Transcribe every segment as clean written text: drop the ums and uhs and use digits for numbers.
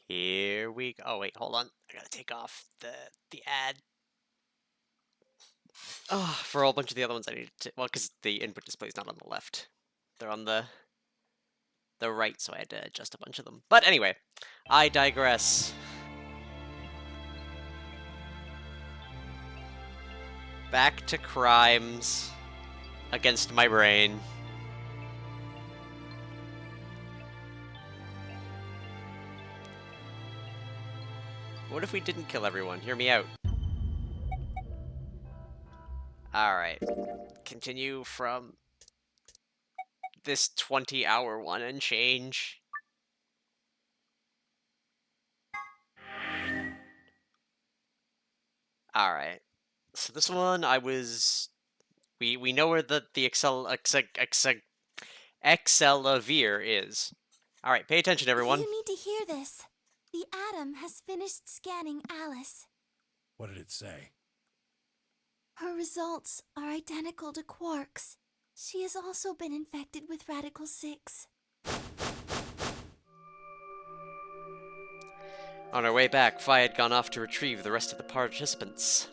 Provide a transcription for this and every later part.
Here we go. Oh, wait, hold on. I gotta take off the ad. Oh, for a whole bunch of the other ones I needed to... Well, because the input display's not on the left. They're on the right, so I had to adjust a bunch of them. But anyway, I digress. Back to crimes against my brain. What if we didn't kill everyone? Hear me out. Alright. Continue from this 20-hour one and change. Alright. So this one, I was... We know where the Excelavere is. Alright, pay attention, everyone. You need to hear this. The Atom has finished scanning Alice. What did it say? Her results are identical to Quark's. She has also been infected with Radical 6. On our way back, Phi had gone off to retrieve the rest of the participants.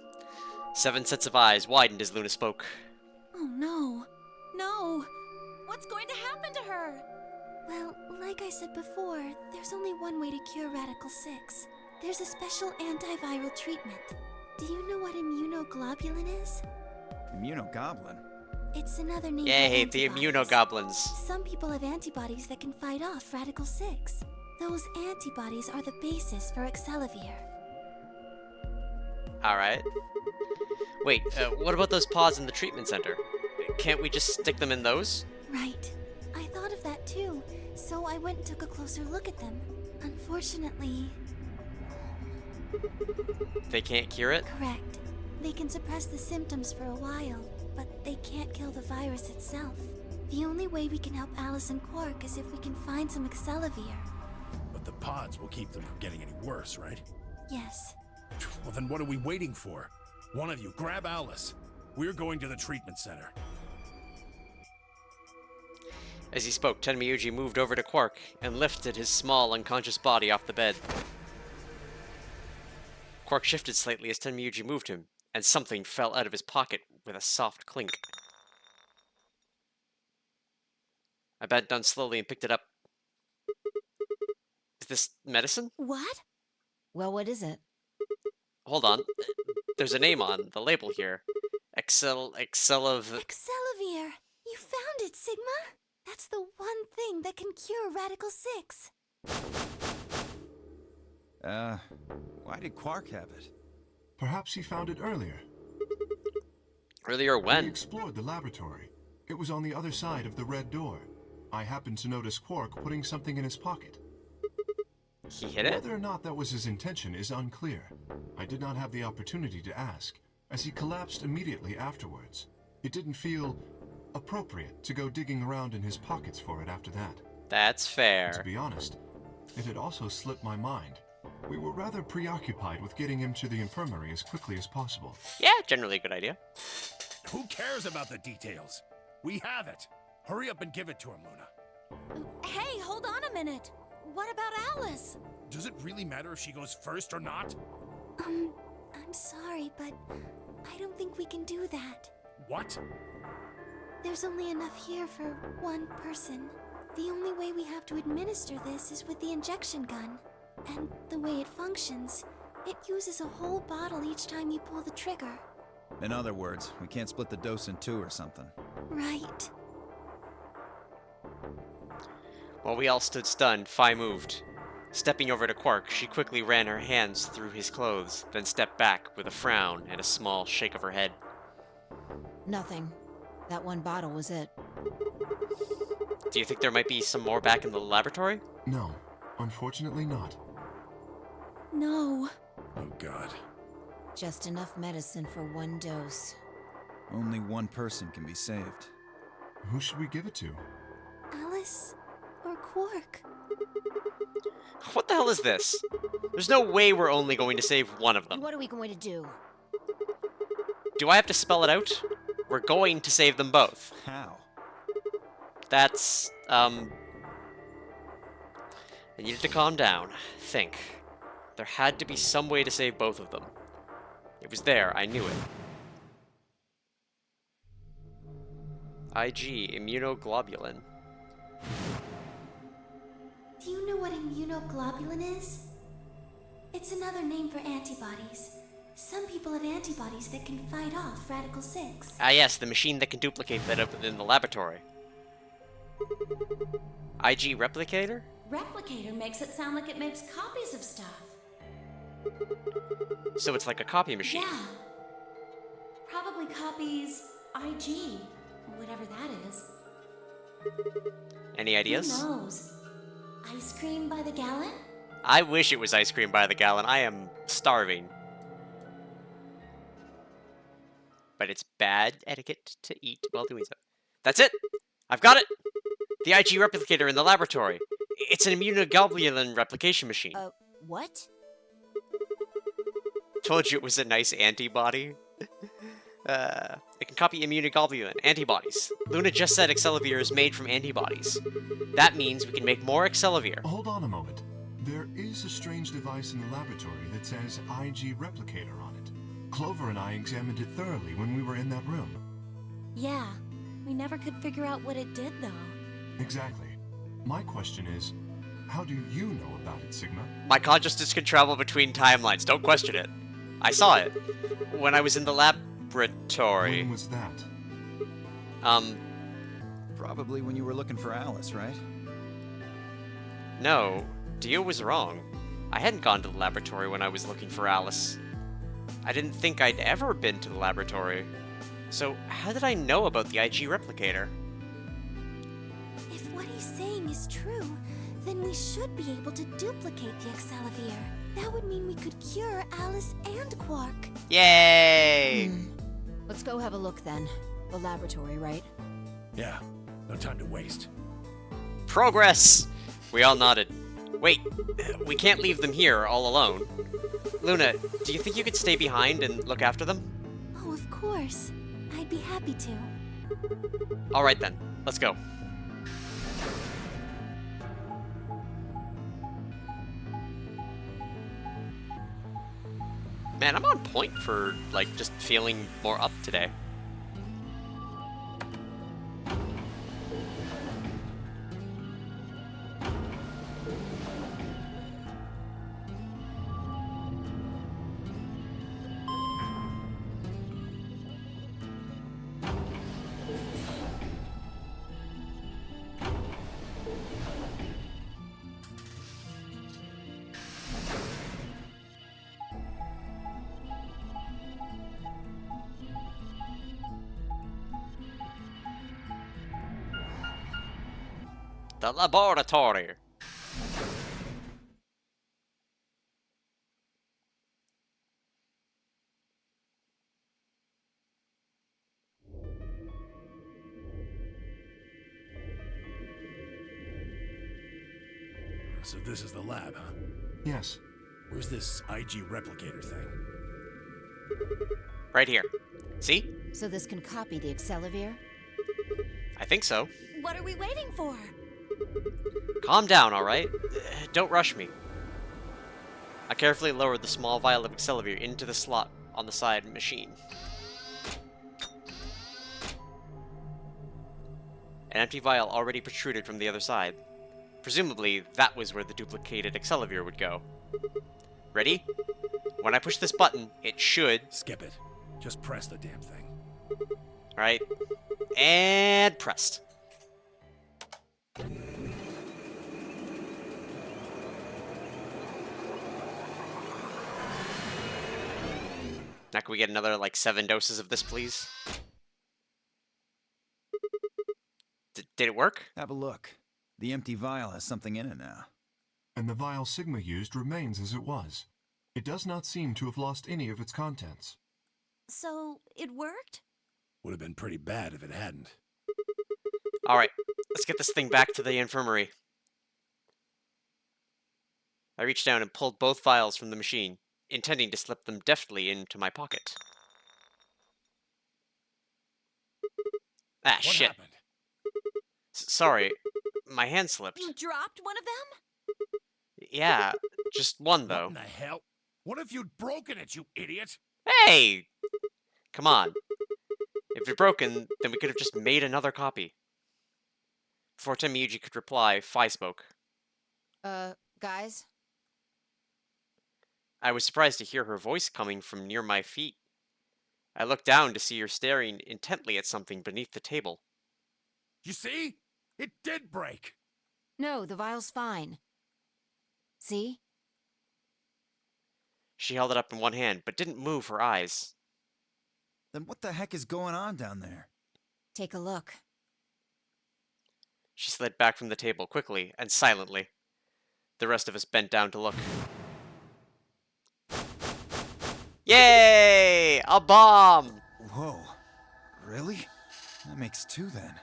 7 sets of eyes widened as Luna spoke. Oh no. No! What's going to happen to her? Well, like I said before, there's only one way to cure Radical 6. There's a special antiviral treatment. Do you know what immunoglobulin is? Immunogoblin? It's another name Yay, for the antibodies. immunogoblins. Some people have antibodies that can fight off Radical 6. Those antibodies are the basis for Excelavere. Alright. Wait, what about those pods in the treatment center? Can't we just stick them in those? Right. I thought of that too, so I went and took a closer look at them. Unfortunately... They can't cure it? Correct. They can suppress the symptoms for a while, but they can't kill the virus itself. The only way we can help Alice and Quark is if we can find some Excelavere. But the pods will keep them from getting any worse, right? Yes. Well, then what are we waiting for? One of you, grab Alice. We're going to the treatment center. As he spoke, Tenmyuji moved over to Quark and lifted his small, unconscious body off the bed. Quark shifted slightly as Tenmyuji moved him, and something fell out of his pocket with a soft clink. I bent down slowly and picked it up. Is this medicine? What? Well, what is it? Hold on. There's a name on the label here. Excelavere. Excelavere! You found it, Sigma! That's the one thing that can cure Radical 6. Why did Quark have it? Perhaps he found it earlier. Earlier We when? explored the laboratory. It was on the other side of the red door. I happened to notice Quark putting something in his pocket. He hid it? Whether or not that was his intention is unclear. I did not have the opportunity to ask, as he collapsed immediately afterwards. It didn't feel appropriate to go digging around in his pockets for it after that. That's To fair. be honest, it had also slipped my mind. We were rather preoccupied with getting him to the infirmary as quickly as possible. Yeah, generally a good idea. Who cares about the details? We have it. Hurry up and give it to him, Luna. Hey, hold on a minute. What about Alice? Does it really matter if she goes first or not? I'm sorry, but I don't think we can do that. What? There's only enough here for one person. The only way we have to administer this is with the injection gun. And the way it functions, it uses a whole bottle each time you pull the trigger. In other words, we can't split the dose in 2 or something. Right. While we all stood stunned, Phi moved. Stepping over to Quark, she quickly ran her hands through his clothes, then stepped back with a frown and a small shake of her head. Nothing. That one bottle was it. Do you think there might be some more back in the laboratory? No, unfortunately not. No. Oh, God. Just enough medicine for one dose. Only one person can be saved. Who should we give it to? Alice or Quark? What the hell is this? There's no way we're only going to save one of them. What are we going to do? Do I have to spell it out? We're going to save them both. How? That's, I needed to calm down. Think. There had to be some way to save both of them. It was there, I knew it. IG, immunoglobulin. Do you know what immunoglobulin is? It's another name for antibodies. Some people have antibodies that can fight off Radical 6. Ah yes, the machine that can duplicate that up in the laboratory. IG replicator? Replicator makes it sound like it makes copies of stuff. So it's like a copy machine. Yeah. Probably copies IG, whatever that is. Any ideas? Who knows? Ice cream by the gallon? I wish it was ice cream by the gallon. I am starving. But it's bad etiquette to eat while doing so. That's it! I've got it! The IG replicator in the laboratory. It's an immunoglobulin replication machine. What? Told you it was a nice antibody. It can copy immunoglobulin antibodies. Luna just said Excelivir is made from antibodies. That means we can make more Excelivir. Hold on a moment. There is a strange device in the laboratory that says IG replicator on it. Clover and I examined it thoroughly when we were in that room. Yeah. We never could figure out what it did, though. Exactly. My question is, how do you know about it, Sigma? My consciousness can travel between timelines. Don't question it. I saw it when I was in the laboratory. When was that? Probably when you were looking for Alice, right? No. Dio was wrong. I hadn't gone to the laboratory when I was looking for Alice. I didn't think I'd ever been to the laboratory. So, how did I know about the IG replicator? If what he's saying is true, then we should be able to duplicate the Excelivir. That would mean we could cure Alice and Quark. Yay! Let's go have a look then. The laboratory, right? Yeah, no time to waste. Progress! We all nodded. Wait, we can't leave them here all alone. Luna, do you think you could stay behind and look after them? Oh, of course. I'd be happy to. Alright then, let's go. Man, I'm on point for, like, just feeling more up today. The laboratory. So this is the lab, huh? Yes. Where's this IG replicator thing? Right here. See? So this can copy the Excelivir? I think so. What are we waiting for? Calm down, alright? Don't rush me. I carefully lowered the small vial of Excelivir into the slot on the side machine. An empty vial already protruded from the other side. Presumably, that was where the duplicated Excelivir would go. Ready? When I push this button, it should... Skip it. Just press the damn thing. Right? And pressed. Now can we get another, like, 7 doses of this, please? Did it work? Have a look. The empty vial has something in it now. And the vial Sigma used remains as it was. It does not seem to have lost any of its contents. So, it worked? Would have been pretty bad if it hadn't. Alright, let's get this thing back to the infirmary. I reached down and pulled both vials from the machine, intending to slip them deftly into my pocket. Ah, What shit. happened? Sorry, my hand slipped. You dropped one of them? Yeah, just one, What though. in the hell? What if you'd broken it, you idiot? Hey! Come on. If it's broken, then we could have just made another copy. Before Temiyuji could reply, Fi spoke. Guys? I was surprised to hear her voice coming from near my feet. I looked down to see her staring intently at something beneath the table. You see? It did break. No, the vial's fine. See? She held it up in one hand, but didn't move her eyes. Then what the heck is going on down there? Take a look. She slid back from the table quickly and silently. The rest of us bent down to look. Yay! A bomb! Whoa. Really? That makes two then.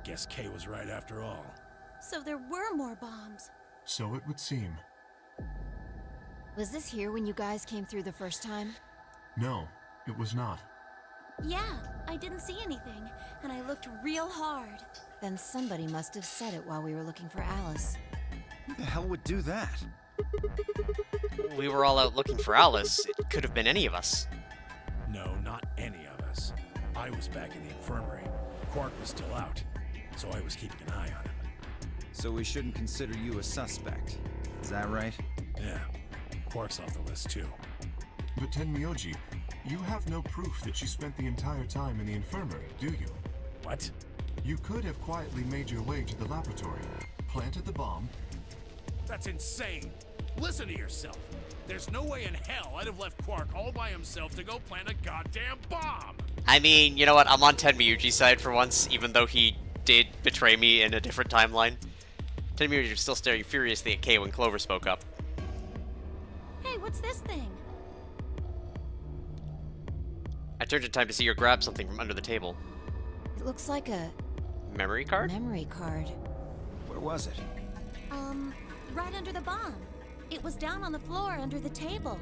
Guess Kay was right after all. So there were more bombs. So it would seem. Was this here when you guys came through the first time? No, it was not. Yeah, I didn't see anything, and I looked real hard. Then somebody must have said it while we were looking for Alice. Who the hell would do that? We were all out looking for Alice. It could have been any of us. No, not any of us. I was back in the infirmary. Quark was still out, so I was keeping an eye on him. So we shouldn't consider you a suspect. Is that right? Yeah, Quark's off the list too. But Tenmyoji, you have no proof that you spent the entire time in the infirmary, do you? What? You could have quietly made your way to the laboratory, planted the bomb. That's insane. Listen to yourself. There's no way in hell I'd have left Quark all by himself to go plant a goddamn bomb. I mean, you know what? I'm on Tenmyuji's side for once, even though he did betray me in a different timeline. Tenmyuji was still staring furiously at Kay when Clover spoke up. Hey, what's this thing? I turned in time to see her grab something from under the table. It looks like a Memory card? memory card. Where was it? Right under the bomb. It was down on the floor under the table.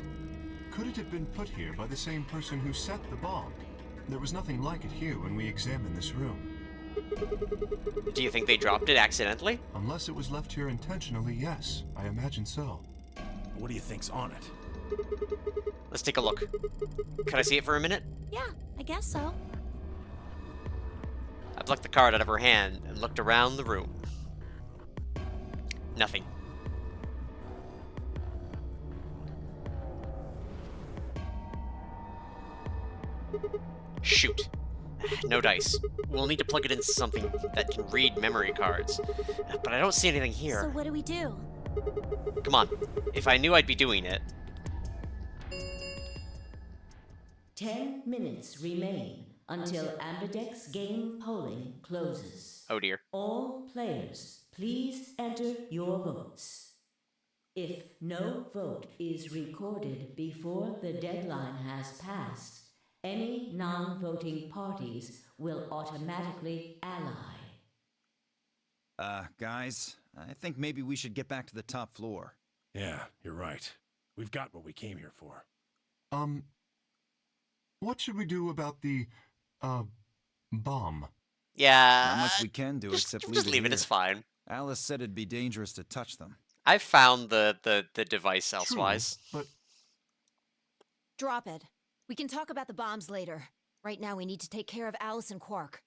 Could it have been put here by the same person who set the bomb? There was nothing like it here when we examined this room. Do you think they dropped it accidentally? Unless it was left here intentionally, yes. I imagine so. What do you think's on it? Let's take a look. Could I see it for a minute? Yeah, I guess so. I plucked the card out of her hand and looked around the room. Nothing. Shoot. No dice. We'll need to plug it into something that can read memory cards. But I don't see anything So here. what do we do? Come on. If I knew I'd be doing it. 10 minutes remain until Ambidex game polling closes. Oh dear. All players, please enter your votes. If no vote is recorded before the deadline has passed, any non-voting parties will automatically ally. Guys, I think maybe we should get back to the top floor. Yeah, you're right. We've got what we came here for. What should we do about the, bomb? Yeah. Not much we can do except just leave it. here. It's fine. Alice said it'd be dangerous to touch them. I found the device True, elsewise. but Drop it. We can talk about the bombs later. Right now we need to take care of Alice and Quark.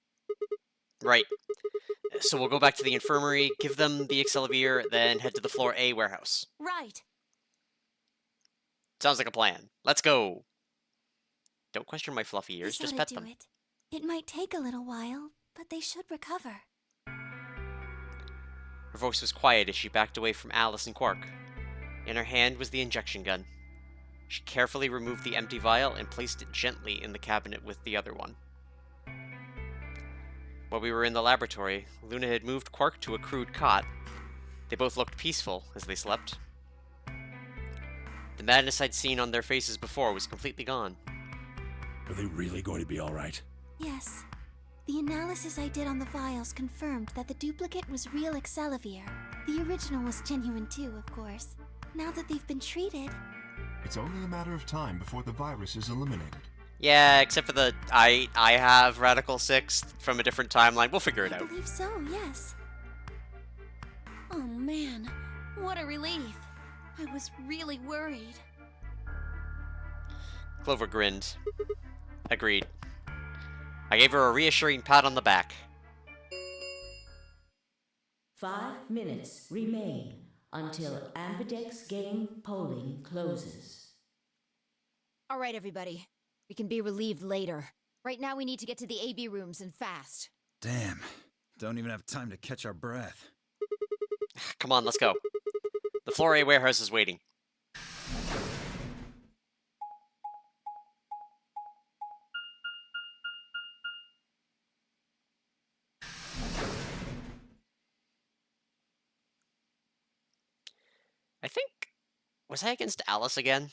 Right. So we'll go back to the infirmary, give them the Excelsior, then head to the floor A warehouse. Right. Sounds like a plan. Let's go. Don't question my fluffy ears, This just oughta pet do them. it. It might take a little while, but they should recover. Her voice was quiet as she backed away from Alice and Quark. In her hand was the injection gun. She carefully removed the empty vial and placed it gently in the cabinet with the other one. While we were in the laboratory, Luna had moved Quark to a crude cot. They both looked peaceful as they slept. The madness I'd seen on their faces before was completely gone. Are they really going to be all right? Yes. The analysis I did on the vials confirmed that the duplicate was real Excelsior. The original was genuine too, of course. Now that they've been treated, it's only a matter of time before the virus is eliminated. Yeah, except for the I have Radical 6 from a different timeline. We'll figure it I out. believe so, yes. Oh man, What a relief. I was really worried. Clover grinned. Agreed. I gave her a reassuring pat on the back. 5 minutes remain until Ambidex game polling closes. All right, everybody. We can be relieved later. Right now, we need to get to the AB rooms and fast. Damn. Don't even have time to catch our breath. Come on, let's go. The Floor A warehouse is waiting. I think... Was I against Alice again?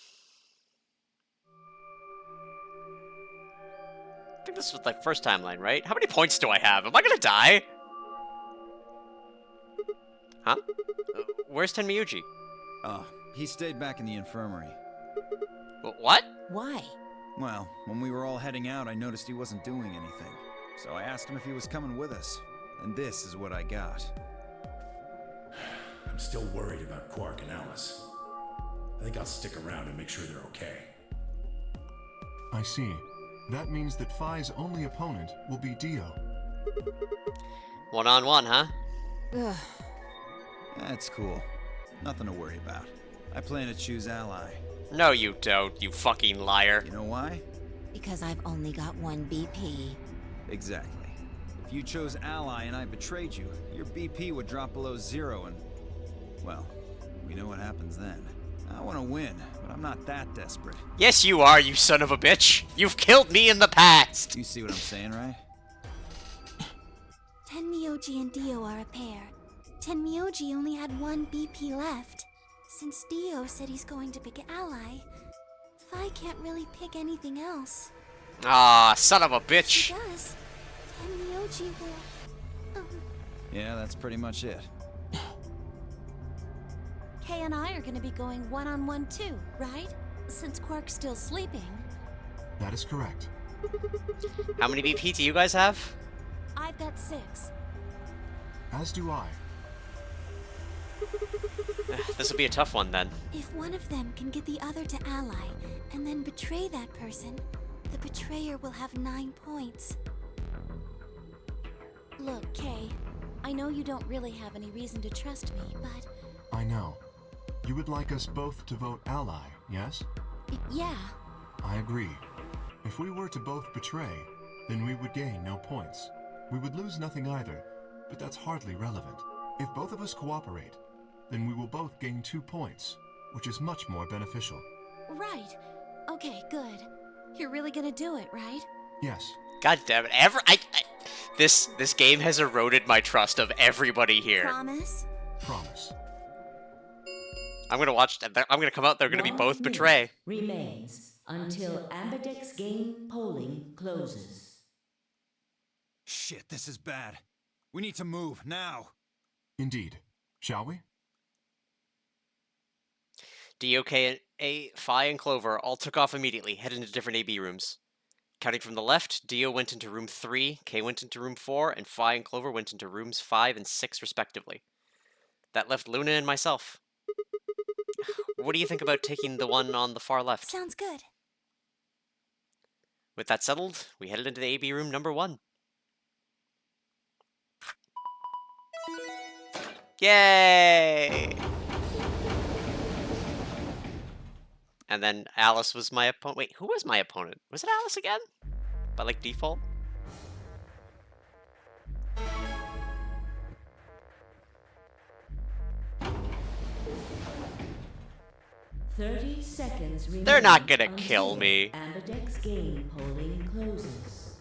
I think this was like first timeline, right? How many points do I have? Am I gonna die? Huh? Where's Tenmyuji? Oh, he stayed back in the infirmary. What? Why? Well, when we were all heading out, I noticed he wasn't doing anything. So I asked him if he was coming with us. And this is what I got. I'm still worried about Quark and Alice. I think I'll stick around and make sure they're okay. I see. That means that Phi's only opponent will be Dio. One-on-one, huh? Ugh. That's cool. Nothing to worry about. I plan to choose Ally. No, you don't, you fucking liar. You know why? Because I've only got one BP. Exactly. If you chose Ally and I betrayed you, your BP would drop below 0 and... well, we know what happens then. I want to win, but I'm not that desperate. Yes, you are, you son of a bitch. You've killed me in the past. You see what I'm saying, right? Tenmyuji and Dio are a pair. Tenmyuji only had one BP left. Since Dio said he's going to pick Ally, Phi can't really pick anything else. Ah, son of a If bitch. he does, Tenmyuji will... Yeah, that's pretty much it. Kay and I are gonna be going one-on-one too, right? Since Quark's still sleeping. That is correct. How many BP do you guys have? I've got 6. As do I. This will be a tough one then. If one of them can get the other to Ally, and then betray that person, the betrayer will have 9 points. Look, Kay, I know you don't really have any reason to trust me, but... I know. You would like us both to vote Ally, yes? yeah. I agree. If we were to both betray, then we would gain no points. We would lose nothing either, but that's hardly relevant. If both of us cooperate, then we will both gain 2 points, which is much more beneficial. Right. Okay, good. You're really gonna do it, right? Yes. God damn it! This game has eroded my trust of everybody here. Promise? Promise. I'm gonna watch. I'm gonna come out. They're gonna be 1 both minute betray. remains until Ambidex game polling closes. Shit, this is bad. We need to move, now. Indeed. Shall we? DOK and Phi and Clover all took off immediately, headed into different AB rooms. Counting from the left, Dio went into room 3, Kay went into room 4, and Phi and Clover went into rooms 5 and 6 respectively. That left Luna and myself. What do you think about taking the one on the far left? Sounds good. With that settled, we headed into the AB room number 1. Yay! And then Alice was my opponent. Wait, who was my opponent? Was it Alice again? By like default? 30 seconds remain. They're not gonna until kill me. Ambidex game polling closes.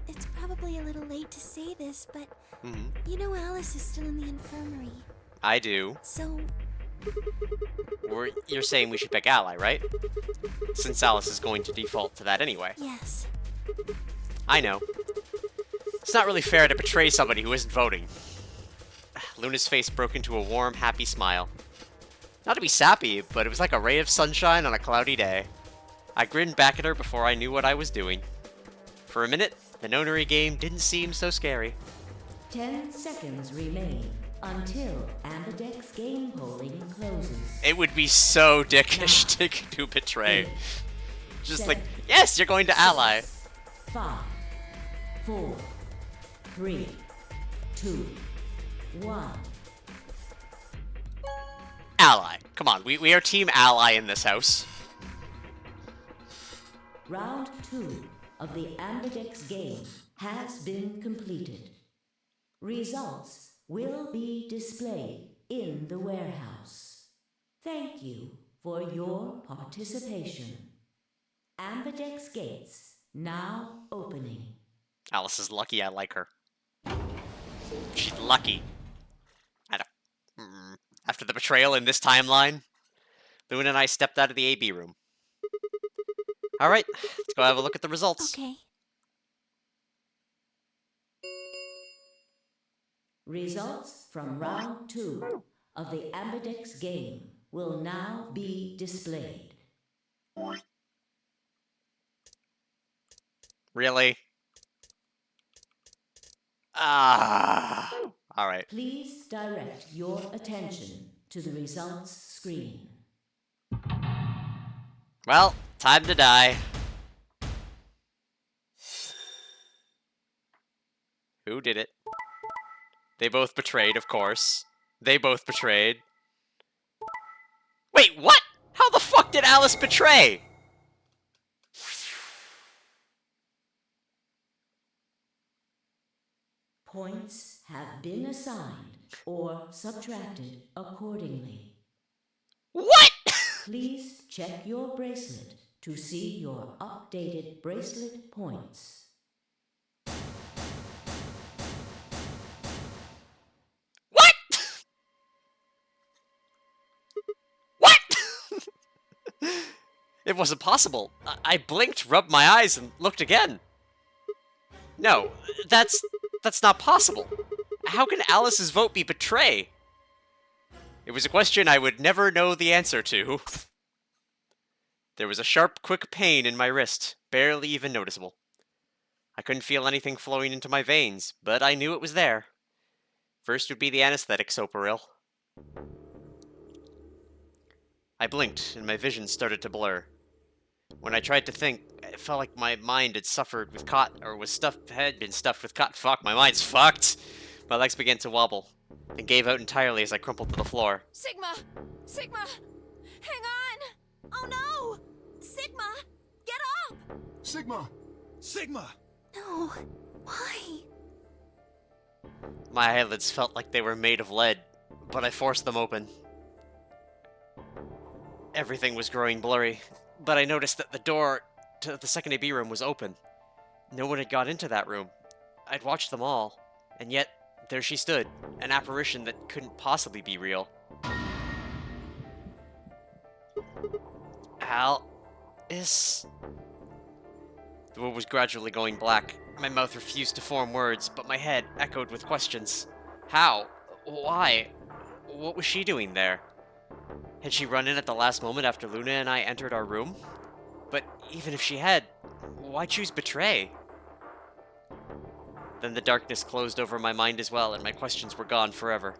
It's probably a little late to say this, but Mhm. you know Alice is still in the infirmary. I do. So, You're saying we should pick Ally, right? Since Alice is going to default to that anyway. yes. I know. It's not really fair to betray somebody who isn't voting. Luna's face broke into a warm, happy smile. Not to be sappy, but it was like a ray of sunshine on a cloudy day. I grinned back at her before I knew what I was doing. For a minute, the Nonary game didn't seem so scary. 10 seconds remain until Ambidex game polling closes. It would be so dickish Now. to betray. 8, Just 7, like, yes, you're going to ally. 5, 4, 3, 2, 1. Ally. Come on, we are team ally in this house. Round 2 of the Ambidex game has been completed. Results will be displayed in the warehouse. Thank you for your participation. Ambidex gates now opening. Alice is lucky I like her. She's lucky. I don't... After the betrayal in this timeline, Luna and I stepped out of the AB room. Alright, let's go have a look at the results. Okay. Results from round 2 of the Ambidex game will now be displayed. Really? Ah. Alright. Please direct your attention to the results screen. Well, time to die. Who did it? They both betrayed, of course. They both betrayed. Wait, what? How the fuck did Alice betray? Points have been assigned or subtracted accordingly. What? Please check your bracelet to see your updated bracelet points. What? What? It wasn't possible. I blinked, rubbed my eyes, and looked again. No, that's not possible. How can Alice's vote be betray? It was a question I would never know the answer to. There was a sharp, quick pain in my wrist, barely even noticeable. I couldn't feel anything flowing into my veins, but I knew it was there. First would be the anesthetic soparil. I blinked, and my vision started to blur. When I tried to think, it felt like my mind had suffered with had been stuffed with cotton. Fuck, my mind's fucked! My legs began to wobble, then gave out entirely as I crumpled to the floor. Sigma! Sigma! Hang on! Oh no! Sigma! Get up! Sigma! Sigma! No. Why? My eyelids felt like they were made of lead, but I forced them open. Everything was growing blurry, but I noticed that the door to the second AB room was open. No one had got into that room. I'd watched them all, and yet there she stood, an apparition that couldn't possibly be real. Alice? The room was gradually going black. My mouth refused to form words, but my head echoed with questions. How? Why? What was she doing there? Had she run in at the last moment after Luna and I entered our room? But even if she had, why choose betray? Then the darkness closed over my mind as well, and my questions were gone forever.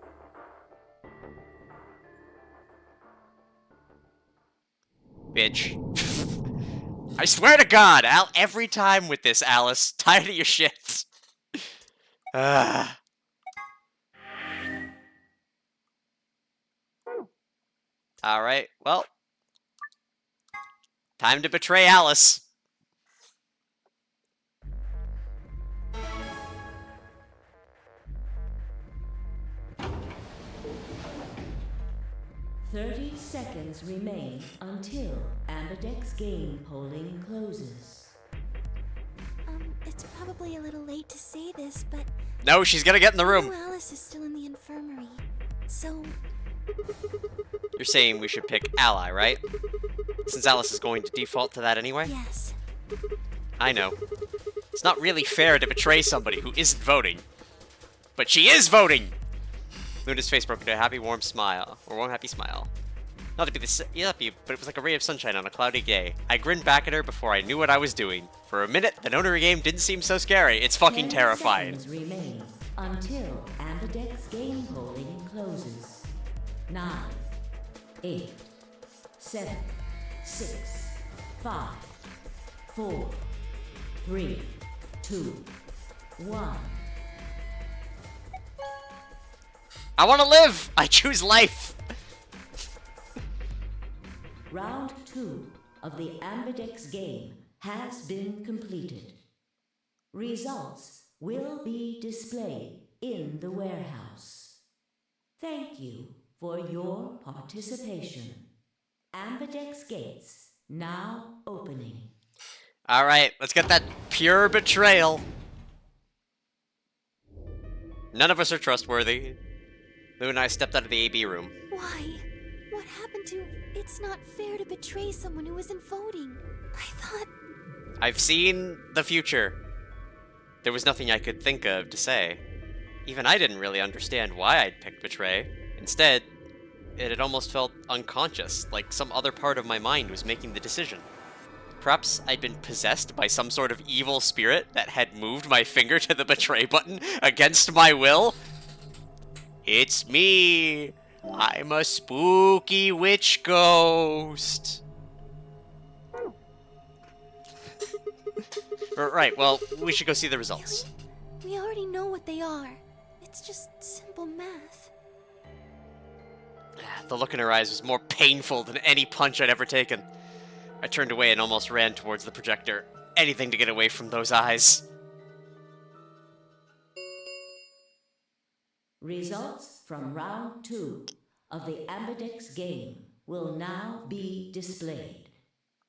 Bitch. I swear to God, every time with this, Alice. Tired of your shit. Alright, well. Time to betray Alice. "30 seconds remain until Ambidex game polling closes." It's probably a little late to say this, but No, she's gonna get in the I room. know Alice is still in the infirmary. So, You're saying we should pick ally, right? Since Alice is going to default to that anyway? yes. I know. It's not really fair to betray somebody who isn't voting. But she is voting! Luna's face broke into a happy, warm smile. Or warm, happy smile. Not to be yuppie, but it was like a ray of sunshine on a cloudy day. I grinned back at her before I knew what I was doing. For a minute, the Nonary game didn't seem so scary. It's fucking 10 terrifying. seconds remain until Ambidex game polling closes. 9, 8, 7, 6, 5, 4, 3, 2, 1. I want to live! I choose life! Round 2 of the Ambidex game has been completed. Results will be displayed in the warehouse. Thank you for your participation. Ambidex gates now opening. Alright, let's get that pure betrayal. None of us are trustworthy. Lou and I stepped out of the AB room. Why? What happened to... It's not fair to betray someone who isn't voting. I thought... I've seen the future. There was nothing I could think of to say. Even I didn't really understand why I'd picked betray. Instead, it had almost felt unconscious, like some other part of my mind was making the decision. Perhaps I'd been possessed by some sort of evil spirit that had moved my finger to the betray button against my will? It's me! I'm a spooky witch ghost! Right, well, we should go see the results. We already know what they are. It's just simple math. The look in her eyes was more painful than any punch I'd ever taken. I turned away and almost ran towards the projector. Anything to get away from those eyes. Results from round 2 of the Ambidex game will now be displayed.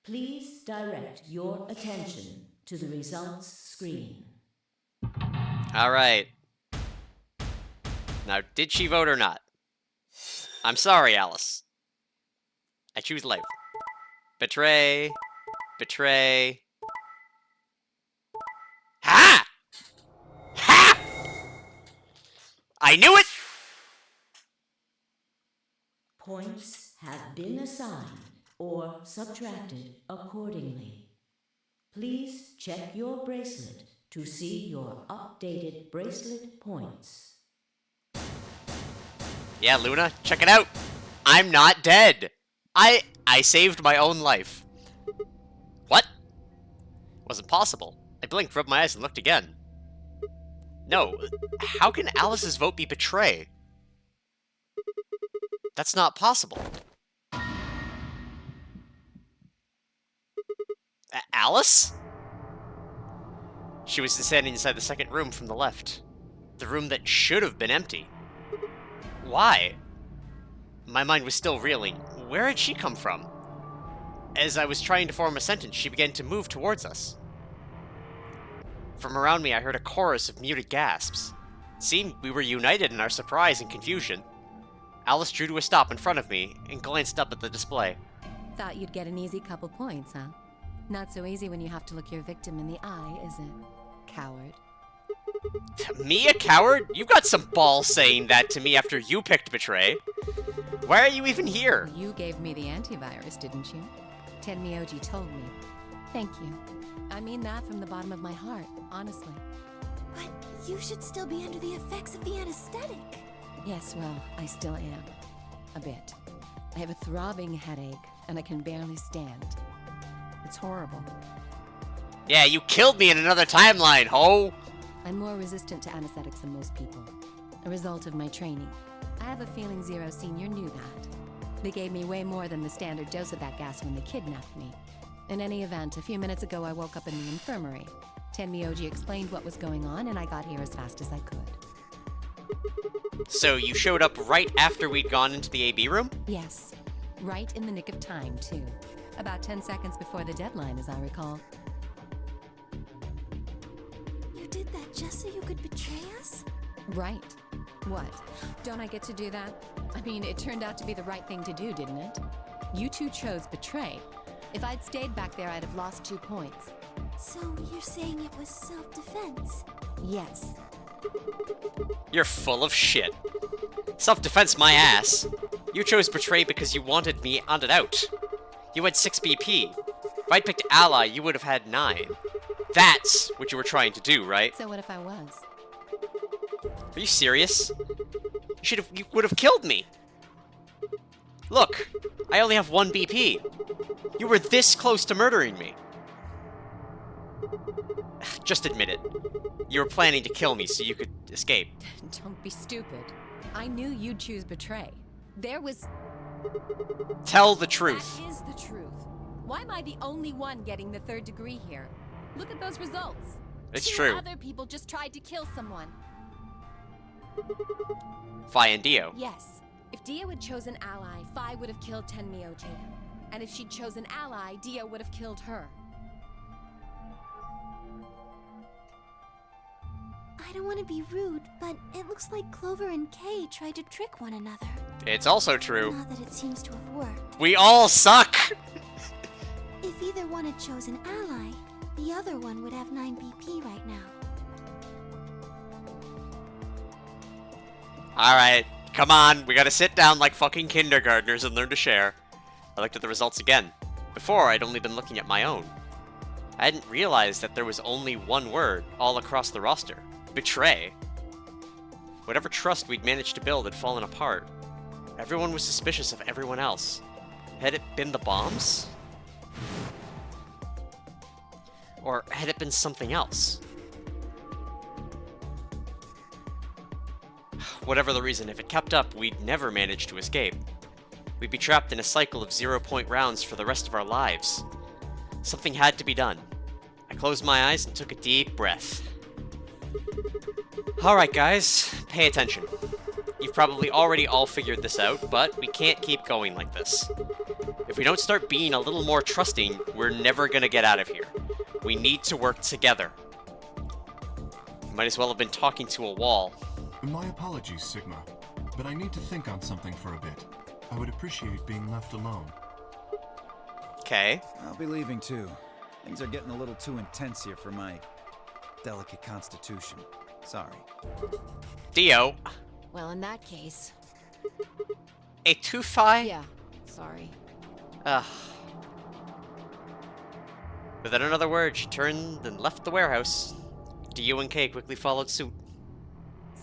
Please direct your attention to the results screen. Alright. Now, did she vote or not? I'm sorry, Alice. I choose life. Betray. Betray. Ha! Ha! I knew it! Points have been assigned or subtracted accordingly. Please check your bracelet to see your updated bracelet points. Yeah, Luna, check it out. I'm not dead. I saved my own life. What? Wasn't possible. I blinked, rubbed my eyes, and looked again. No, how can Alice's vote be betray? That's not possible. Alice? She was standing inside the second room from the left. The room that should have been empty. Why? My mind was still reeling. Where had she come from? As I was trying to form a sentence, she began to move towards us. From around me, I heard a chorus of muted gasps. It seemed we were united in our surprise and confusion. Alice drew to a stop in front of me and glanced up at the display. Thought you'd get an easy couple points, huh? Not so easy when you have to look your victim in the eye, is it? Coward. Me, a coward? You got some balls saying that to me after you picked betray. Why are you even here? You gave me the antivirus, didn't you? Tenmyoji told me. Thank you. I mean that from the bottom of my heart, honestly. But you should still be under the effects of the anesthetic. Yes, well, I still am. A bit. I have a throbbing headache, and I can barely stand. It's horrible. Yeah, you killed me in another timeline, ho! I'm more resistant to anesthetics than most people. A result of my training. I have a feeling Zero Senior knew that. They gave me way more than the standard dose of that gas when they kidnapped me. In any event, a few minutes ago I woke up in the infirmary. Tenmyoji explained what was going on, and I got here as fast as I could. So you showed up right after we'd gone into the AB room? Yes. Right in the nick of time, too. About 10 seconds before the deadline, as I recall. You did that just so you could betray us? Right. What? Don't I get to do that? I mean, it turned out to be the right thing to do, didn't it? You two chose betray. If I'd stayed back there, I'd have lost 2 points. So you're saying it was self-defense? Yes. You're full of shit. Self-defense my ass. You chose betray because you wanted me on and out. You had 6 BP. If I'd picked ally, you would have had 9. That's what you were trying to do, right? So what if I was? Are you serious? You would have killed me. Look, I only have 1 BP. You were this close to murdering me. Just admit it. You were planning to kill me so you could escape. Don't be stupid. I knew you'd choose betray. There was... Tell the truth. That is the truth. Why am I the only one getting the 3rd degree here? Look at those results. It's Two true. other people just tried to kill someone. Fi and Dio. Yes. If Dio had chosen ally, Fi would have killed Tenmyo-chan. And if she'd chosen ally, Dio would have killed her. I don't want to be rude, but it looks like Clover and Kay tried to trick one another. It's also true. Not that it seems to have worked. We all suck! If either one had chosen ally, the other one would have 9 BP right now. Alright, come on. We gotta sit down like fucking kindergartners and learn to share. I looked at the results again. Before, I'd only been looking at my own. I hadn't realized that there was only one word all across the roster. Betray. Whatever trust we'd managed to build had fallen apart. Everyone was suspicious of everyone else. Had it been the bombs? Or had it been something else? Whatever the reason, if it kept up, we'd never manage to escape. We'd be trapped in a cycle of 0-point rounds for the rest of our lives. Something had to be done. I closed my eyes and took a deep breath. Alright guys, pay attention. You've probably already all figured this out, but we can't keep going like this. If we don't start being a little more trusting, we're never gonna get out of here. We need to work together. Might as well have been talking to a wall. My apologies, Sigma, but I need to think on something for a bit. I would appreciate being left alone. Okay. I'll be leaving too. Things are getting a little too intense here for my delicate constitution. Sorry. Dio. Well, in that case... A 2-Fi? Yeah, sorry. Ugh. Without another word, she turned and left the warehouse. Dio and Kay quickly followed suit.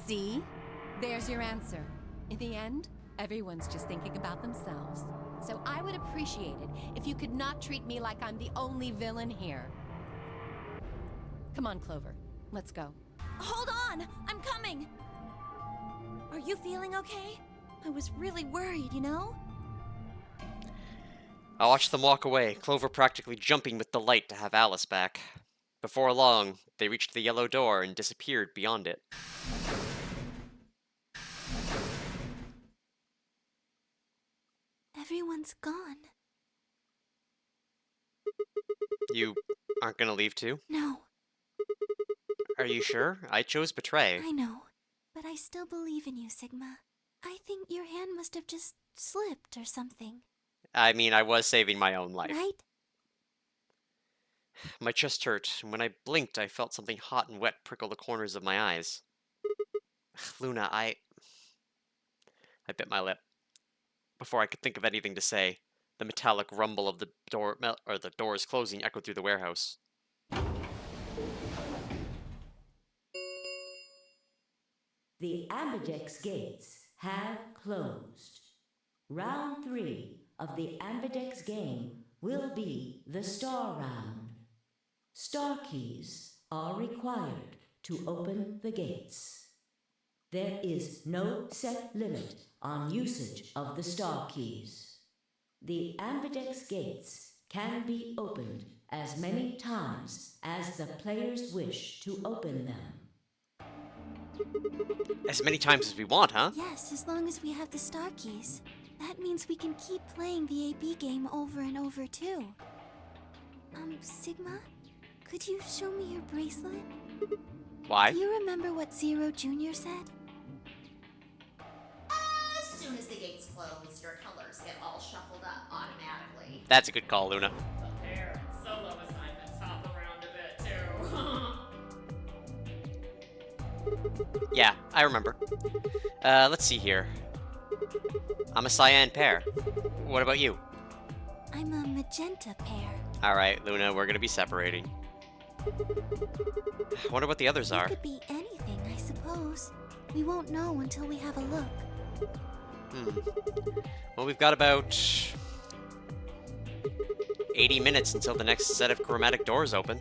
See? There's your answer. In the end, everyone's just thinking about themselves. So I would appreciate it if you could not treat me like I'm the only villain here. Come on, Clover. Let's go. Hold on! I'm coming! Are you feeling okay? I was really worried, you know? I watched them walk away, Clover practically jumping with delight to have Alice back. Before long, they reached the yellow door and disappeared beyond it. Everyone's gone. You aren't gonna leave too? No, Are you sure? I chose Betray. I know. But I still believe in you, Sigma. I think your hand must have just slipped or something. I mean, I was saving my own life. Right? My chest hurt, and when I blinked, I felt something hot and wet prickle the corners of my eyes. Luna, I bit my lip. Before I could think of anything to say, the metallic rumble of the doors closing echoed through the warehouse. The Ambidex gates have closed. Round 3 of the Ambidex game will be the Star Round. Star keys are required to open the gates. There is no set limit on usage of the Star keys. The Ambidex gates can be opened as many times as the players wish to open them. As many times as we want, huh? Yes, as long as we have the star keys. That means we can keep playing the AB game over and over, too. Sigma? Could you show me your bracelet? Why? Do you remember what Zero Jr. said? As soon as the gates close, your colors get all shuffled up automatically. That's a good call, Luna. The pair and solo assignments hop around a bit, too. Yeah, I remember. Let's see here. I'm a cyan pair. What about you? I'm a magenta pair. Alright, Luna, we're gonna be separating. I wonder what the others It are. could be anything, I suppose. We won't know until we have a look. Well, we've got about 80 minutes until the next set of chromatic doors open.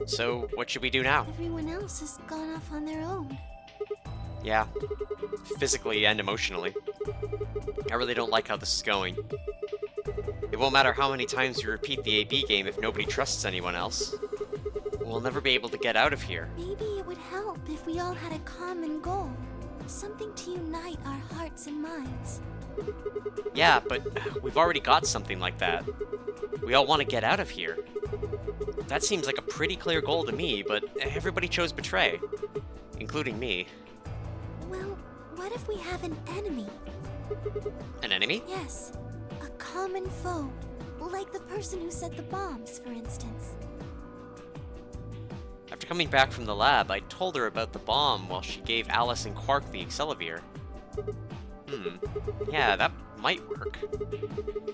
So, what should we do now? Everyone else has gone off on their own. Yeah, physically and emotionally. I really don't like how this is going. It won't matter how many times we repeat the AB game if nobody trusts anyone else. We'll never be able to get out of here. Maybe it would help if we all had a common goal. Something to unite our hearts and minds. Yeah, but we've already got something like that. We all want to get out of here. That seems like a pretty clear goal to me, but everybody chose betray. Including me. Well, what if we have an enemy? An enemy? Yes, a common foe. Like the person who set the bombs, for instance. After coming back from the lab, I told her about the bomb while she gave Alice and Quark the Accelevier. Yeah, that might work.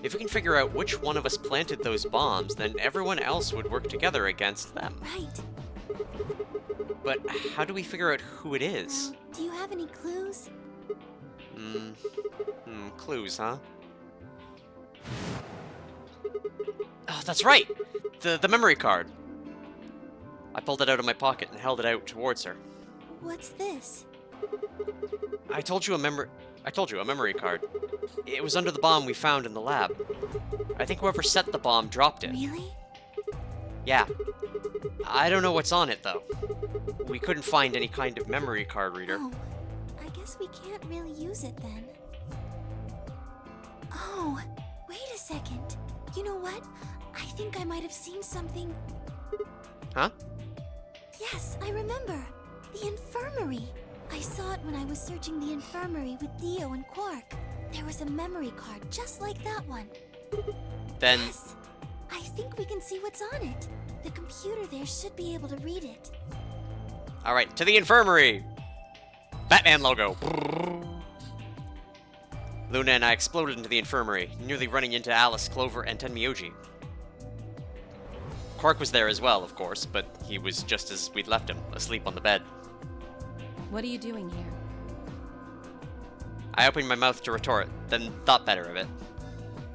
If we can figure out which one of us planted those bombs, then everyone else would work together against them. Right. But how do we figure out who it is? Do you have any clues? Clues, huh? Oh, that's right! The memory card. I pulled it out of my pocket and held it out towards her. What's this? I told you a memory card. It was under the bomb we found in the lab. I think whoever set the bomb dropped it. Really? Yeah. I don't know what's on it, though. We couldn't find any kind of memory card reader. Oh, I guess we can't really use it then. Oh, wait a second. You know what? I think I might have seen something. Huh? Yes, I remember. The infirmary. I saw it when I was searching the infirmary with Dio and Quark. There was a memory card just like that one. Then... Yes, I think we can see what's on it. The computer there should be able to read it. Alright, to the infirmary! Batman logo. Luna and I exploded into the infirmary, nearly running into Alice, Clover, and Tenmyoji. Quark was there as well, of course, but he was just as we'd left him, asleep on the bed. What are you doing here? I opened my mouth to retort, then thought better of it.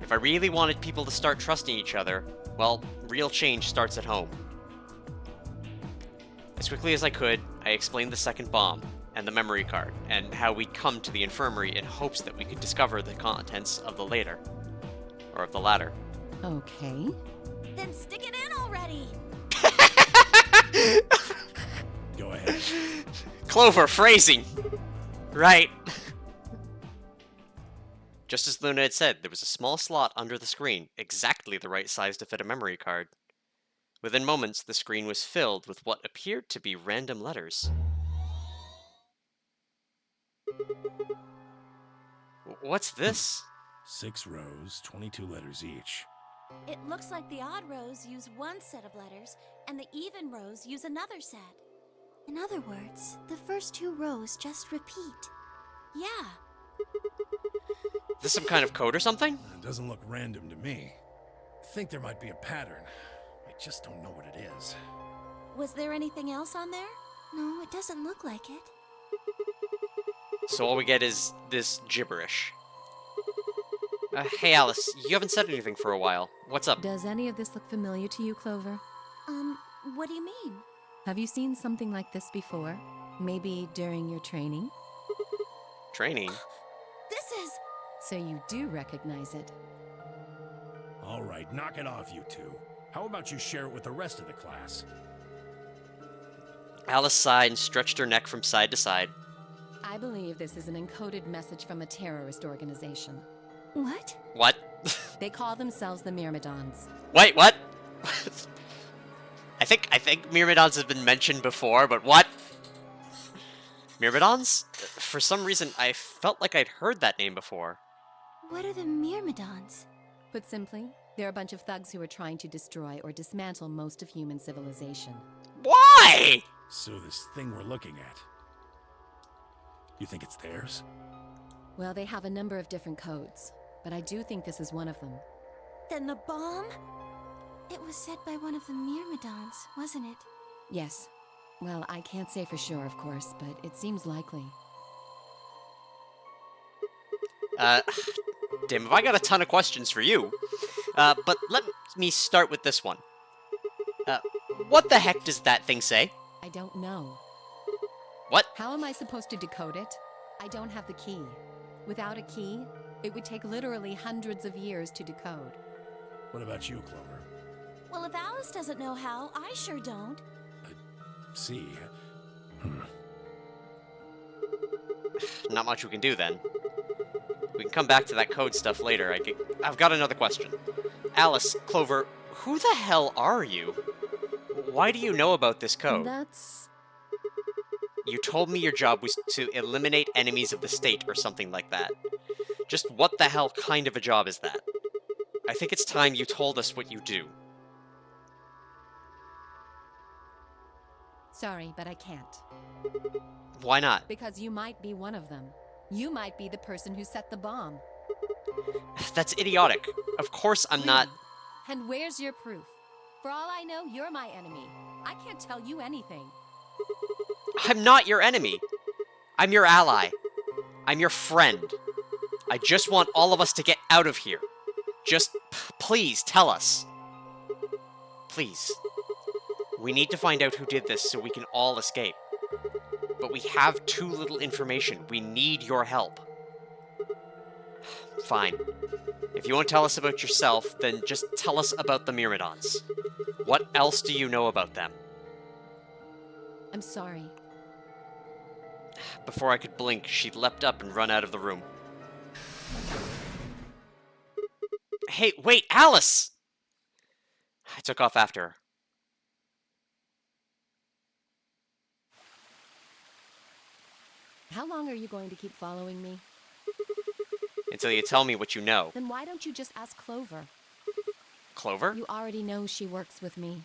If I really wanted people to start trusting each other, well, real change starts at home. As quickly as I could, I explained the second bomb, and the memory card, and how we'd come to the infirmary in hopes that we could discover the contents of the later. Or of the latter. Okay. Then stick it in already! Go ahead. Clover, phrasing! Right. Just as Luna had said, there was a small slot under the screen, exactly the right size to fit a memory card. Within moments, the screen was filled with what appeared to be random letters. What's this? 6 rows, 22 letters each. It looks like the odd rows use one set of letters, and the even rows use another set. In other words, the first 2 rows just repeat. Yeah. This some kind of code or something? It doesn't look random to me. I think there might be a pattern. I just don't know what it is. Was there anything else on there? No, it doesn't look like it. So all we get is this gibberish. Hey Alice, you haven't said anything for a while. What's up? Does any of this look familiar to you, Clover? What do you mean? Have you seen something like this before? Maybe during your training? Training? This is... So you do recognize it. All right, knock it off, you two. How about you share it with the rest of the class? Alice sighed and stretched her neck from side to side. I believe this is an encoded message from a terrorist organization. What? What? They call themselves the Myrmidons. Wait, what? I think Myrmidons have been mentioned before, but what? Myrmidons? For some reason, I felt like I'd heard that name before. What are the Myrmidons? Put simply, they're a bunch of thugs who are trying to destroy or dismantle most of human civilization. Why? So this thing we're looking at, you think it's theirs? Well, they have a number of different codes, but I do think this is one of them. Then the bomb? It was said by one of the Myrmidons, wasn't it? Yes, Well, I can't say for sure, of course, but it seems likely. Dim, have I got a ton of questions for you. But let me start with this one. Uh, what the heck does that thing say? I don't know. What? How am I supposed to decode it? I don't have the key. Without a key, it would take literally hundreds of years to decode. What about you, Clover? Well, if Alice doesn't know how, I sure don't. See. Not much we can do then. We can come back to that code stuff later. I've got another question. Alice, Clover, who the hell are you? Why do you know about this code? That's... You told me your job was to eliminate enemies of the state or something like that. Just what the hell kind of a job is that? I think it's time you told us what you do. Sorry, but I can't. Why not? Because you might be one of them. You might be the person who set the bomb. That's idiotic. Of course I'm not... And where's your proof? For all I know, you're my enemy. I can't tell you anything. I'm not your enemy. I'm your ally. I'm your friend. I just want all of us to get out of here. Just, please, tell us. Please. We need to find out who did this so we can all escape. But we have too little information. We need your help. Fine. If you won't tell us about yourself, then just tell us about the Myrmidons. What else do you know about them? I'm sorry. Before I could blink, she leapt up and run out of the room. Hey, wait, Alice! I took off after her. How long are you going to keep following me? Until you tell me what you know. Then why don't you just ask Clover? Clover? You already know she works with me.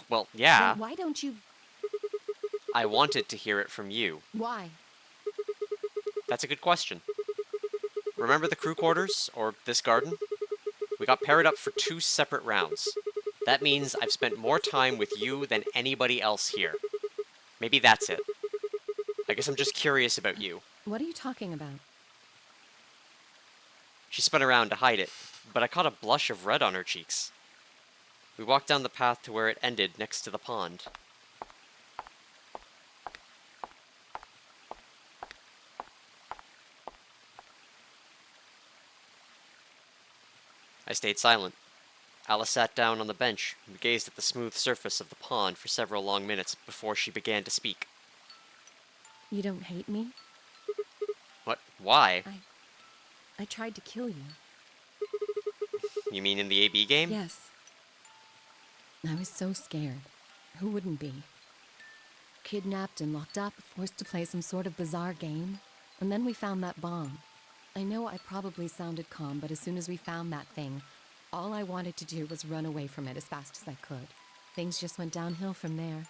Well, yeah. Then why don't you... I wanted to hear it from you. Why? That's a good question. Remember the crew quarters, or this garden? We got paired up for 2 separate rounds. That means I've spent more time with you than anybody else here. Maybe that's it. I guess I'm just curious about you. What are you talking about? She spun around to hide it, but I caught a blush of red on her cheeks. We walked down the path to where it ended next to the pond. I stayed silent. Alice sat down on the bench and gazed at the smooth surface of the pond for several long minutes before she began to speak. You don't hate me? What? Why? I tried to kill you. You mean in the AB game? Yes. I was so scared. Who wouldn't be? Kidnapped and locked up, forced to play some sort of bizarre game. And then we found that bomb. I know I probably sounded calm, but as soon as we found that thing, all I wanted to do was run away from it as fast as I could. Things just went downhill from there.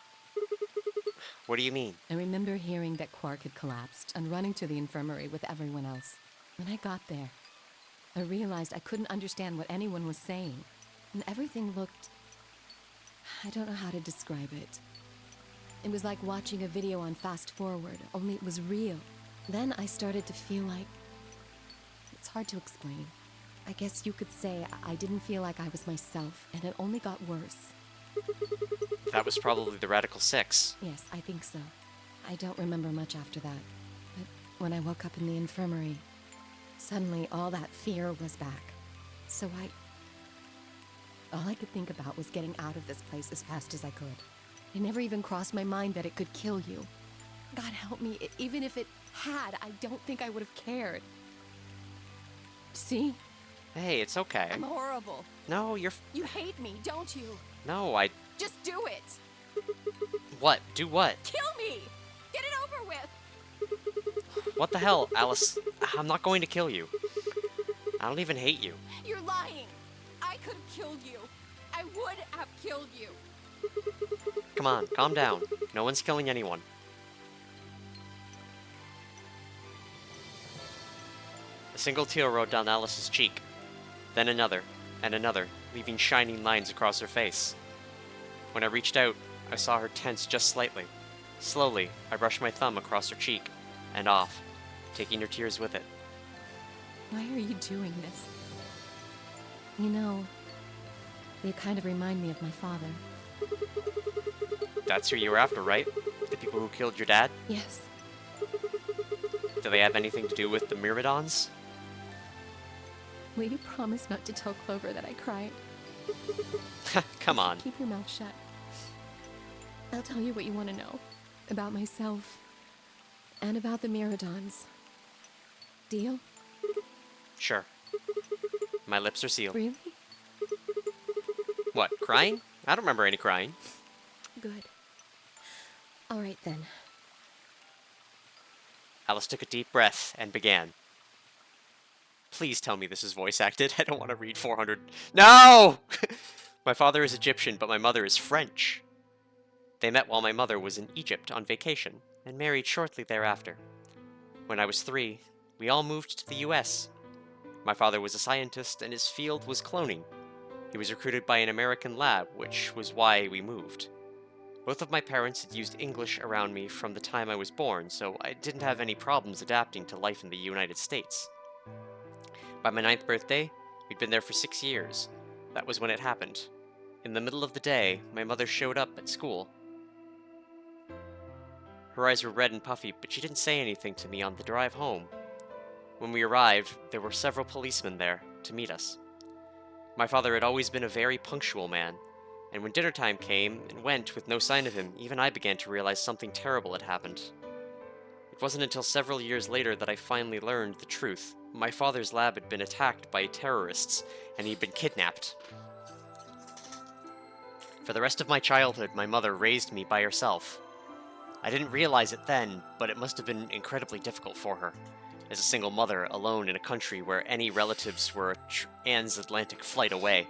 What do you mean? I remember hearing that Quark had collapsed and running to the infirmary with everyone else. When I got there, I realized I couldn't understand what anyone was saying, and everything looked... I don't know how to describe it. It was like watching a video on fast forward, only it was real. Then I started to feel like... It's hard to explain. I guess you could say I didn't feel like I was myself, and it only got worse. That was probably the Radical 6. Yes, I think so. I don't remember much after that. But when I woke up in the infirmary, suddenly all that fear was back. So all I could think about was getting out of this place as fast as I could. It never even crossed my mind that it could kill you. God help me, even if it had, I don't think I would have cared. See? Hey, it's okay. I'm horrible. No, you're... You hate me, don't you? No, I... Just do it. What? Do what? Kill me. Get it over with. What the hell, Alice? I'm not going to kill you. I don't even hate you. You're lying. I could have killed you. I would have killed you. Come on, calm down. No one's killing anyone. A single tear rolled down Alice's cheek. Then another, and another, leaving shining lines across her face. When I reached out, I saw her tense just slightly. Slowly, I brushed my thumb across her cheek and off, taking her tears with it. Why are you doing this? You know, you kind of remind me of my father. That's who you were after, right? The people who killed your dad? Yes. Do they have anything to do with the Myrmidons? Will you promise not to tell Clover that I cried? Come on. Keep your mouth shut. I'll tell you what you want to know. About myself. And about the Myrmidons. Deal? Sure. My lips are sealed. Really? What, crying? I don't remember any crying. Good. All right then. Alice took a deep breath and began. Please tell me this is voice acted. I don't want to read 400. No! My father is Egyptian, but my mother is French. They met while my mother was in Egypt on vacation, and married shortly thereafter. When I was 3, we all moved to the US. My father was a scientist, and his field was cloning. He was recruited by an American lab, which was why we moved. Both of my parents had used English around me from the time I was born, so I didn't have any problems adapting to life in the United States. By my 9th birthday, we'd been there for 6 years. That was when it happened. In the middle of the day, my mother showed up at school. Her eyes were red and puffy, but she didn't say anything to me on the drive home. When we arrived, there were several policemen there to meet us. My father had always been a very punctual man, and when dinner time came and went with no sign of him, even I began to realize something terrible had happened. It wasn't until several years later that I finally learned the truth. My father's lab had been attacked by terrorists, and he'd been kidnapped. For the rest of my childhood, my mother raised me by herself. I didn't realize it then, but it must have been incredibly difficult for her, as a single mother alone in a country where any relatives were a transatlantic flight away.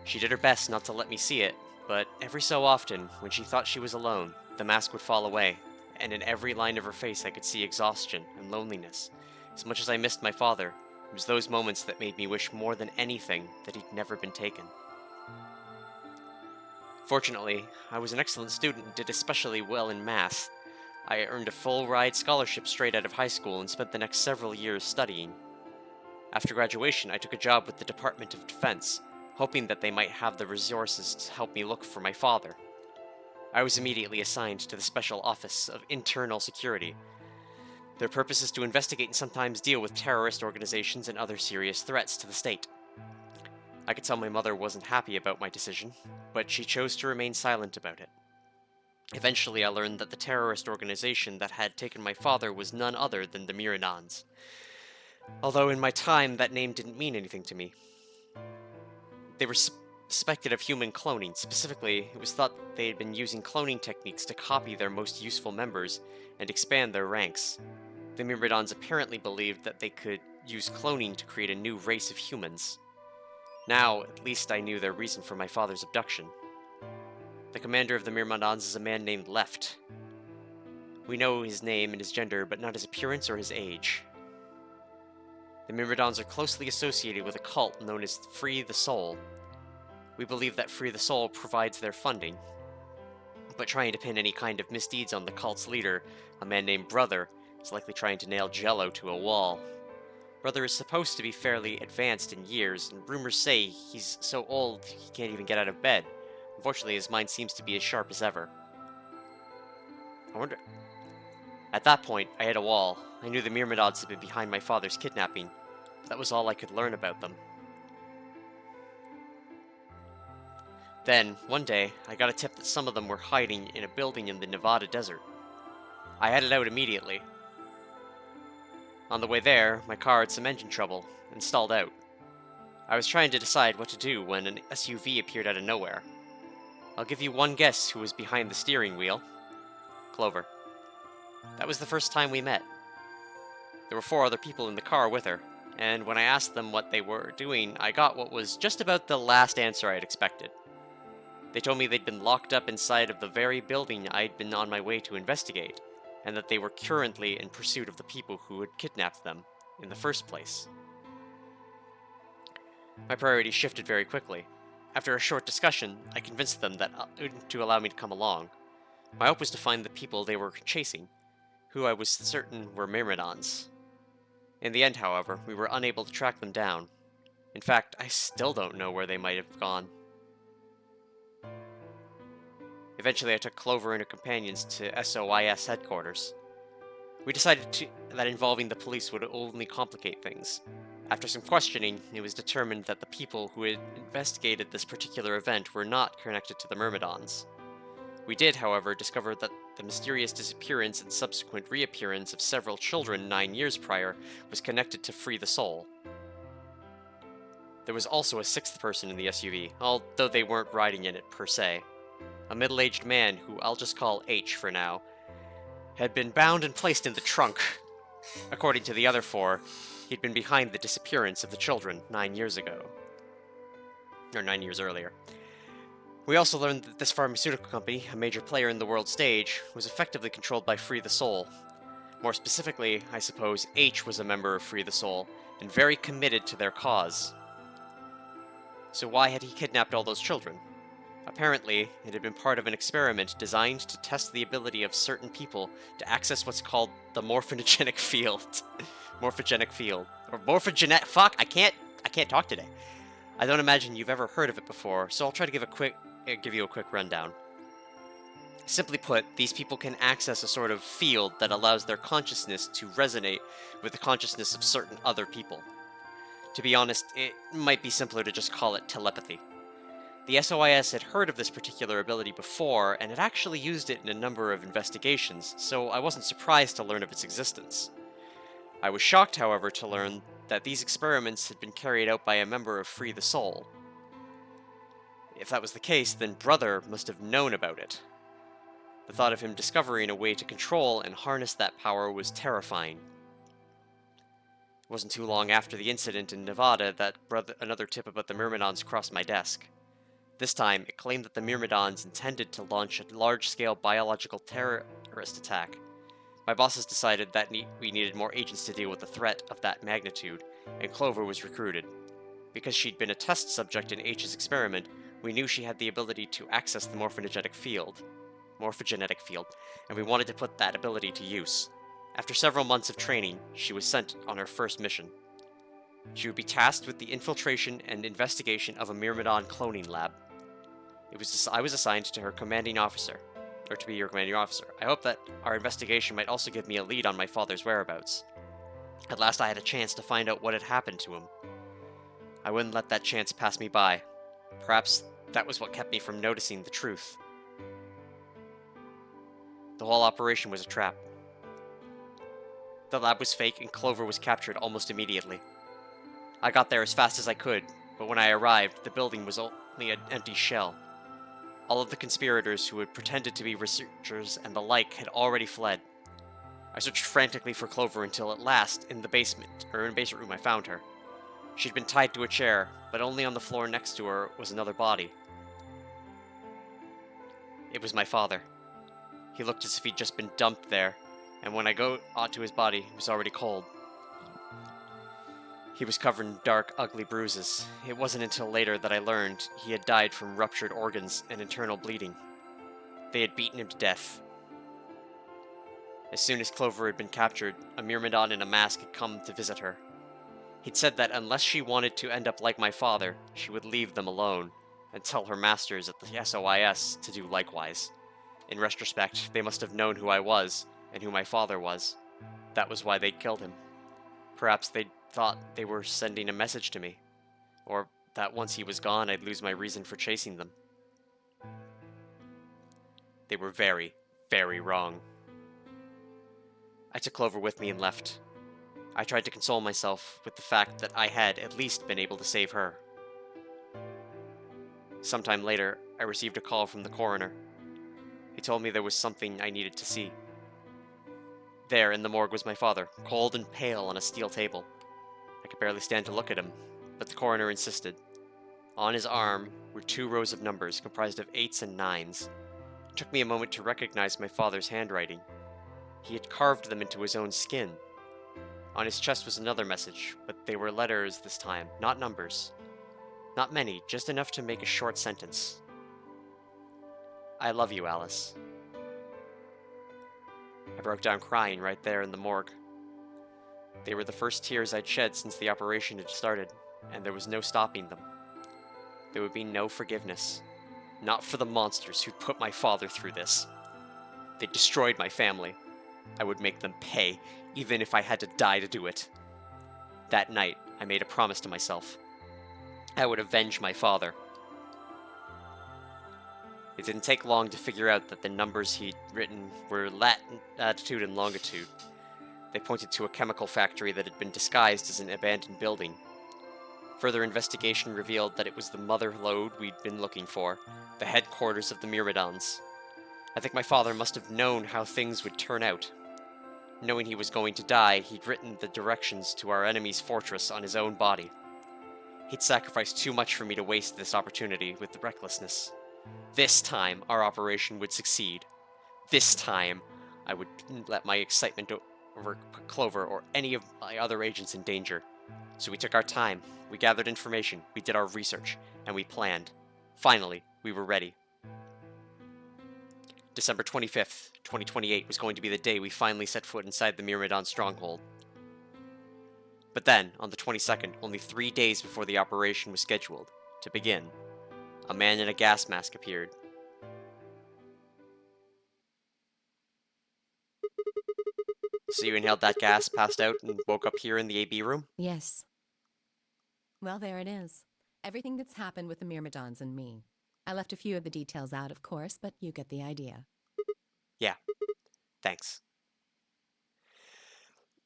She did her best not to let me see it, but every so often, when she thought she was alone, the mask would fall away, and in every line of her face I could see exhaustion and loneliness. As much as I missed my father, it was those moments that made me wish more than anything that he'd never been taken. Fortunately, I was an excellent student and did especially well in math. I earned a full-ride scholarship straight out of high school and spent the next several years studying. After graduation, I took a job with the Department of Defense, hoping that they might have the resources to help me look for my father. I was immediately assigned to the Special Office of Internal Security. Their purpose is to investigate and sometimes deal with terrorist organizations and other serious threats to the state. I could tell my mother wasn't happy about my decision, but she chose to remain silent about it. Eventually, I learned that the terrorist organization that had taken my father was none other than the Myrmidons. Although in my time, that name didn't mean anything to me. They were suspected of human cloning. Specifically, it was thought they had been using cloning techniques to copy their most useful members and expand their ranks. The Myrmidons apparently believed that they could use cloning to create a new race of humans. Now, at least I knew their reason for my father's abduction. The commander of the Myrmidons is a man named Left. We know his name and his gender, but not his appearance or his age. The Myrmidons are closely associated with a cult known as Free the Soul. We believe that Free the Soul provides their funding, but trying to pin any kind of misdeeds on the cult's leader, a man named Brother, is likely trying to nail Jello to a wall. Brother is supposed to be fairly advanced in years, and rumors say he's so old he can't even get out of bed. Unfortunately, his mind seems to be as sharp as ever. I wonder... At that point, I hit a wall. I knew the Myrmidons had been behind my father's kidnapping. That was all I could learn about them. Then, one day, I got a tip that some of them were hiding in a building in the Nevada desert. I headed out immediately. On the way there, my car had some engine trouble and stalled out. I was trying to decide what to do when an SUV appeared out of nowhere. I'll give you one guess who was behind the steering wheel. Clover. That was the first time we met. There were 4 other people in the car with her, and when I asked them what they were doing, I got what was just about the last answer I had expected. They told me they'd been locked up inside of the very building I'd been on my way to investigate, and that they were currently in pursuit of the people who had kidnapped them in the first place. My priorities shifted very quickly. After a short discussion, I convinced them that to allow me to come along. My hope was to find the people they were chasing, who I was certain were Myrmidons. In the end, however, we were unable to track them down. In fact, I still don't know where they might have gone. Eventually, I took Clover and her companions to SOIS headquarters. We decided that involving the police would only complicate things. After some questioning, it was determined that the people who had investigated this particular event were not connected to the Myrmidons. We did, however, discover that the mysterious disappearance and subsequent reappearance of several children 9 years prior was connected to Free the Soul. There was also a sixth person in the SUV, although they weren't riding in it per se. A middle-aged man, who I'll just call H for now, had been bound and placed in the trunk. According to the other four, he'd been behind the disappearance of the children 9 years ago. Or 9 years earlier. We also learned that this pharmaceutical company, a major player in the world stage, was effectively controlled by Free the Soul. More specifically, I suppose, H was a member of Free the Soul, and very committed to their cause. So why had he kidnapped all those children? Apparently, it had been part of an experiment designed to test the ability of certain people to access what's called the morphogenic field. Morphogenic field. Or morphogenetic... Fuck, I can't talk today. I don't imagine you've ever heard of it before, so I'll try to give you a quick rundown. Simply put, these people can access a sort of field that allows their consciousness to resonate with the consciousness of certain other people. To be honest, it might be simpler to just call it telepathy. The SOIS had heard of this particular ability before, and had actually used it in a number of investigations, so I wasn't surprised to learn of its existence. I was shocked, however, to learn that these experiments had been carried out by a member of Free the Soul. If that was the case, then Brother must have known about it. The thought of him discovering a way to control and harness that power was terrifying. It wasn't too long after the incident in Nevada that another tip about the Myrmidons crossed my desk. This time, it claimed that the Myrmidons intended to launch a large-scale biological terrorist attack. My bosses decided that we needed more agents to deal with a threat of that magnitude, and Clover was recruited. Because she'd been a test subject in H's experiment, we knew she had the ability to access the morphogenetic field, and we wanted to put that ability to use. After several months of training, she was sent on her first mission. She would be tasked with the infiltration and investigation of a Myrmidon cloning lab. I was assigned to her commanding officer, or to be your commanding officer. I hope that our investigation might also give me a lead on my father's whereabouts. At last I had a chance to find out what had happened to him. I wouldn't let that chance pass me by. Perhaps that was what kept me from noticing the truth. The whole operation was a trap. The lab was fake and Clover was captured almost immediately. I got there as fast as I could, but when I arrived, the building was only an empty shell. All of the conspirators who had pretended to be researchers and the like had already fled. I searched frantically for Clover until at last, in the basement room, I found her. She'd been tied to a chair, but only on the floor next to her was another body. It was my father. He looked as if he'd just been dumped there, and when I got onto his body, it was already cold. He was covered in dark, ugly bruises. It wasn't until later that I learned he had died from ruptured organs and internal bleeding. They had beaten him to death. As soon as Clover had been captured, a Myrmidon in a mask had come to visit her. He'd said that unless she wanted to end up like my father, she would leave them alone, and tell her masters at the SOIS to do likewise. In retrospect, they must have known who I was, and who my father was. That was why they'd killed him. Perhaps they thought they were sending a message to me, or that once he was gone, I'd lose my reason for chasing them. They were very, very wrong. I took Clover with me and left. I tried to console myself with the fact that I had at least been able to save her. Sometime later, I received a call from the coroner. He told me there was something I needed to see. There in the morgue was my father, cold and pale on a steel table. I could barely stand to look at him, but the coroner insisted. On his arm were 2 rows of numbers comprised of 8s and 9s. It took me a moment to recognize my father's handwriting. He had carved them into his own skin. On his chest was another message, but they were letters this time, not numbers. Not many, just enough to make a short sentence. I love you, Alice. I broke down crying right there in the morgue. They were the first tears I'd shed since the operation had started, and there was no stopping them. There would be no forgiveness. Not for the monsters who'd put my father through this. They destroyed my family. I would make them pay, even if I had to die to do it. That night, I made a promise to myself. I would avenge my father. It didn't take long to figure out that the numbers he'd written were latitude and longitude. They pointed to a chemical factory that had been disguised as an abandoned building. Further investigation revealed that it was the mother lode we'd been looking for, the headquarters of the Myrmidons. I think my father must have known how things would turn out. Knowing he was going to die, he'd written the directions to our enemy's fortress on his own body. He'd sacrificed too much for me to waste this opportunity with recklessness. This time, our operation would succeed. This time, I wouldn't let my excitement over Clover or any of my other agents in danger. So we took our time, we gathered information, we did our research, and we planned. Finally, we were ready. December 25th, 2028 was going to be the day we finally set foot inside the Myrmidon stronghold. But then, on the 22nd, only 3 days before the operation was scheduled to begin, a man in a gas mask appeared. So you inhaled that gas, passed out, and woke up here in the AB room? Yes. Well, there it is. Everything that's happened with the Myrmidons and me. I left a few of the details out, of course, but you get the idea. Yeah. Thanks.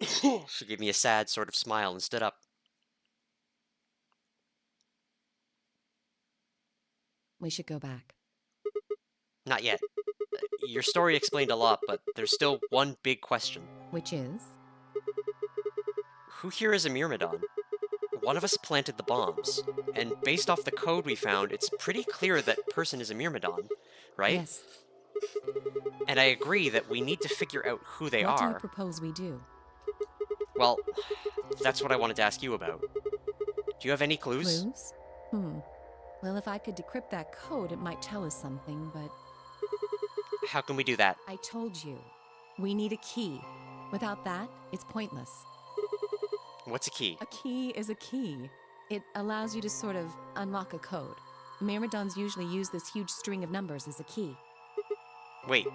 She gave me a sad sort of smile and stood up. We should go back. Not yet. Your story explained a lot, but there's still one big question. Which is? Who here is a Myrmidon? One of us planted the bombs, and based off the code we found, it's pretty clear that person is a Myrmidon, right? Yes. And I agree that we need to figure out who they What do you are. propose we do? Well, that's what I wanted to ask you about. Do you have any clues? Clues? Well, if I could decrypt that code, it might tell us something, but... How can we do that? I told you. We need a key. Without that, it's pointless. What's a key? A key is a key. It allows you to sort of unlock a code. Myrmidons usually use this huge string of numbers as a key. Wait,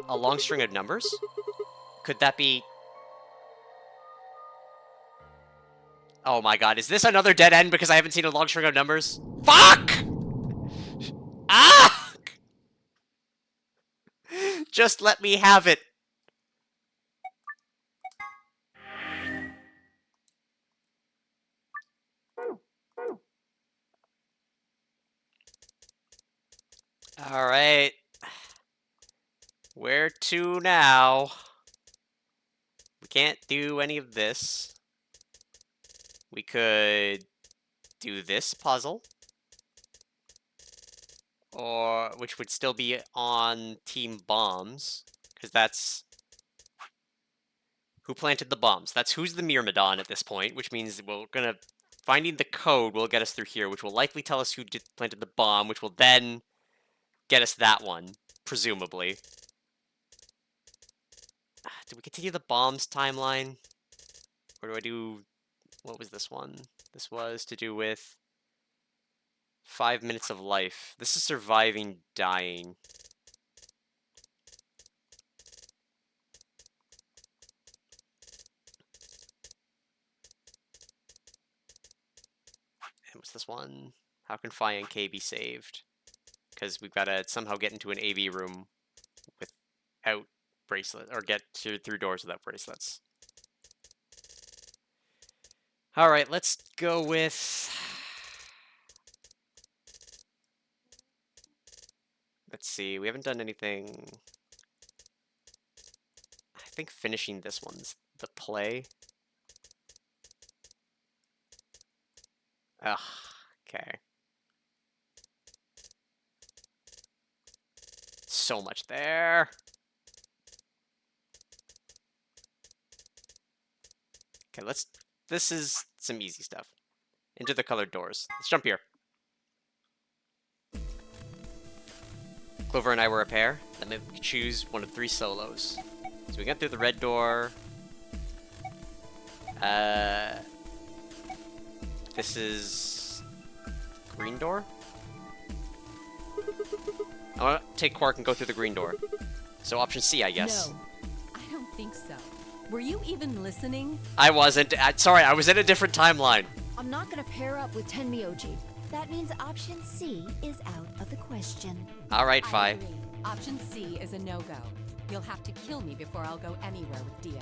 a long string of numbers? Could that be... Oh my god, is this another dead end because I haven't seen a long string of numbers? Fuck! Ah! Just let me have it. Alright. Where to now? We can't do any of this. We could do this puzzle. Or, which would still be on Team Bombs. Because that's... Who planted the bombs? That's who's the Myrmidon at this point, which means we're gonna... Finding the code will get us through here, which will likely tell us who planted the bomb, which will then get us that one, presumably. Do we continue the bombs timeline? Or do I do... What was this one? This was to do with 5 minutes of life. This is surviving dying. And what's this one? How can Phi and K be saved? Because we've got to somehow get into an AV room without bracelet, or get through doors without bracelets. Alright, let's go with... Let's see, we haven't done anything... I think finishing this one's the play. Ugh, okay. So much there. Okay, this is some easy stuff. Into the colored doors. Let's jump here. Clover and I were a pair. That meant we could choose one of 3 solos. So we got through the red door. This is green door. I want to take Quark and go through the green door. So option C, I guess. No, I don't think so. Were you even listening? I wasn't. Sorry, I was in a different timeline. I'm not gonna pair up with Tenmyoji. That means option C is out of the question. All right, I Fi. agree. Option C is a no-go. You'll have to kill me before I'll go anywhere with Dio.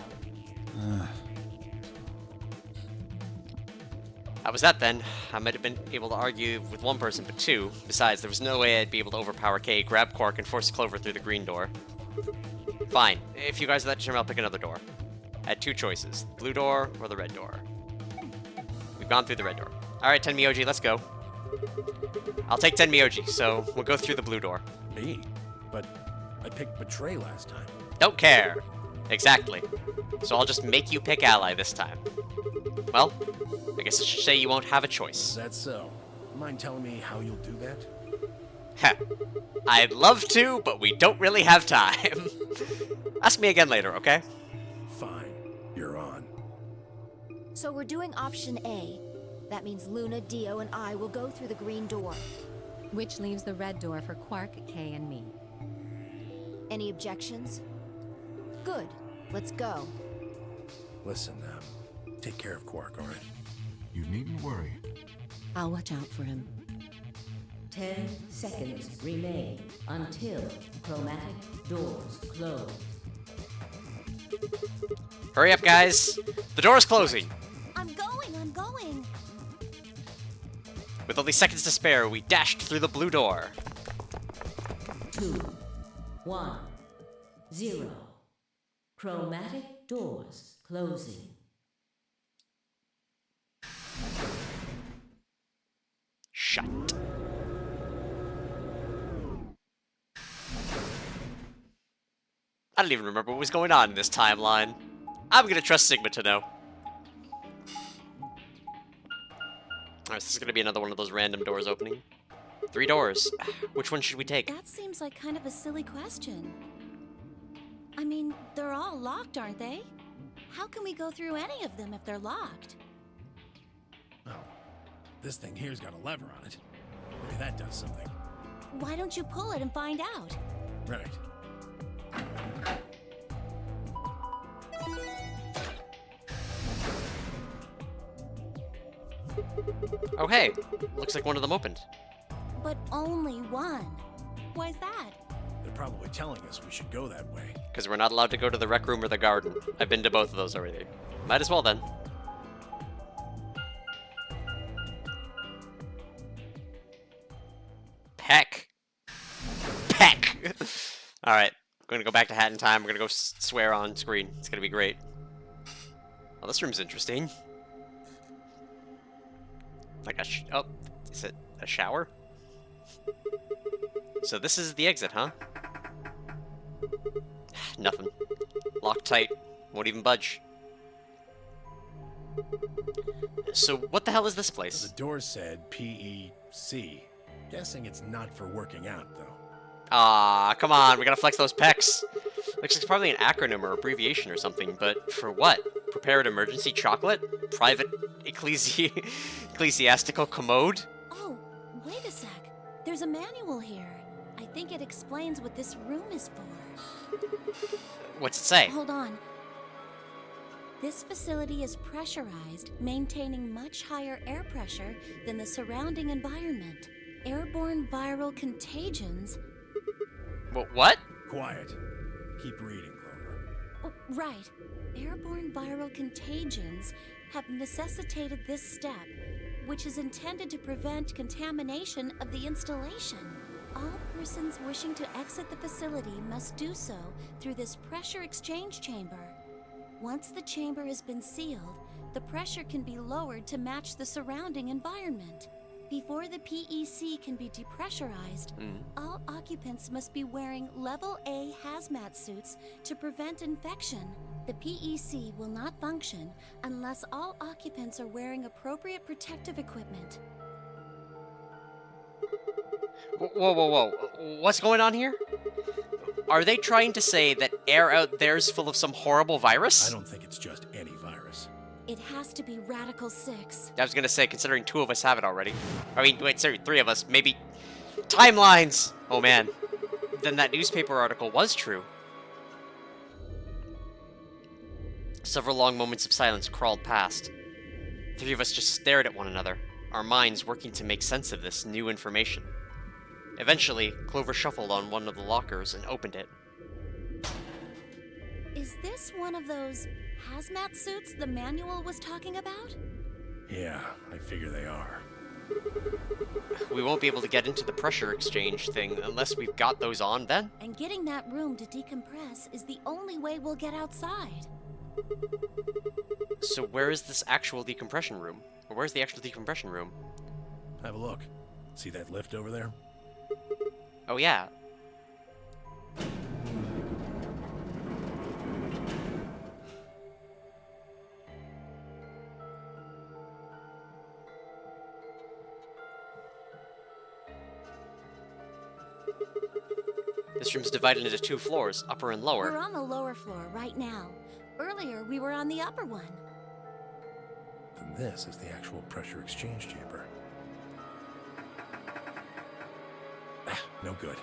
That was that then. I might have been able to argue with one person, but 2. Besides, there was no way I'd be able to overpower Kay, grab Quark, and force Clover through the green door. Fine. If you guys are that determined, I'll pick another door. I had 2 choices. The blue door or the red door. We've gone through the red door. Alright, Tenmyoji, let's go. I'll take Tenmyoji, so we'll go through the blue door. Me? But I picked Betray last time. Don't care. Exactly. So I'll just make you pick Ally this time. Well, I guess I should say you won't have a Is choice. that so? Mind telling me how you'll do that? Heh. I'd love to, but we don't really have time. Ask me again later, okay? Fine. You're on. So we're doing option A. That means Luna, Dio, and I will go through the green door. Which leaves the red door for Quark, Kay, and me. Any objections? Good. Let's go. Listen, take care of Quark, alright? You needn't worry. I'll watch out for him. 10 seconds remain until chromatic doors close. Hurry up, guys. The door is closing. I'm going. With only seconds to spare, we dashed through the blue door. 2, 1, 0. Chromatic doors closing. Shut. I don't even remember what was going on in this timeline. I'm gonna trust Sigma to know. Alright, this is gonna be another one of those random doors opening. 3 doors. Which one should we take? That seems like kind of a silly question. I mean, they're all locked, aren't they? How can we go through any of them if they're locked? Oh, this thing here's got a lever on it. Maybe that does something. Why don't you pull it and find out? Right. Oh hey, looks like one of them opened. But only one. Why's that? They're probably telling us we should go that way. Because we're not allowed to go to the rec room or the garden. I've been to both of those already. Might as well then. Peck. Peck! Alright, I'm gonna go back to Hat in Time. We're gonna go swear on screen. It's gonna be great. Oh, this room's interesting. Like a oh, is it a shower? So this is the exit, huh? Nothing. Locked tight. Won't even budge. So what the hell is this place? The door said PEC. Guessing it's not for working out, though. Ah, come on, we gotta flex those pecs. Looks like it's probably an acronym or abbreviation or something, but for what? Prepared emergency chocolate? Private ecclesiastical commode? Oh, wait a sec. There's a manual here. I think it explains what this room is for. What's it say? Hold on. This facility is pressurized, maintaining much higher air pressure than the surrounding environment. Airborne viral contagions. What? Quiet. Keep reading, Clover. Oh, right. Airborne viral contagions have necessitated this step, which is intended to prevent contamination of the installation. All persons wishing to exit the facility must do so through this pressure exchange chamber. Once the chamber has been sealed, the pressure can be lowered to match the surrounding environment. Before the PEC can be depressurized, all occupants must be wearing Level A hazmat suits to prevent infection. The PEC will not function unless all occupants are wearing appropriate protective equipment. Whoa, whoa, whoa. What's going on here? Are they trying to say that air out there is full of some horrible virus? I don't think it's just any virus. It has to be Radical 6. I was gonna say, considering 2 of us have it already. I mean, wait, sorry, 3 of us. Maybe... Timelines! Oh, man. Then that newspaper article was true. Several long moments of silence crawled past. 3 of us just stared at one another, our minds working to make sense of this new information. Eventually, Clover shuffled on one of the lockers and opened it. Is this one of those hazmat suits the manual was talking about? Yeah, I figure they are. We won't be able to get into the pressure exchange thing unless we've got those on then? And getting that room to decompress is the only way we'll get outside. So where is this actual decompression room? Or where's the actual decompression room? Have a look. See that lift over there? Oh yeah. This room's divided into 2 floors, upper and lower. We're on the lower floor right now. Earlier, we were on the upper one. Then this is the actual pressure exchange chamber. No good.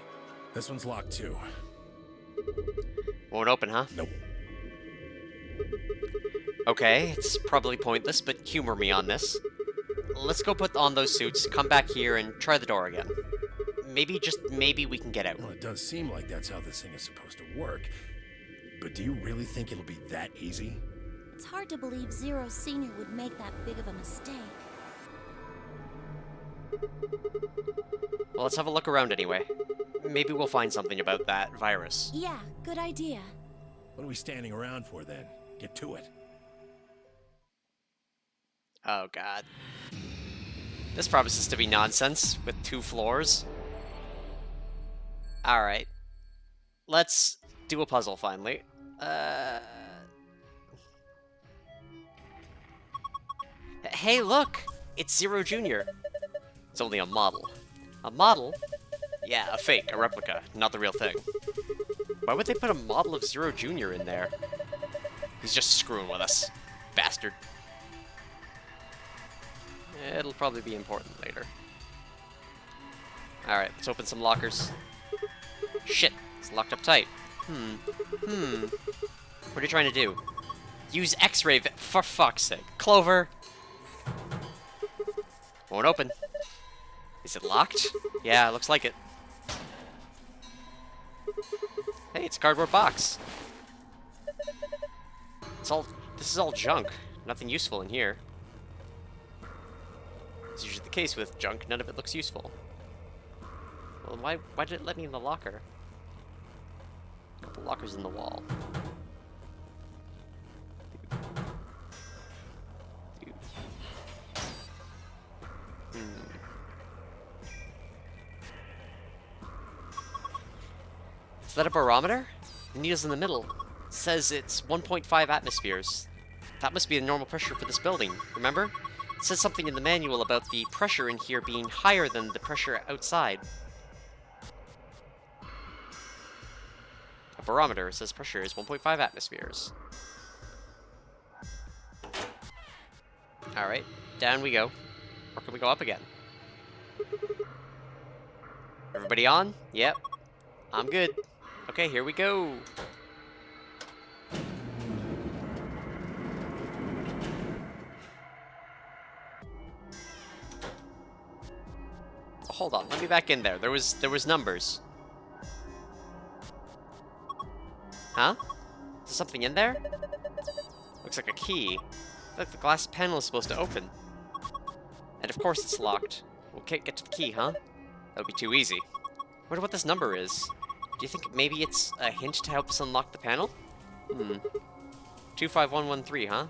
This one's locked too. Won't open, huh? Nope. Okay, it's probably pointless, but humor me on this. Let's go put on those suits, come back here, and try the door again. Maybe, just maybe, we can get out. Well, it does seem like that's how this thing is supposed to work. But do you really think it'll be that easy? It's hard to believe Zero Senior would make that big of a mistake. Well, let's have a look around anyway. Maybe we'll find something about that virus. Yeah, good idea. What are we standing around for then? Get to it. Oh god. This promises to be nonsense, with 2 floors. Alright. Let's do a puzzle, finally. Hey, look! It's Zero Jr. It's only a model. A model? Yeah, a fake, a replica, not the real thing. Why would they put a model of Zero Jr. in there? He's just screwing with us. Bastard. It'll probably be important later. Alright, let's open some lockers. Shit, it's locked up tight. What are you trying to do? Use X-ray for fuck's sake. Clover! Won't open. Is it locked? Yeah, looks like it. Hey, it's a cardboard box. This is all junk. Nothing useful in here. It's usually the case with junk, none of it looks useful. Well, why did it let me in the locker? A couple lockers in the wall. Is that a barometer? The needle's in the middle. It says it's 1.5 atmospheres. That must be the normal pressure for this building, remember? It says something in the manual about the pressure in here being higher than the pressure outside. A barometer says pressure is 1.5 atmospheres. Alright, down we go. Or can we go up again? Everybody on? Yep. I'm good. Okay, here we go. Hold on, let me back in there. There was numbers. Huh? Is there something in there? Looks like a key. I feel like the glass panel is supposed to open. And of course it's locked. We can't get to the key, huh? That would be too easy. Wonder what this number is. Do you think maybe it's a hint to help us unlock the panel? 25113, huh?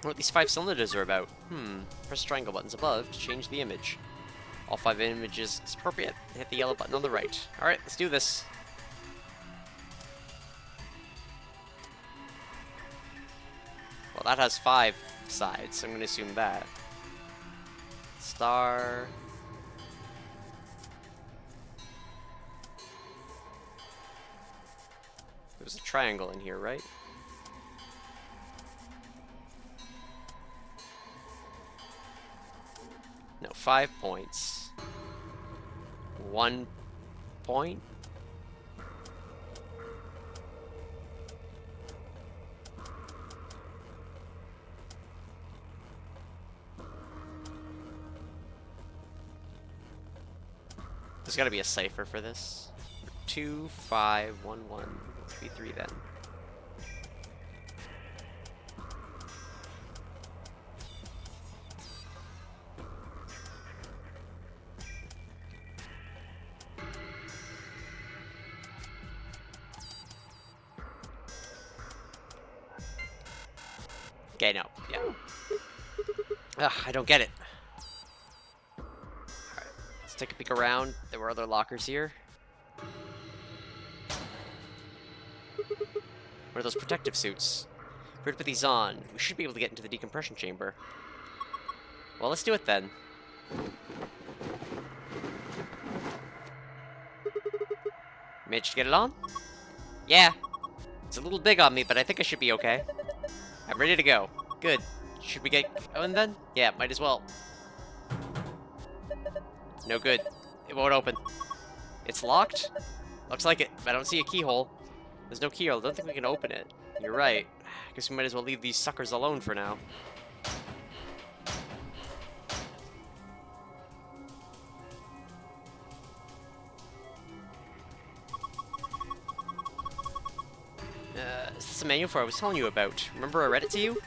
What these 5 cylinders are about. Press triangle buttons above to change the image. All 5 images is appropriate. Hit the yellow button on the right. Alright, let's do this. Well, that has 5 sides, so I'm going to assume that. Star, There's a triangle in here, right? No, 5 points. 1 point? There's gotta be a cipher for this. 2, 5, 1, 1. Must be 3 then. Okay, no. Yeah. Ugh, I don't get it. Alright, let's take a peek around. There were other lockers here. What are those protective suits? If we were to put these on, we should be able to get into the decompression chamber. Well, let's do it then. Managed to get it on? Yeah. It's a little big on me, but I think I should be okay. I'm ready to go. Good. Should we get going then? Yeah, might as well. No good. It won't open. It's locked? Looks like it. I don't see a keyhole. There's no keyhole. I don't think we can open it. You're right. Guess we might as well leave these suckers alone for now. Is this a manual for what I was telling you about? Remember I read it to you?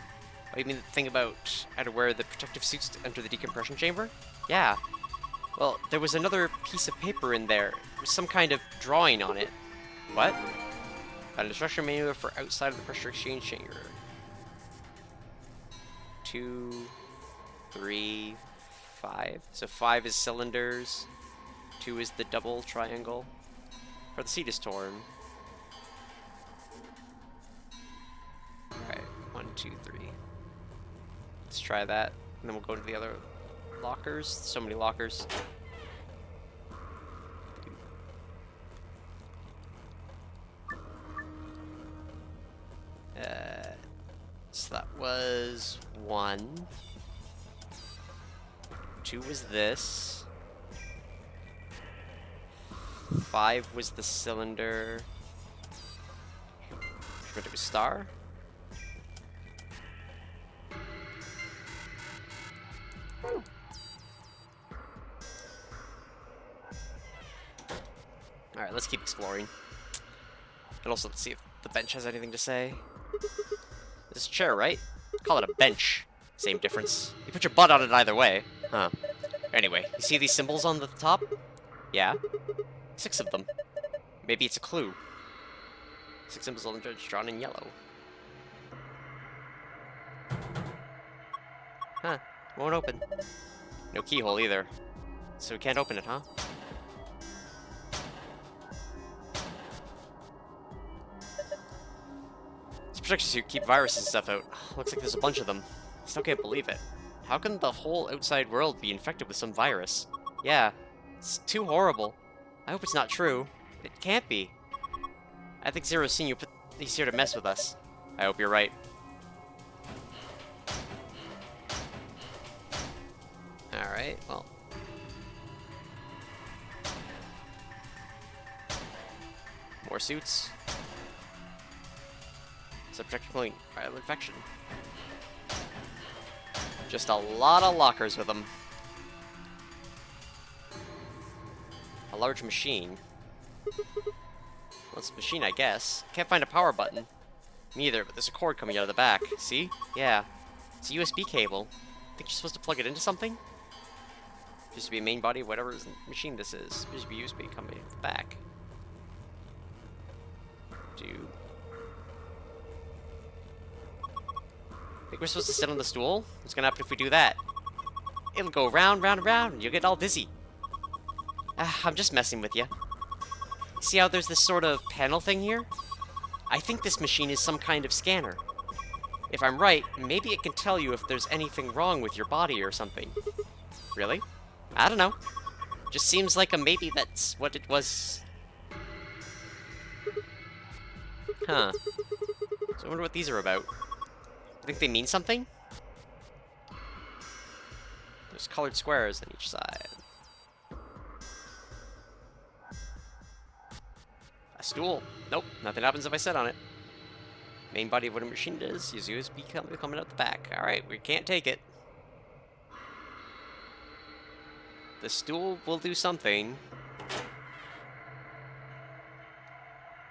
Oh, you mean the thing about how to wear the protective suits to enter the decompression chamber? Yeah. Well, there was another piece of paper in there. There was some kind of drawing on it. What? An instruction manual for outside of the pressure exchange chamber. 2, 3, 5. So 5 is cylinders. 2 is the double triangle. Or the seat is torn. Alright, 1, 2, 3. Let's try that. And then we'll go to the other lockers. So many lockers. So that was 1. 2 was this. 5 was the cylinder. Should we do a star? Alright, let's keep exploring. And also, let's see if the bench has anything to say. This is a chair, right? Call it a bench. Same difference. You put your butt on it either way. Huh. Anyway, you see these symbols on the top? Yeah. 6 of them. Maybe it's a clue. 6 symbols on the judge drawn in yellow. Huh. Won't open. No keyhole either. So we can't open it, huh? This protection suit keep viruses and stuff out. Looks like there's a bunch of them. Still can't believe it. How can the whole outside world be infected with some virus? Yeah, it's too horrible. I hope it's not true. It can't be. I think Zero's seen you put these here to mess with us. I hope you're right. Alright, well. More suits. Subject point, viral infection. Just a lot of lockers with them. A large machine. Well, it's a machine, I guess. Can't find a power button. Me either, but there's a cord coming out of the back. See? Yeah. It's a USB cable. Think you're supposed to plug it into something? Appears to be a main body of whatever machine this is. Appears to be USB coming out of the back. Think we're supposed to sit on the stool? What's gonna happen if we do that? It'll go round, round, and round, and you'll get all dizzy. I'm just messing with you. See how there's this sort of panel thing here? I think this machine is some kind of scanner. If I'm right, maybe it can tell you if there's anything wrong with your body or something. Really? I don't know. Just seems like a maybe that's what it was. Huh. So I wonder what these are about. I think they mean something? There's colored squares on each side. A stool. Nope, nothing happens if I sit on it. Main body of what a machine does is USB coming out the back. Alright, we can't take it. The stool will do something.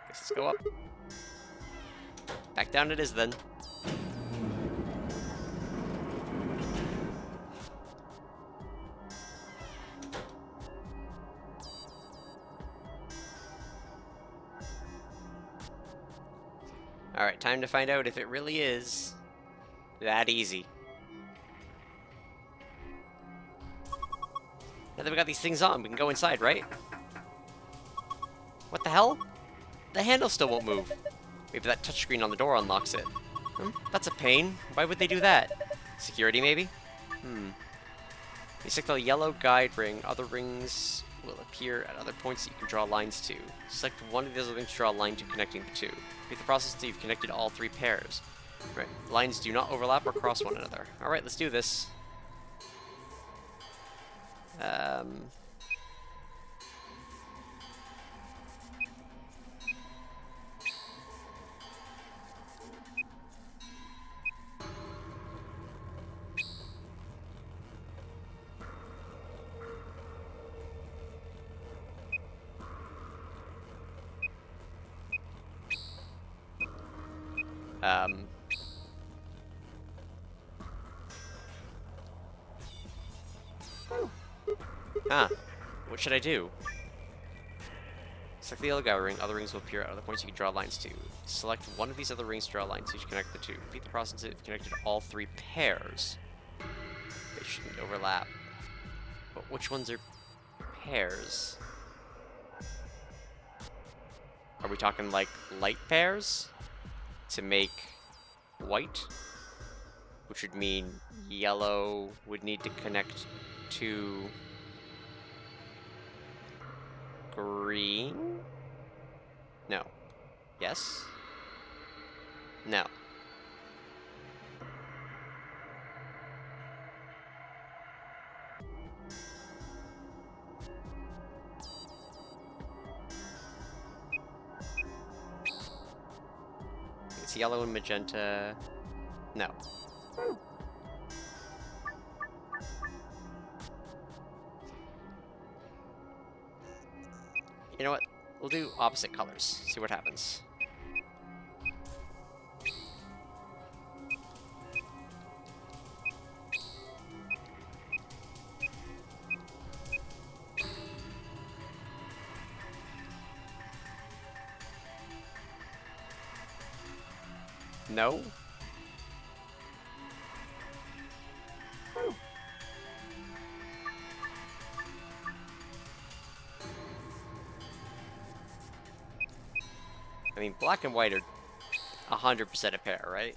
Guess let's go up. Back down it is then. Alright, time to find out if it really is that easy. Now that we got these things on, we can go inside, right? What the hell? The handle still won't move. Maybe that touchscreen on the door unlocks it. That's a pain. Why would they do that? Security, maybe? You select the yellow guide ring. Other rings will appear at other points that you can draw lines to. Select one of the other rings to draw a line to connecting the two. Repeat the process until you've connected all three pairs. Right. Lines do not overlap or cross one another. Alright, let's do this. What should I do? Select the yellow guide ring. Other rings will appear at other points you can draw lines to. Select one of these other rings to draw lines to connect the two. Repeat the process until you've connected all three pairs. They shouldn't overlap. But which ones are pairs? Are we talking like light pairs? To make white? Which would mean yellow would need to connect to green? No. Yes? No. It's yellow and magenta. No. You know what? We'll do opposite colors. See what happens. No? I mean, black and white are 100% a pair, right?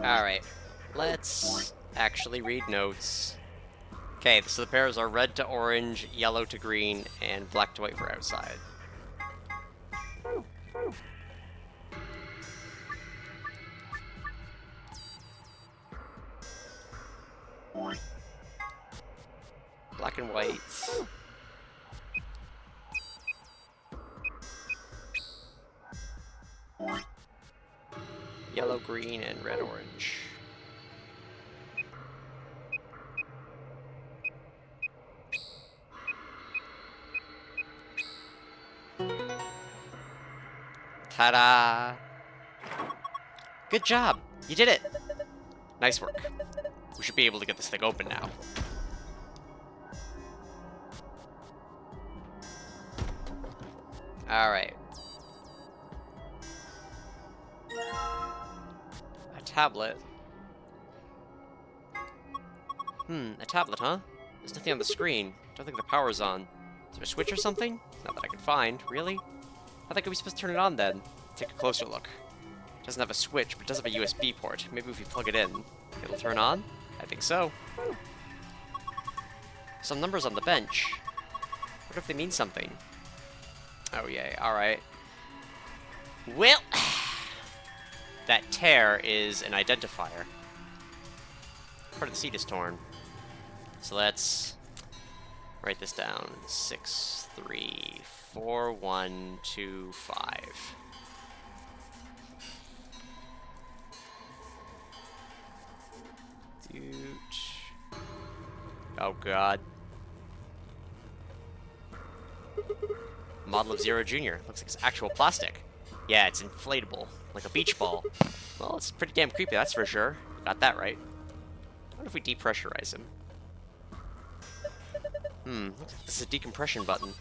Alright, let's actually read notes. Okay, so the pairs are red to orange, yellow to green, and black to white for outside. Black and white. Yellow, green, and red, orange. Ta-da! Good job! You did it! Nice work. We should be able to get this thing open now. Alright. tablet. A tablet, huh? There's nothing on the screen. Don't think the power's on. Is there a switch or something? Not that I can find. Really? I think we're supposed to turn it on then. Take a closer look. It doesn't have a switch, but it does have a USB port. Maybe if we plug it in, it'll turn on? I think so. Some numbers on the bench. What if they mean something? Oh yeah, alright. Well, that tear is an identifier. Part of the seat is torn. So let's write this down. 634125. Dude. Oh god. Model of Zero Jr. Looks like it's actual plastic. Yeah, it's inflatable, like a beach ball. Well, it's pretty damn creepy, that's for sure. Got that right. I wonder if we depressurize him. Looks like this is a decompression button.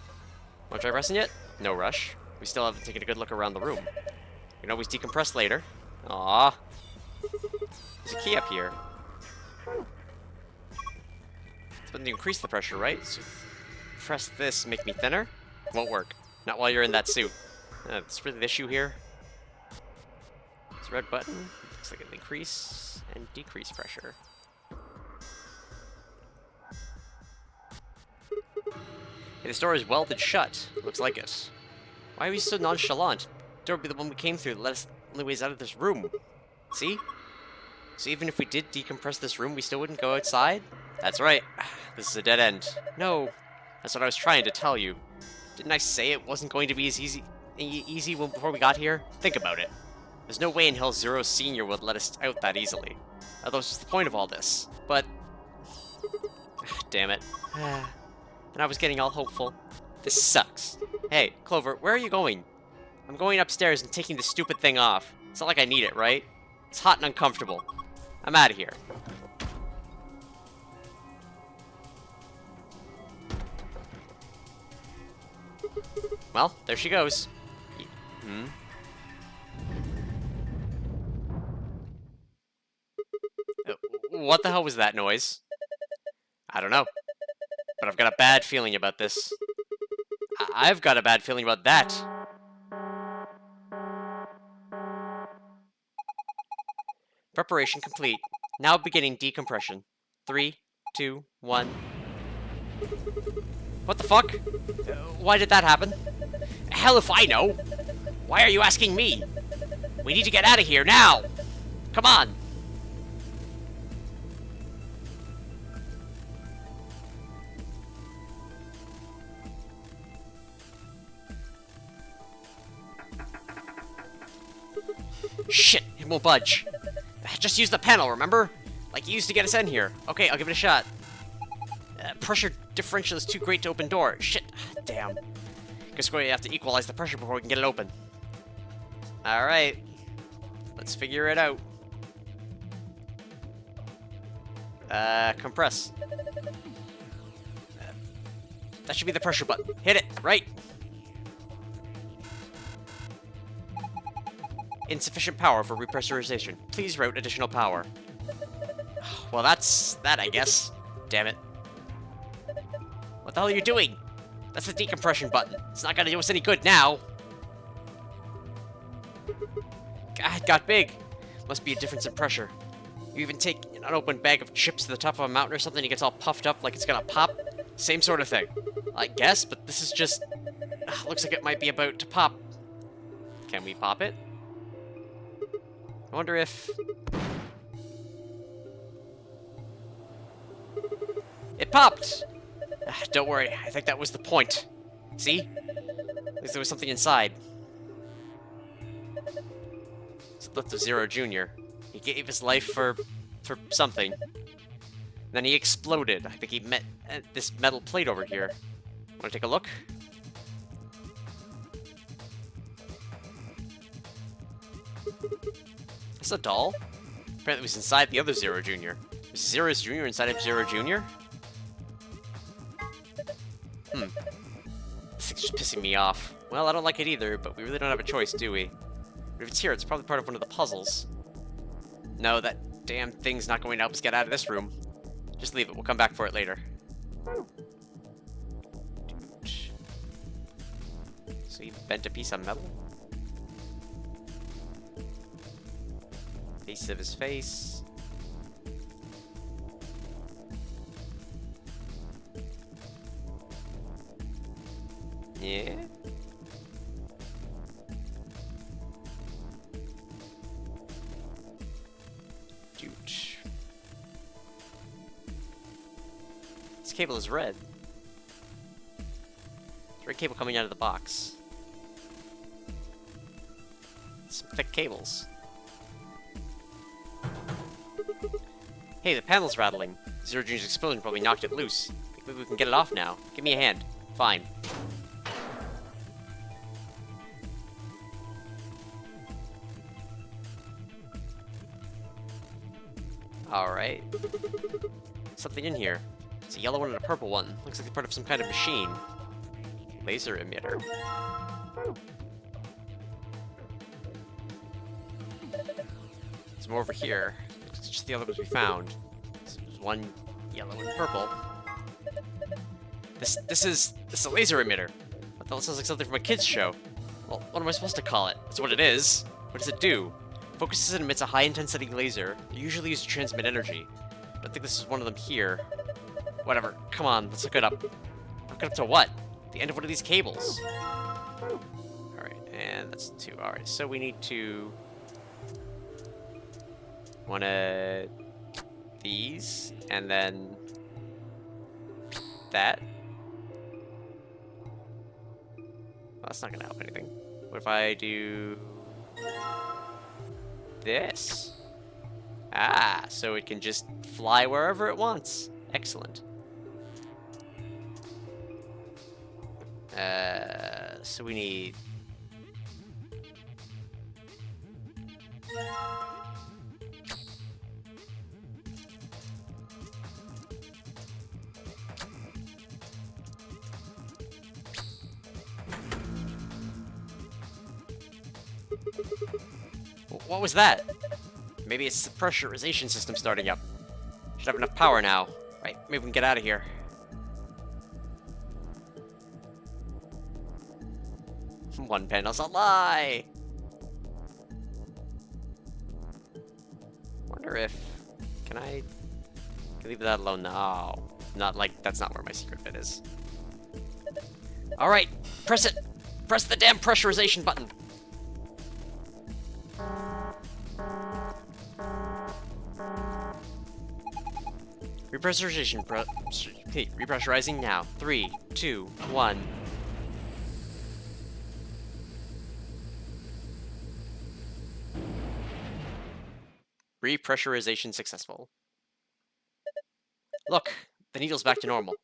Want to try pressing it? No rush. We still haven't taken a good look around the room. We can always decompress later. Aww. There's a key up here. It's button to increase the pressure, right? So press this, make me thinner? Won't work. Not while you're in that suit. That's really the issue here. This red button looks like an increase and decrease pressure. Hey, this door is welded shut. Looks like it. Why are we so nonchalant? The door would be the one we came through that let us only ways out of this room. See? So even if we did decompress this room, we still wouldn't go outside? That's right. This is a dead end. No. That's what I was trying to tell you. Didn't I say it wasn't going to be as easy before we got here? Think about it. There's no way in hell Zero Senior would let us out that easily. That was the point of all this. But... damn it. And I was getting all hopeful. This sucks. Hey, Clover, where are you going? I'm going upstairs and taking this stupid thing off. It's not like I need it, right? It's hot and uncomfortable. I'm out of here. Well, there she goes. What the hell was that noise? I don't know. But I've got a bad feeling about this. I've got a bad feeling about that. Preparation complete. Now beginning decompression. 3, 2, 1. What the fuck? Why did that happen? Hell if I know! Why are you asking me? We need to get out of here now! Come on! Shit, it won't budge. Just use the panel, remember? Like you used to get us in here. Okay, I'll give it a shot. Pressure differential is too great to open door. Shit, damn. Guess we're gonna have to equalize the pressure before we can get it open. Alright. Let's figure it out. Compress. That should be the pressure button. Hit it, right? Insufficient power for repressurization. Please route additional power. Well, that's that, I guess. Damn it. What the hell are you doing? That's the decompression button. It's not gonna do us any good now. God, it got big. Must be a difference in pressure. You even take an unopened bag of chips to the top of a mountain or something, it gets all puffed up like it's gonna pop. Same sort of thing. I guess, but this is just... looks like it might be about to pop. Can we pop it? I wonder if... It popped! Don't worry, I think that was the point. See? At least there was something inside. It's left of Zero Jr. He gave his life for something. Then he exploded. I think he met this metal plate over here. Wanna take a look? Is this a doll? Apparently it was inside the other Zero Jr. Was Zero Jr. inside of Zero Jr.? This thing's just pissing me off. Well, I don't like it either, but we really don't have a choice, do we? But if it's here, it's probably part of one of the puzzles. No, that damn thing's not going to help us get out of this room. Just leave it. We'll come back for it later. So he bent a piece of metal. Piece of his face. Yeah. This cable is red. It's red cable coming out of the box. Some thick cables. Hey, the panel's rattling. Zero Junior's explosion probably knocked it loose. Think maybe we can get it off now. Give me a hand. Fine. Alright. Something in here. It's a yellow one and a purple one. Looks like they're part of some kind of machine. Laser emitter. There's more over here. It's just the other ones we found. There's one yellow and purple. This is a laser emitter. What the hell, sounds like something from a kid's show. Well, what am I supposed to call it? That's what it is. What does it do? Focuses and emits a high-intensity laser. They usually used to transmit energy. I don't think this is one of them here. Whatever. Come on, let's look it up. Look it up to what? The end of one of these cables. Alright, and that's 2. Alright, so we need to... one of these, and then... that. Well, that's not gonna help anything. What if I do... this? Ah, so it can just fly wherever it wants. Excellent. So we need... What was that? Maybe it's the pressurization system starting up. Should have enough power now. Right, maybe we can get out of here. One panel's a lie! Wonder if... Can I leave that alone? No. Not like... That's not where my secret bit is. Alright, press it! Press the damn pressurization button! Repressurizing now. 3, 2, 1. Repressurization successful. Look, the needle's back to normal.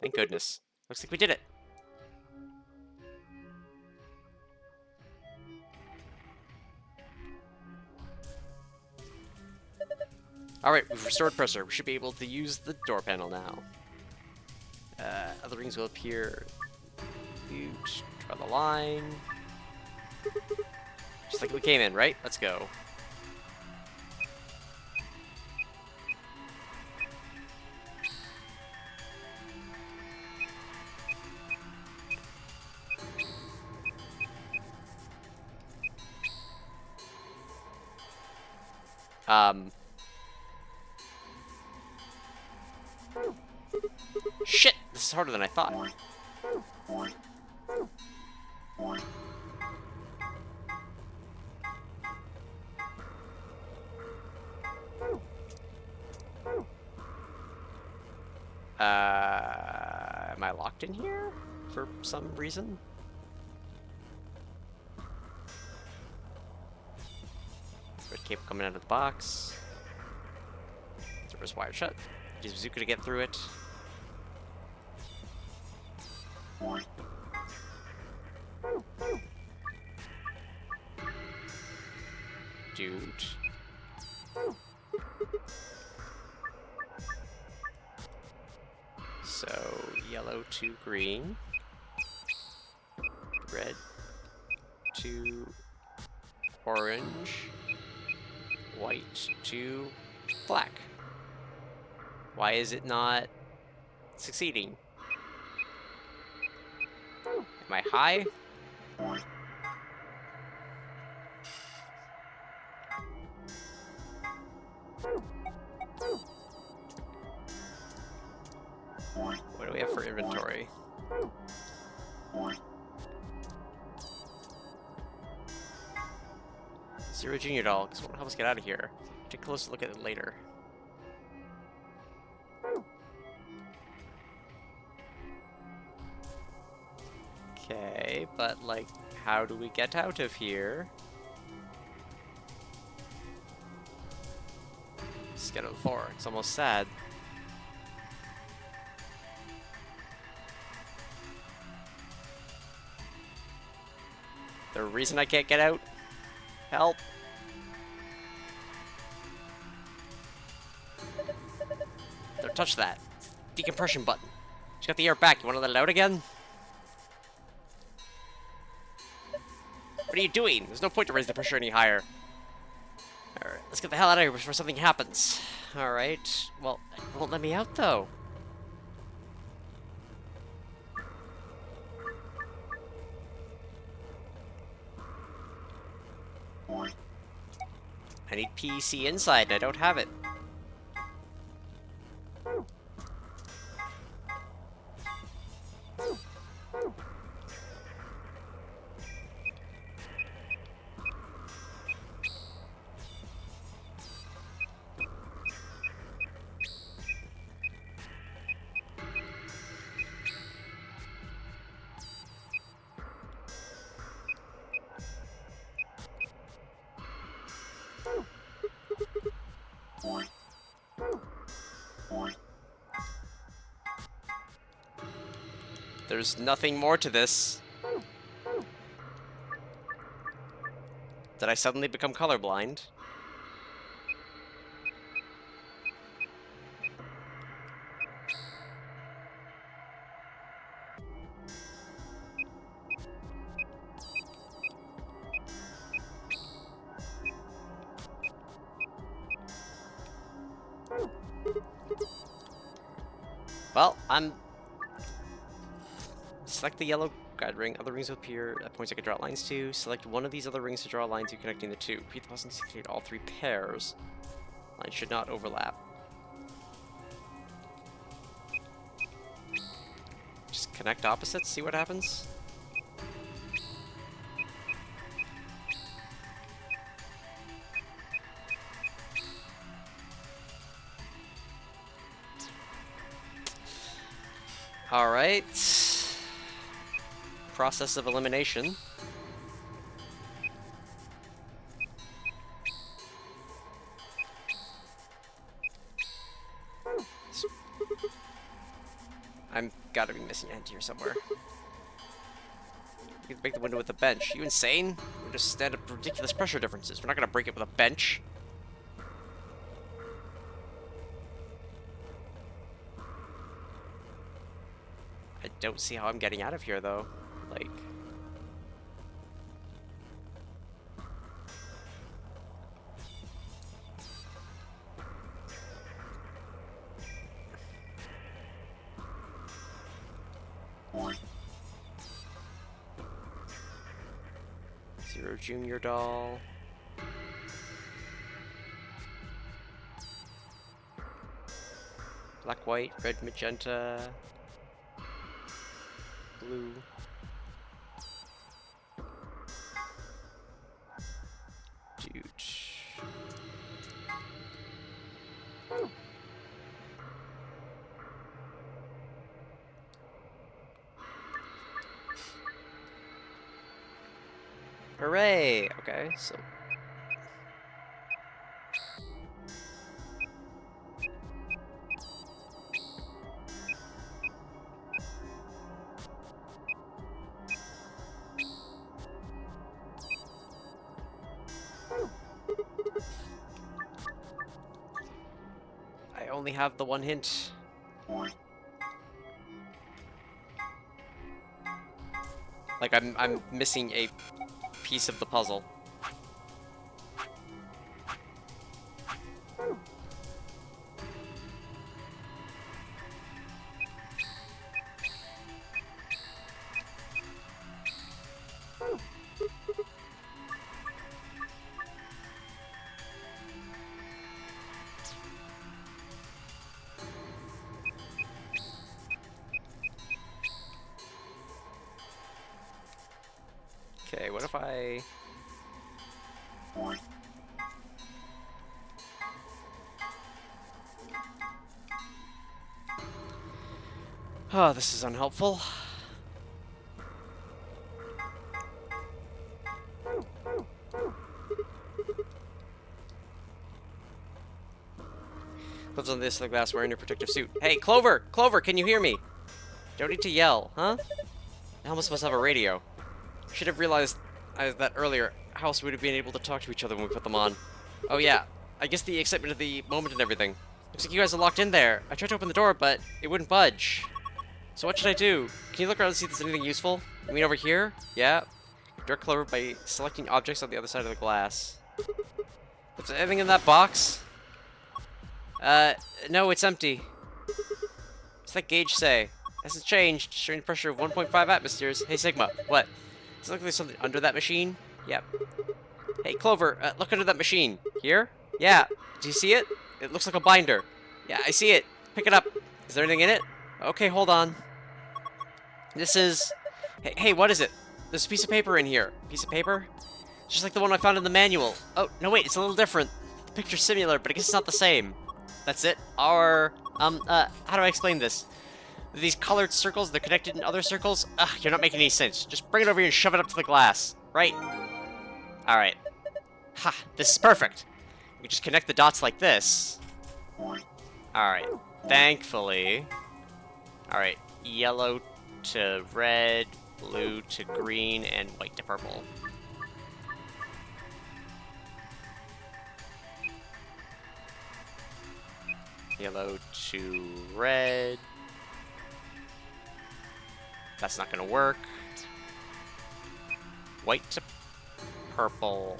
Thank goodness. Looks like we did it. Alright, we've restored pressure. We should be able to use the door panel now. Other rings will appear. Draw the line. Just like we came in, right? Let's go. Shit! This is harder than I thought. Am I locked in here for some reason? Red cable coming out of the box. Door's wired shut. Use bazooka to get through it. Dude. So, yellow to green. Red to orange. white to black. Why is it not succeeding? Am I high? What do we have for inventory? Zero Junior Doll, because it won't help us get out of here. Take a closer look at it later. Okay, but like, how do we get out of here? Let's get out the floor. It's almost sad. The reason I can't get out? Help! Don't touch that. Decompression button. Just got the air back. You want to let it out again? What are you doing? There's no point to raise the pressure any higher. Alright, let's get the hell out of here before something happens. Alright, well, it won't let me out though. I need PEC inside and I don't have it. There's nothing more to this. Did I suddenly become colorblind? Well, select the yellow guide ring. Other rings will appear at points I can draw lines to. Select one of these other rings to draw lines to connecting the two. Repeat the process to create all three pairs. Lines should not overlap. Just connect opposites, see what happens. Alright. Process of elimination. I'm gotta be missing a hint here somewhere. We can break the window with a bench. You insane? We're just stand up ridiculous pressure differences. We're not gonna break it with a bench. I don't see how I'm getting out of here though. Like, Zero Junior Doll. Black, white, red, magenta, blue. Dude. Hooray! Okay, so I only have the one hint. Like I'm missing a piece of the puzzle. Okay, what if I... Oh, this is unhelpful. Lives on this glass wearing a protective suit. Hey, Clover! Clover, can you hear me? Don't need to yell, huh? Helmets must have a radio. Should have realized that earlier. How else would we have been able to talk to each other when we put them on? Oh yeah, I guess the excitement of the moment and everything. Looks like you guys are locked in there. I tried to open the door, but it wouldn't budge. So what should I do? Can you look around and see if there's anything useful? You mean over here? Yeah. Direct Clover by selecting objects on the other side of the glass. Is there anything in that box? No, it's empty. What's that gauge say? Hasn't changed. Showing pressure of 1.5 atmospheres. Hey, Sigma, what? Does it look like there's something under that machine? Yep. Hey, Clover, look under that machine. Here? Yeah. Do you see it? It looks like a binder. Yeah, I see it. Pick it up. Is there anything in it? Okay, hold on. This is... Hey, what is it? There's a piece of paper in here. Piece of paper? Just like the one I found in the manual. Oh, no, wait, it's a little different. The picture's similar, but I guess it's not the same. That's it? How do I explain this? These colored circles, they're connected in other circles? Ugh, you're not making any sense. Just bring it over here and shove it up to the glass. Right? Alright. Ha, this is perfect. We just connect the dots like this. Alright. Thankfully. Alright. Yellow to red, blue to green, and white to purple. Yellow to red. That's not gonna work. White to purple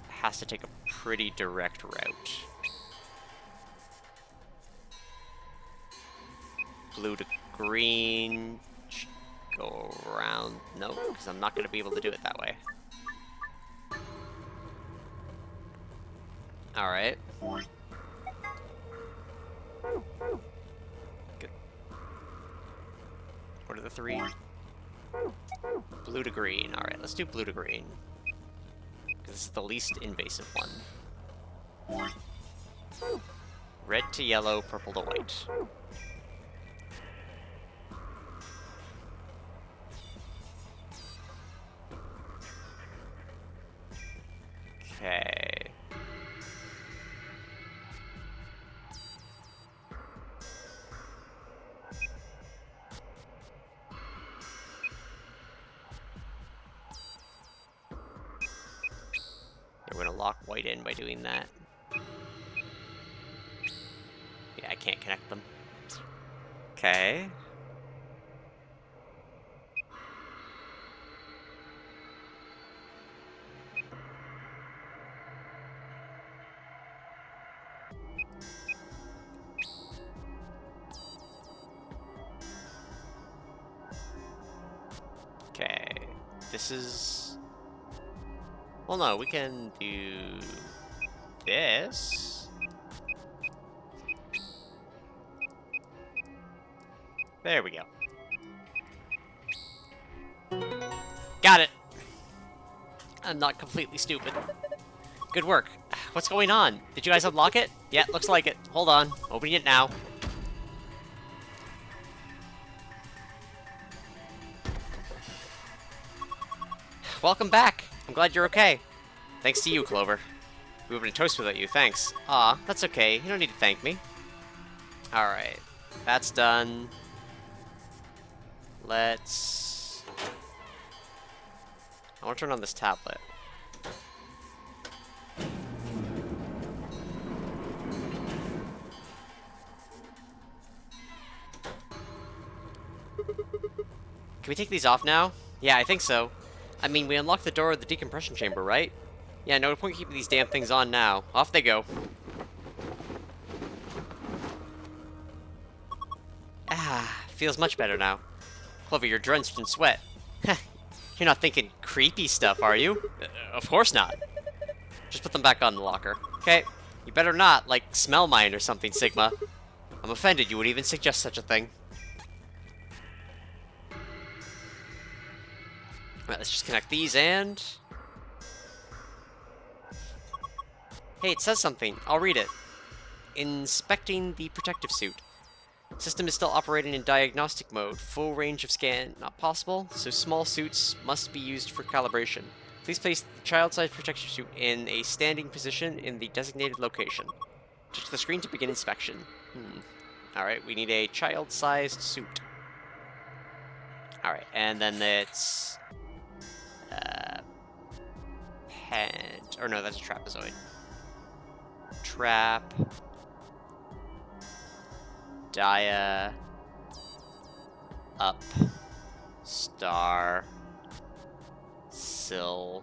has to take a pretty direct route. Blue to green. Go around. No, because I'm not gonna be able to do it that way. Alright. Good. What are the three? Blue to green. Alright, let's do blue to green. Because this is the least invasive one. Red to yellow, purple to white. Okay. We're gonna lock white in by doing that. Yeah, I can't connect them. Okay. Okay. This is... Well, no, we can do this. There we go. Got it. I'm not completely stupid. Good work. What's going on? Did you guys unlock it? Yeah, looks like it. Hold on. Opening it now. Welcome back. I'm glad you're okay. Thanks to you, Clover. We would have been toast without you, thanks. Aw, that's okay. You don't need to thank me. Alright. That's done. Let's... I want to turn on this tablet. Can we take these off now? Yeah, I think so. I mean, we unlocked the door of the decompression chamber, right? Yeah, no point keeping these damn things on now. Off they go. Ah, feels much better now. Clover, you're drenched in sweat. You're not thinking creepy stuff, are you? Of course not. Just put them back on the locker. Okay? You better not, like, smell mine or something, Sigma. I'm offended you would even suggest such a thing. Alright, let's just connect these and... Hey, it says something. I'll read it. Inspecting the protective suit. System is still operating in diagnostic mode. Full range of scan not possible, so small suits must be used for calibration. Please place the child-sized protective suit in a standing position in the designated location. Touch the screen to begin inspection. Alright, we need a child-sized suit. Alright, and then it's... Or no, that's a trapezoid. Trap... Dia... Up... Star... Sill...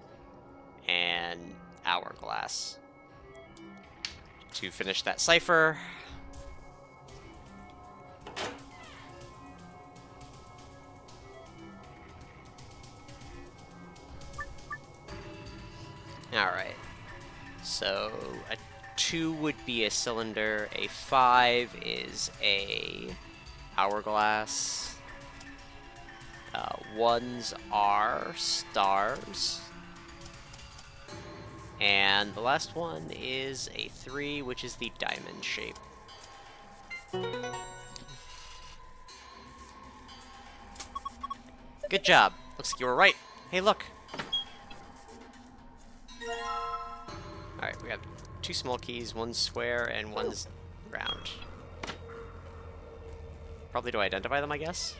and Hourglass. To finish that cipher... Alright. So, a 2 would be a cylinder, a 5 is a hourglass, 1s are stars, and the last one is a 3, which is the diamond shape. Good job. Looks like you were right. Hey, look. Alright, we have 2 small keys, 1 square, and 1's round. Probably to identify them, I guess.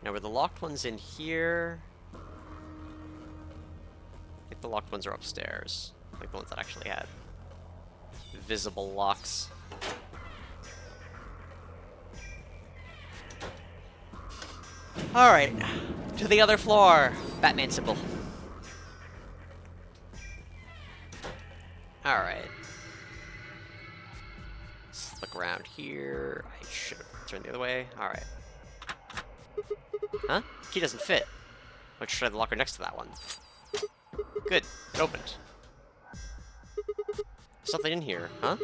Now, were the locked ones in here? I think the locked ones are upstairs. Like the ones that actually had visible locks. Alright, to the other floor. Batman symbol. Alright. Let's look around here. I should have turned the other way. Alright. Huh? Key doesn't fit. Let's try the locker next to that one. Good. It opened. Something in here, huh?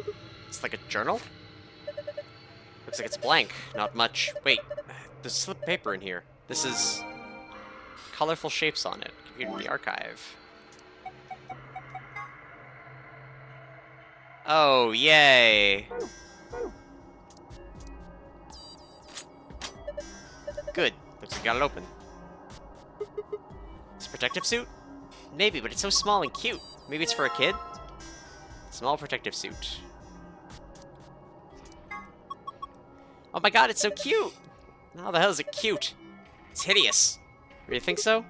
It's like a journal? Looks like it's blank. Not much. Wait. There's a slip of paper in here. This is... colorful shapes on it. Community archive. Oh, yay! Good. Looks like you got it open. It's a protective suit? Maybe, but it's so small and cute. Maybe it's for a kid? Small protective suit. Oh my god, it's so cute! How the hell is it cute? It's hideous. You think so?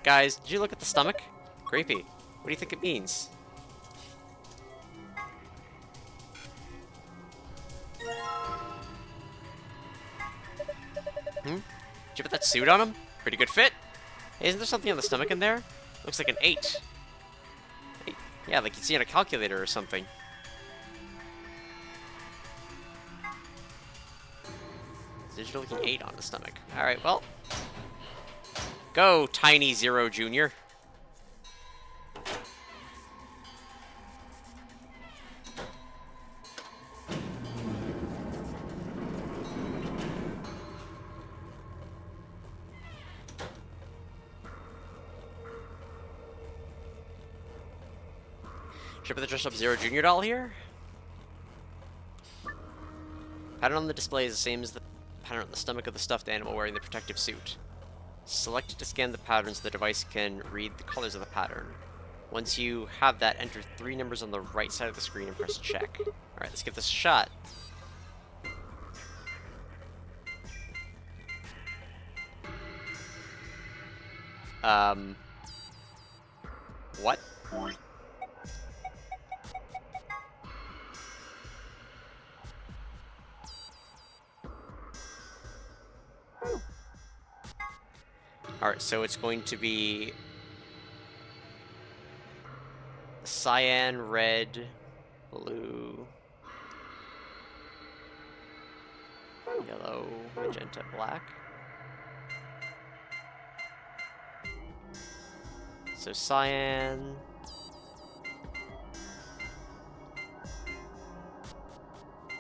Guys, did you look at the stomach? Creepy. What do you think it means? Did you put that suit on him? Pretty good fit. Hey, isn't there something on the stomach in there? Looks like an 8. Yeah, like you'd see on a calculator or something. Digital looking 8 on the stomach. Alright, well. Go, Tiny Zero Jr. Should I put the dress up Zero Jr. doll here? Pattern on the display is the same as the pattern on the stomach of the stuffed animal wearing the protective suit. Select it to scan the pattern so the device can read the colors of the pattern. Once you have that, enter 3 numbers on the right side of the screen and press check. Alright, let's give this a shot. What? Alright, so it's going to be cyan, red, blue, yellow, magenta, black. So cyan,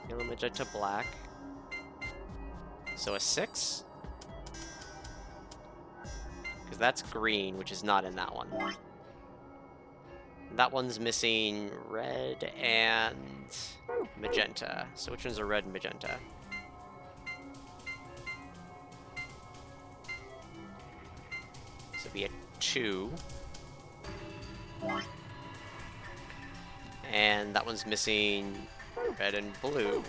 yellow, magenta, black. So a 6. Because that's green, which is not in that one. That one's missing red and magenta. So which ones are red and magenta? So it'd be a 2. And that one's missing red and blue.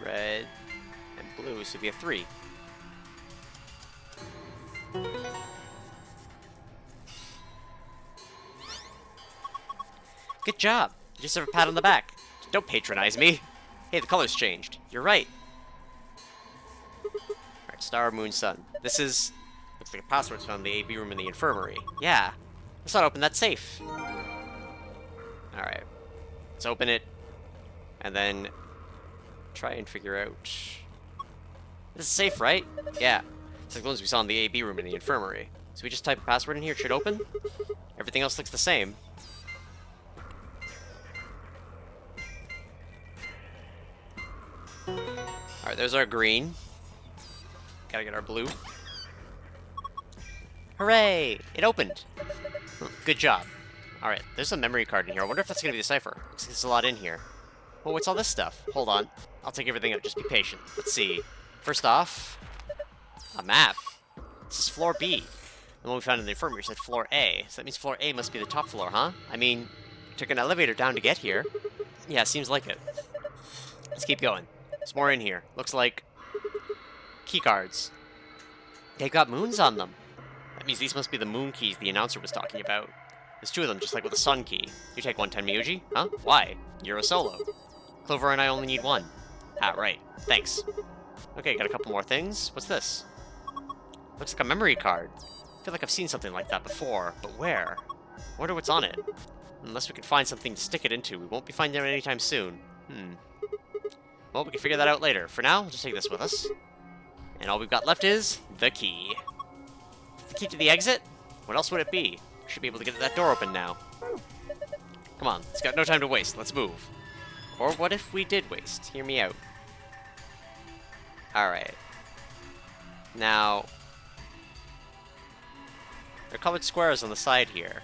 Red and blue, so it'd be a 3. Good job. You deserve a pat on the back. Don't patronize me. Hey, the color's changed. You're right. Alright, star, moon, sun. This is... looks like a password's found in the AB room in the infirmary. Yeah. Let's not open that safe. Alright. Let's open it. And then... try and figure out... this is safe, right? Yeah. It's like the ones we saw in the AB room in the infirmary. So we just type a password in here, it should open. Everything else looks the same. Alright, there's our green. Gotta get our blue. Hooray! It opened! Good job. Alright, there's a memory card in here. I wonder if that's gonna be the cipher. Looks like there's a lot in here. Well, what's all this stuff? Hold on. I'll take everything out. Just be patient. Let's see. First off, a map. This is floor B. The one we found in the infirmary said floor A. So that means floor A must be the top floor, huh? I mean, took an elevator down to get here. Yeah, seems like it. Let's keep going. There's more in here. Looks like key cards. They've got moons on them. That means these must be the moon keys the announcer was talking about. There's 2 of them, just like with the sun key. You take one, Tenmyuji? Huh? Why? You're a solo. Clover and I only need 1. Ah, right. Thanks. Okay, got a couple more things. What's this? Looks like a memory card. I feel like I've seen something like that before, but where? Wonder what's on it. Unless we can find something to stick it into, we won't be finding it anytime soon. Well, we can figure that out later. For now, we'll just take this with us. And all we've got left is the key. The key to the exit? What else would it be? We should be able to get that door open now. Come on, it's got no time to waste. Let's move. Or what if we did waste? Hear me out. Alright. Now... there are colored squares on the side here.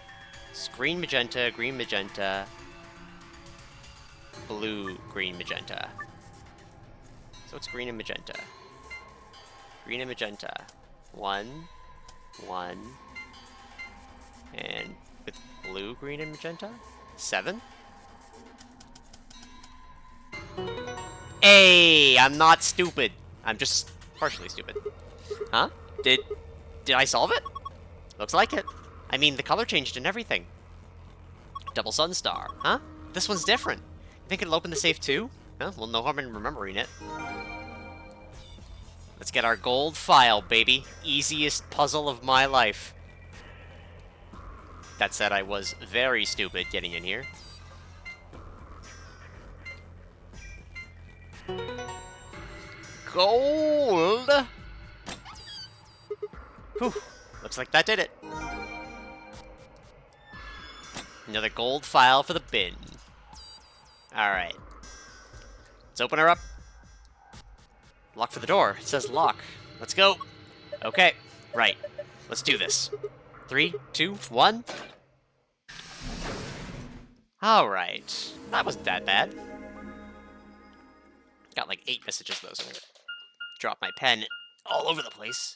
It's green, magenta, blue, green, magenta. So it's green and magenta. Green and magenta. 1, 1. And with blue, green, and magenta? 7? Hey, I'm not stupid. I'm just partially stupid. Huh? Did I solve it? Looks like it. I mean, the color changed and everything. Double sun star, huh? This one's different. You think it'll open the safe too? Huh? Well, no harm in remembering it. Let's get our gold file, baby. Easiest puzzle of my life. That said, I was very stupid getting in here. Gold! Whew. Looks like that did it. Another gold file for the bin. Alright. Let's open her up. Lock for the door. It says lock. Let's go. Okay. Right. Let's do this. 3, 2, 1. Alright. That wasn't that bad. Got like 8 messages though, so I'm gonna drop my pen all over the place.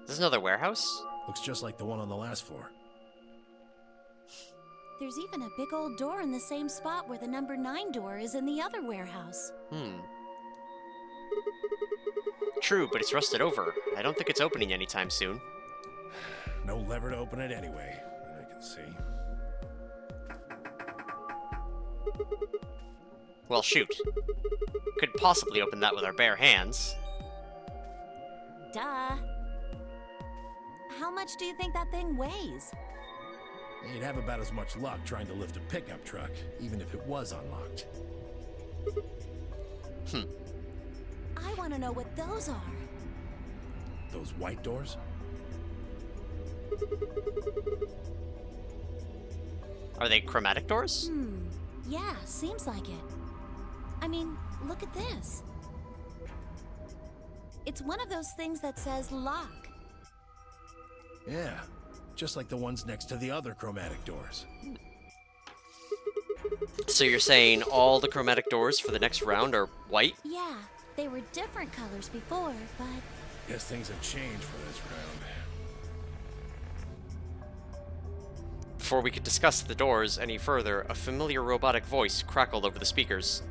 Is this another warehouse? Looks just like the one on the last floor. There's even a big old door in the same spot where the number 9 door is in the other warehouse. True, but it's rusted over. I don't think it's opening anytime soon. No lever to open it anyway, that I can see. Well, shoot. Could possibly open that with our bare hands. Duh. How much do you think that thing weighs? You'd have about as much luck trying to lift a pickup truck, even if it was unlocked. I want to know what those are. Those white doors? Are they chromatic doors? Yeah, seems like it. I mean, look at this. It's one of those things that says lock. Yeah, just like the ones next to the other chromatic doors. So you're saying all the chromatic doors for the next round are white? Yeah, they were different colors before, but Guess things have changed for this round. Before we could discuss the doors any further, a familiar robotic voice crackled over the speakers.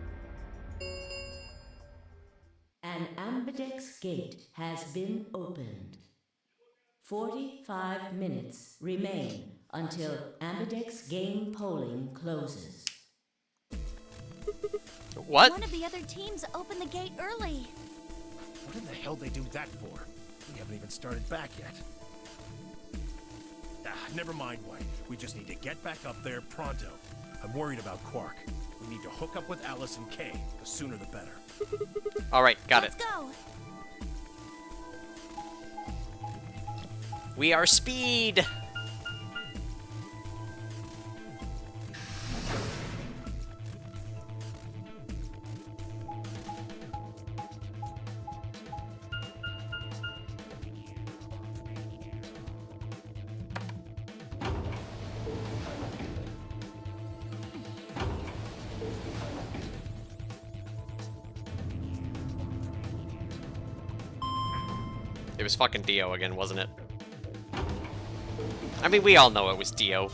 An Ambidex gate has been opened. 45 minutes remain until Ambidex game polling closes. What? one of the other teams opened the gate early. What in the hell they do that for? We haven't even started back yet. Never mind, White. We just need to get back up there pronto. I'm worried about Quark. We need to hook up with Alice and Kay. The sooner the better. Alright, got Let's it. go. We are Speed! It was fucking Dio again, wasn't it? I mean, we all know it was Dio.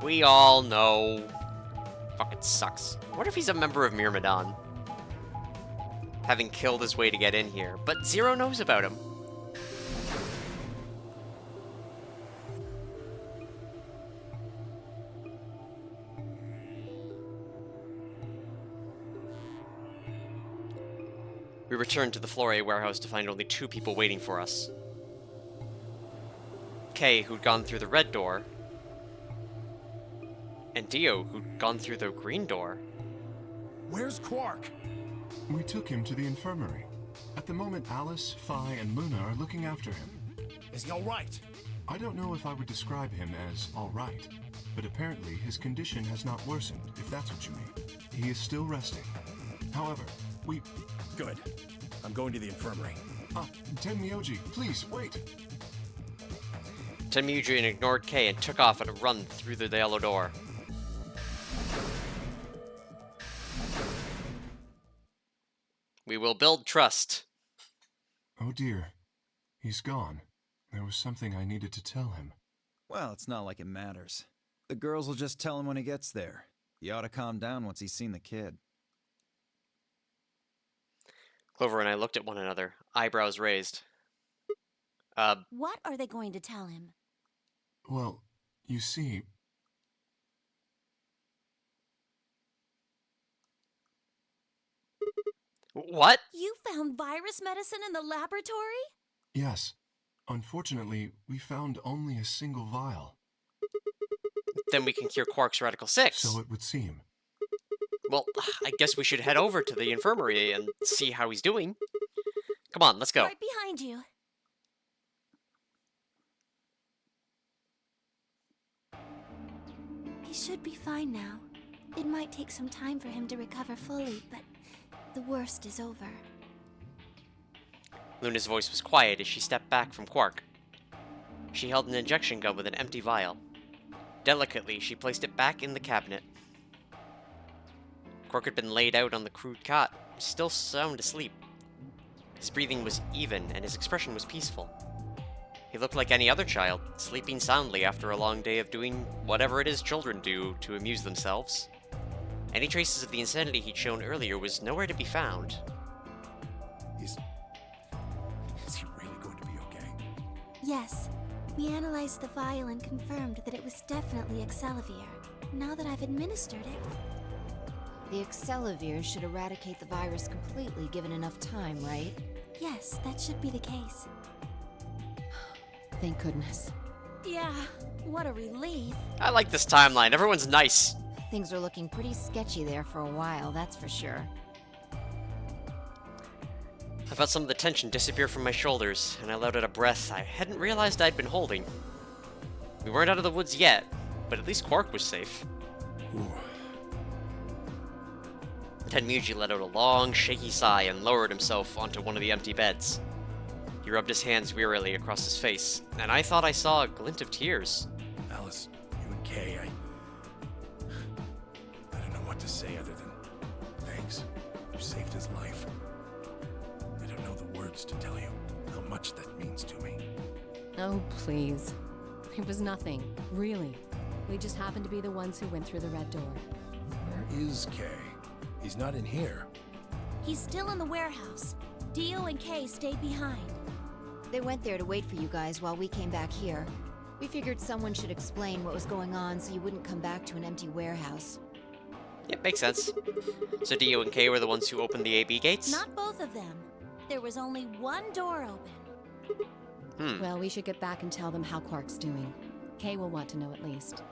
We all know. Fucking sucks. What if he's a member of Myrmidon? Having killed his way to get in here, but Zero knows about him. We returned to the Flore warehouse to find only 2 people waiting for us. Kay, who'd gone through the red door, and Dio, who'd gone through the green door. Where's Quark? We took him to the infirmary. At the moment, Alice, Phi, and Luna are looking after him. Is he alright? I don't know if I would describe him as all right, but apparently his condition has not worsened, if that's what you mean. He is still resting. However, we... Good. I'm going to the infirmary. Tenmyoji, please, wait! Tenmyuji ignored Kay and took off at a run through the yellow door. We will build trust. Oh dear. He's gone. There was something I needed to tell him. Well, it's not like it matters. The girls will just tell him when he gets there. He ought to calm down once he's seen the kid. Clover and I looked at one another, eyebrows raised. What are they going to tell him? Well, you see... What? You found virus medicine in the laboratory? Yes. Unfortunately, we found only a single vial. Then we can cure Quark's Radical 6. So it would seem. Well, I guess we should head over to the infirmary and see how he's doing. Come on, let's go. Right behind you. He should be fine now. It might take some time for him to recover fully, but the worst is over. Luna's voice was quiet as she stepped back from Quark. She held an injection gun with an empty vial. Delicately, she placed it back in the cabinet. Quark had been laid out on the crude cot, still sound asleep. His breathing was even, and his expression was peaceful. He looked like any other child, sleeping soundly after a long day of doing whatever it is children do to amuse themselves. Any traces of the insanity he'd shown earlier was nowhere to be found. Is he really going to be okay? Yes. We analyzed the vial and confirmed that it was definitely Excelavir. Now that I've administered it... The Excelavir should eradicate the virus completely given enough time, right? Yes, that should be the case. Thank goodness. Yeah, what a relief. I like this timeline. Everyone's nice. Things are looking pretty sketchy there for a while, that's for sure. I felt some of the tension disappear from my shoulders, and I let out a breath I hadn't realized I'd been holding. We weren't out of the woods yet, but at least Quark was safe. Ooh. Tenmuji let out a long, shaky sigh and lowered himself onto one of the empty beds. He rubbed his hands wearily across his face, and I thought I saw a glint of tears. Alice, you and Kay, I don't know what to say other than thanks. You saved his life. I don't know the words to tell you how much that means to me. Oh, please. It was nothing, really. We just happened to be the ones who went through the red door. Where is Kay? He's not in here. He's still in the warehouse. Dio and Kay stayed behind. They went there to wait for you guys while we came back here. We figured someone should explain what was going on so you wouldn't come back to an empty warehouse. Yep, makes sense. So Dio and Kay were the ones who opened the AB gates? Not both of them. There was only one door open. Well, we should get back and tell them how Quark's doing. Kay will want to know at least.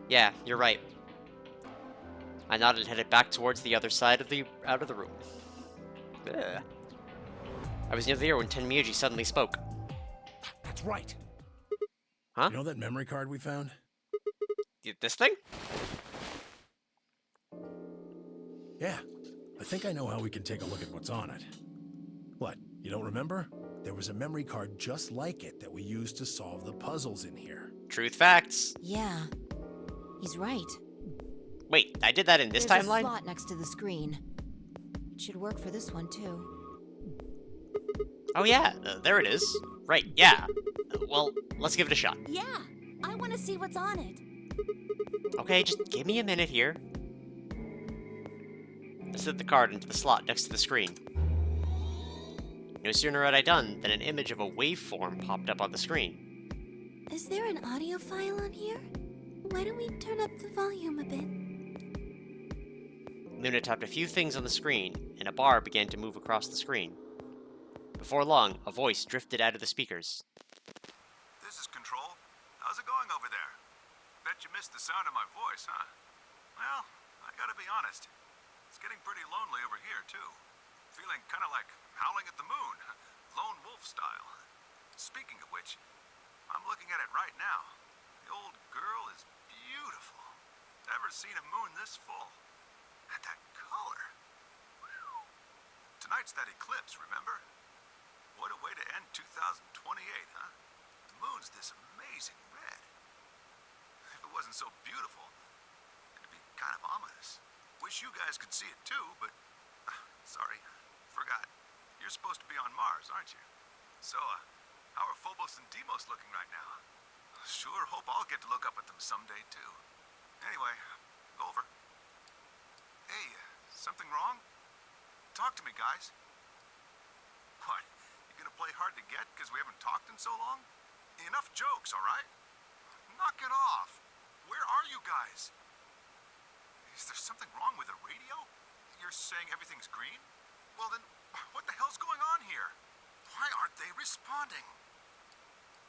Yeah, you're right. I nodded and headed back towards the other side of the room. Ugh. I was near there when Tenmuji suddenly spoke. That's right. Huh? You know that memory card we found? This thing? Yeah. I think I know how we can take a look at what's on it. What, you don't remember? There was a memory card just like it that we used to solve the puzzles in here. Truth facts. Yeah, he's right. Wait, I did that in this There's timeline? a slot next to the screen. It should work for this one, too. Oh yeah, there it is. Right, yeah. Well, let's give it a shot. Yeah, I want to see what's on it. Okay, just give me a minute here. I slid the card into the slot next to the screen. No sooner had I done than an image of a waveform popped up on the screen. Is there an audio file on here? Why don't we turn up the volume a bit? Luna tapped a few things on the screen, and a bar began to move across the screen. Before long, a voice drifted out of the speakers. This is Control. How's it going over there? Bet you missed the sound of my voice, huh? Well, I gotta be honest. It's getting pretty lonely over here, too. Feeling kind of like howling at the moon, lone wolf style. Speaking of which, I'm looking at it right now. The old girl is beautiful. Never seen a moon this full. And that color. Whew. Tonight's that eclipse, remember? What a way to end 2028, huh? The moon's this amazing red. If it wasn't so beautiful, it'd be kind of ominous. Wish you guys could see it too, but... sorry, forgot. You're supposed to be on Mars, aren't you? So, how are Phobos and Deimos looking right now? Sure hope I'll get to look up at them someday, too. Anyway, over. Hey, something wrong? Talk to me, guys. What? You gonna play hard to get because we haven't talked in so long? Enough jokes, all right? Knock it off. Where are you guys? Is there something wrong with the radio? You're saying everything's green? Well then, what the hell's going on here? Why aren't they responding?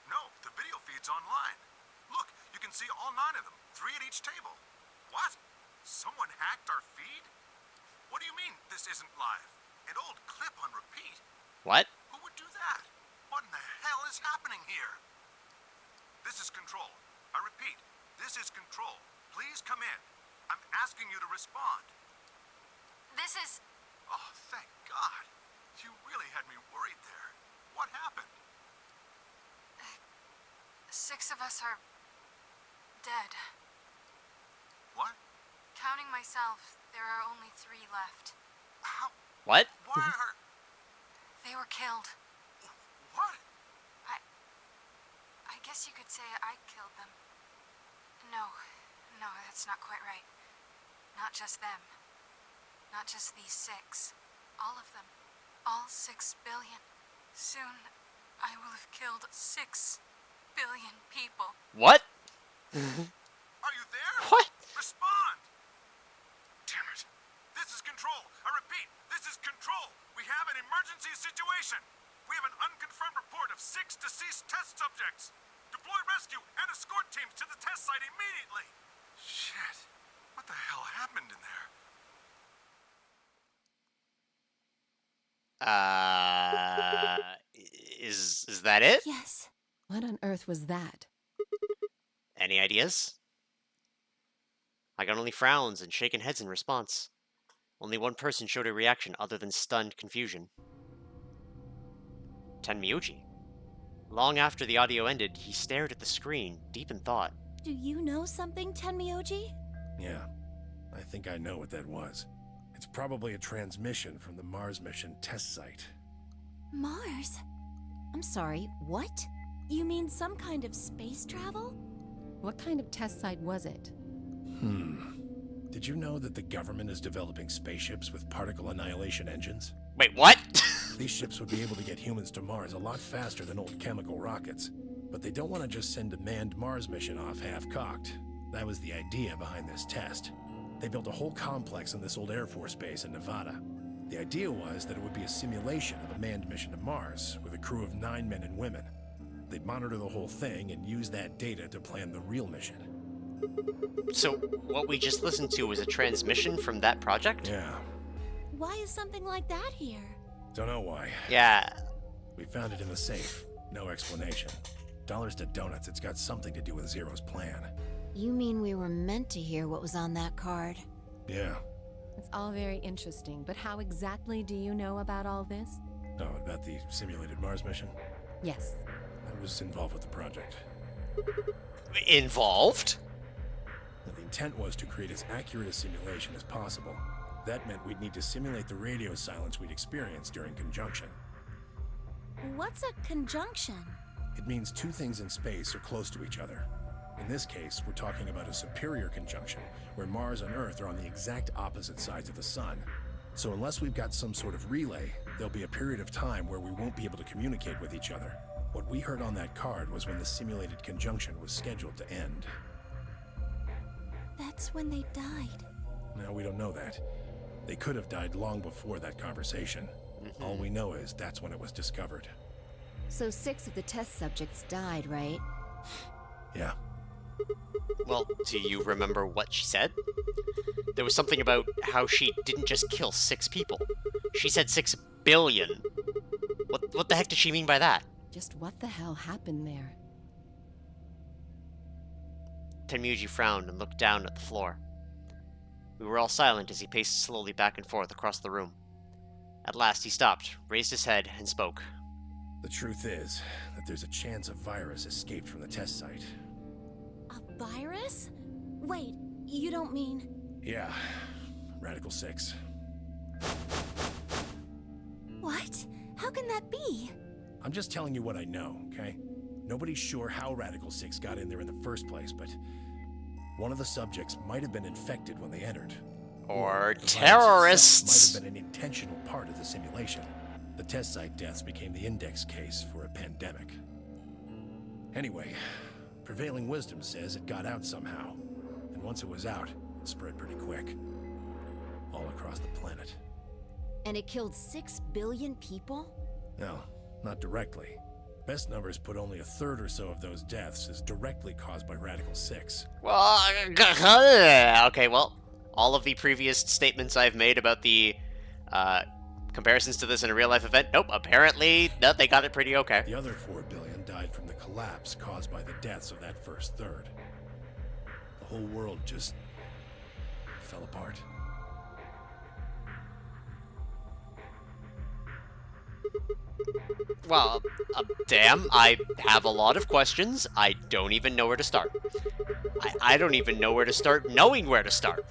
No, the video feed's online. Look, you can see all 9 of them, 3 at each table. What? Someone hacked our feed? What do you mean this isn't live? An old clip on repeat? What? Who would do that? What in the hell is happening here? This is Control. I repeat, this is Control. Please come in. I'm asking you to respond. This is... Oh, thank God. You really had me worried there. What happened? 6 of us are... dead. What? Counting myself, there are only 3 left. How? What? Why are... They were killed. What? I guess you could say I killed them. No, that's not quite right. Not just them. Not just these 6. All of them. All 6 billion. Soon, I will have killed 6 billion people. What? Are you there? What? Respond! Damn it. This is Control. I repeat, this is Control. We have an emergency situation. We have an unconfirmed report of 6 deceased test subjects. Deploy rescue and escort teams to the test site immediately. Shit. What the hell happened in there? Uh, is that it? Yes. What on earth was that? Any ideas? I got only frowns and shaken heads in response. Only one person showed a reaction other than stunned confusion. Tenmyuji. Long after the audio ended, he stared at the screen, deep in thought. Do you know something, Tenmyoji? Yeah, I think I know what that was. It's probably a transmission from the Mars mission test site. Mars? I'm sorry, what? You mean some kind of space travel? What kind of test site was it? Did you know that the government is developing spaceships with particle annihilation engines? Wait, what? These ships would be able to get humans to Mars a lot faster than old chemical rockets. But they don't want to just send a manned Mars mission off half-cocked. That was the idea behind this test. They built a whole complex on this old Air Force base in Nevada. The idea was that it would be a simulation of a manned mission to Mars, with a crew of 9 men and women. They'd monitor the whole thing and use that data to plan the real mission. So, what we just listened to was a transmission from that project? Yeah. Why is something like that here? Don't know why. Yeah. We found it in the safe. No explanation. Dollars to donuts, it's got something to do with Zero's plan. You mean we were meant to hear what was on that card? Yeah. It's all very interesting, but how exactly do you know about all this? Oh, about the simulated Mars mission? Yes. I was involved with the project. Involved? The intent was to create as accurate a simulation as possible. That meant we'd need to simulate the radio silence we'd experienced during conjunction. What's a conjunction? It means two things in space are close to each other. In this case, we're talking about a superior conjunction, where Mars and Earth are on the exact opposite sides of the Sun. So unless we've got some sort of relay, there'll be a period of time where we won't be able to communicate with each other. What we heard on that card was when the simulated conjunction was scheduled to end. That's when they died. Now, we don't know that. They could have died long before that conversation. All we know is that's when it was discovered. So 6 of the test subjects died, right? Yeah. Well, do you remember what she said? There was something about how she didn't just kill 6 people. She said 6 billion. What the heck does she mean by that? Just what the hell happened there? Tenmyuji frowned and looked down at the floor. We were all silent as he paced slowly back and forth across the room. At last he stopped, raised his head, and spoke. The truth is that there's a chance a virus escaped from the test site. A virus? Wait, you don't mean... Yeah, Radical 6. What? How can that be? I'm just telling you what I know, okay? Nobody's sure how Radical 6 got in there in the first place, but one of the subjects might have been infected when they entered. Or the virus terrorists! itself might have been an intentional part of the simulation. The test site deaths became the index case for a pandemic. Anyway, prevailing wisdom says it got out somehow. And once it was out, it spread pretty quick. All across the planet. And it killed 6 billion people? No, not directly. Best numbers put only a third or so of those deaths as directly caused by Radical 6. Well, okay, well, all of the previous statements I've made about the comparisons to this in a real-life event, nope, apparently, no, they got it pretty okay. The other 4 billion died from the collapse caused by the deaths of that first third. The whole world just fell apart. Well, damn, I have a lot of questions. I don't even know where to start. I don't even know where to start knowing where to start.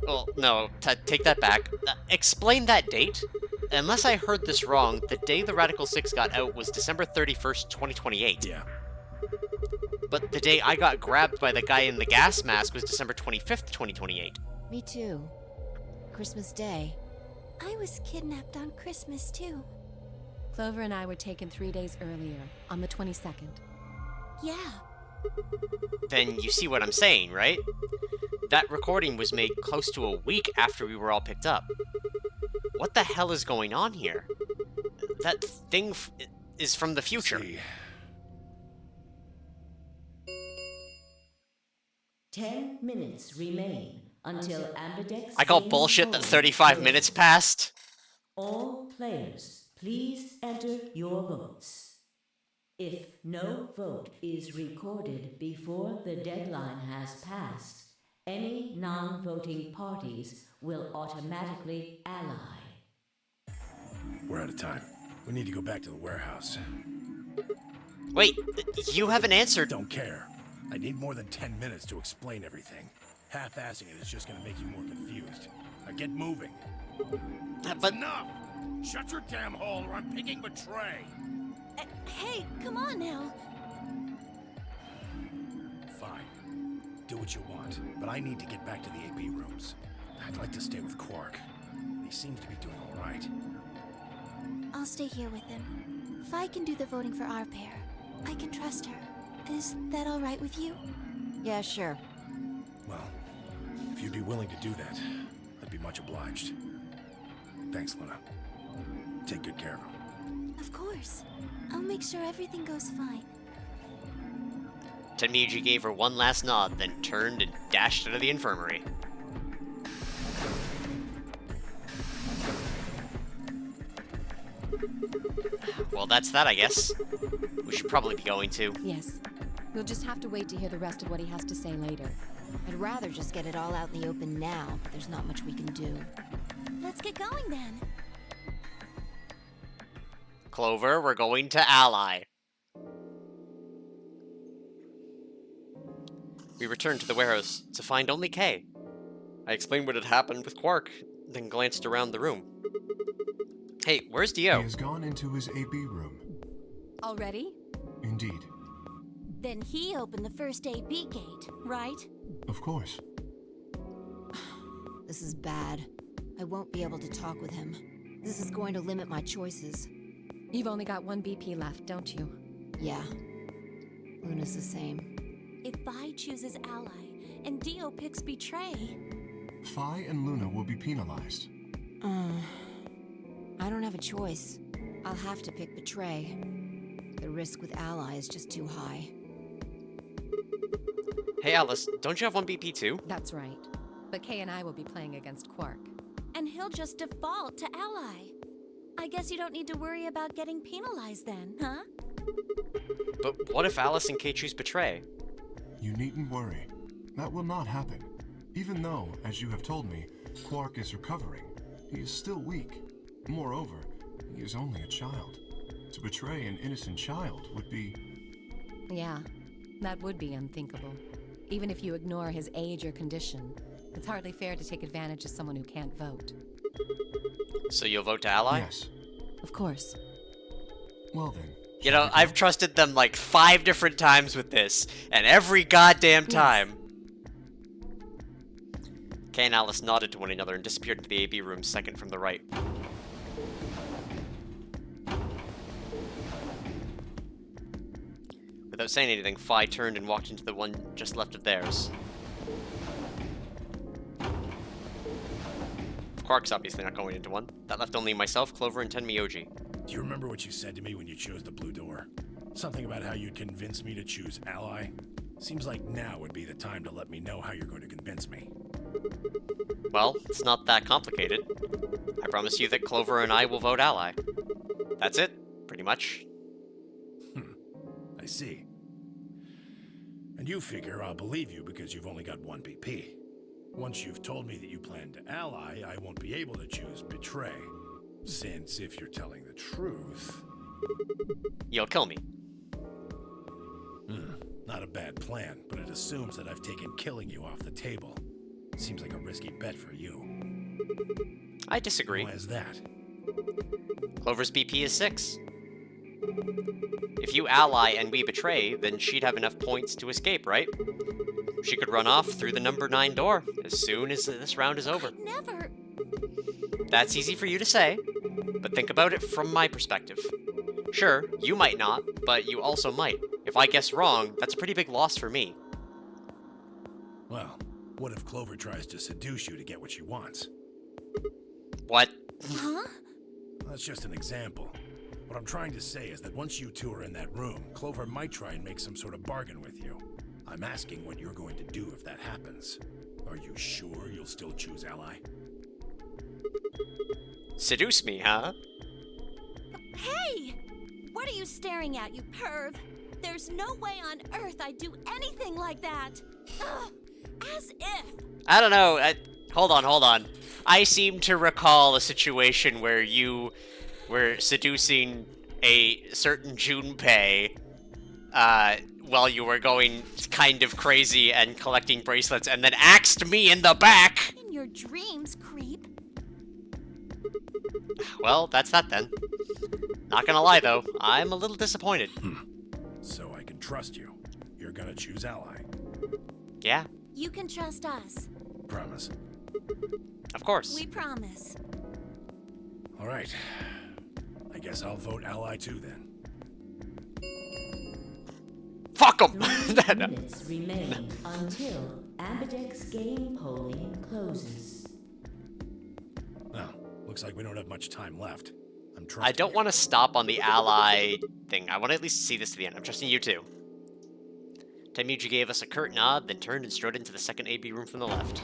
Well, no, take that back. Explain that date. Unless I heard this wrong, the day the Radical 6 got out was December 31st, 2028. Yeah. But the day I got grabbed by the guy in the gas mask was December 25th, 2028. Me too. Christmas Day. I was kidnapped on Christmas, too. Clover and I were taken 3 days earlier, on the 22nd. Yeah. Then you see what I'm saying, right? That recording was made close to a week after we were all picked up. What the hell is going on here? That thing is from the future. See. 10 minutes remain until Ambidex. I call gains bullshit that control 35 of minutes the- passed. All players Please enter your votes. If no vote is recorded before the deadline has passed, any non-voting parties will automatically ally. We're out of time. We need to go back to the warehouse. Wait, you haven't answered. Don't care. I need more than 10 minutes to explain everything. Half-assing it is just gonna make you more confused. Now get moving. But Enough! Shut your damn hole or I'm picking Betray! Hey, come on now. Fine. Do what you want, but I need to get back to the AP rooms. I'd like to stay with Quark. He seems to be doing all right. I'll stay here with him. Fi can do the voting for our pair. I can trust her. Is that all right with you? Yeah, sure. Well, if you'd be willing to do that, I'd be much obliged. Thanks, Luna. Take good care of him. Of course. I'll make sure everything goes fine. Tenmyuji gave her one last nod, then turned and dashed out of the infirmary. Well, that's that, I guess. We should probably be going to. Yes. We'll just have to wait to hear the rest of what he has to say later. I'd rather just get it all out in the open now, but there's not much we can do. Let's get going then. Clover, we're going to Ally. We returned to the warehouse to find only Kay. I explained what had happened with Quark, then glanced around the room. Hey, where's Dio? He has gone into his AB room. Already? Indeed. Then he opened the first AB gate, right? Of course. This is bad. I won't be able to talk with him. This is going to limit my choices. You've only got one BP left, don't you? Yeah. Luna's the same. If Vi chooses Ally and Dio picks Betray... Phi and Luna will be penalized. I don't have a choice. I'll have to pick Betray. The risk with Ally is just too high. Hey Alice, don't you have one BP too? That's right. But Kay and I will be playing against Quark. And he'll just default to Ally. I guess you don't need to worry about getting penalized then, huh? But what if Alice and Kay choose Betray? You needn't worry. That will not happen. Even though, as you have told me, Quark is recovering, he is still weak. Moreover, he is only a child. To betray an innocent child would be... Yeah, that would be unthinkable. Even if you ignore his age or condition, it's hardly fair to take advantage of someone who can't vote. So you'll vote to Ally? Yes. Of course. Well then. You know, I've trusted them like 5 different times with this, and every goddamn time. Kay and Alice nodded to one another and disappeared into the AB room second from the right. Without saying anything, Phi turned and walked into the one just left of theirs. Quark's obviously not going into one. That left only myself, Clover, and Tenmyuji. Do you remember what you said to me when you chose the blue door? Something about how you'd convince me to choose Ally? Seems like now would be the time to let me know how you're going to convince me. Well, it's not that complicated. I promise you that Clover and I will vote Ally. That's it, pretty much. I see. And you figure I'll believe you because you've only got one BP. Once you've told me that you plan to ally, I won't be able to choose Betray. Since if you're telling the truth... You'll kill me. Not a bad plan, but it assumes that I've taken killing you off the table. Seems like a risky bet for you. I disagree. Why is that? Clover's BP is 6. If you ally and we betray, then she'd have enough points to escape, right? She could run off through the number 9 door as soon as this round is over. Never. That's easy for you to say, but think about it from my perspective. Sure, you might not, but you also might. If I guess wrong, that's a pretty big loss for me. Well, what if Clover tries to seduce you to get what she wants? What? Huh? That's just an example. What I'm trying to say is that once you two are in that room, Clover might try and make some sort of bargain with you. I'm asking what you're going to do if that happens. Are you sure you'll still choose Ally? Seduce me, huh? Hey! What are you staring at, you perv? There's no way on earth I'd do anything like that. Ugh, as if. I don't know. Hold on. I seem to recall a situation where you were seducing a certain Junpei, while you were going kind of crazy and collecting bracelets, and then axed me in the back! In your dreams, creep. Well, that's that then. Not gonna lie, though, I'm a little disappointed. So I can trust you. You're gonna choose ally. Yeah, You can trust us. Promise. of course. We promise. All right. I guess I'll vote ally too then. Fuck 'em! 3 minutes remain until Ambidex game polling closes. Well, looks like we don't have much time left. I'm trusting I don't you. want to stop on the ally thing. I want to at least see this to the end. I'm trusting you too. Temuji gave us a curt nod, then turned and strode into the second AB room from the left.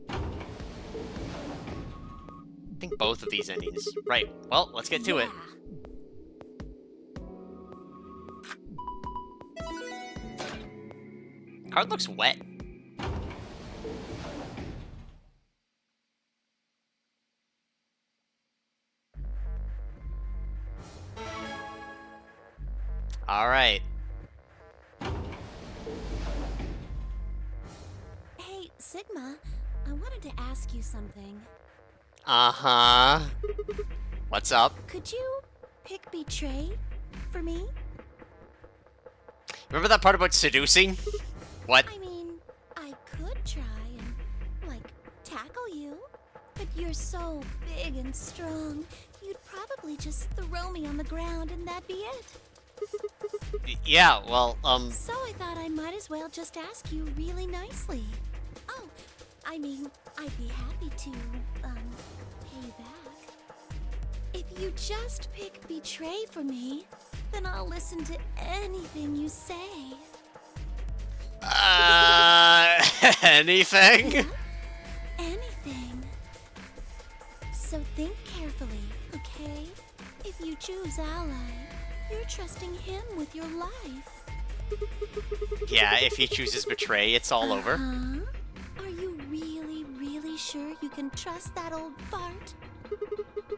I think both of these endings. Right. Well, let's get to it. Card looks wet. Alright. Hey, Sigma, I wanted to ask you something. Uh-huh. What's up? Could you pick Betray for me? Remember that part about seducing? What? I mean, I could try and, like, tackle you. But you're so big and strong, you'd probably just throw me on the ground and that'd be it. Yeah, well, So I thought I might as well just ask you really nicely. Oh, I mean, I'd be happy to, pay you back. If you just pick Betray for me, then I'll listen to anything you say. anything? Yeah, anything. So think carefully, okay? If you choose Ally, you're trusting him with your life. Yeah, if he chooses Betray, it's all over. Are you really, really sure you can trust that old fart?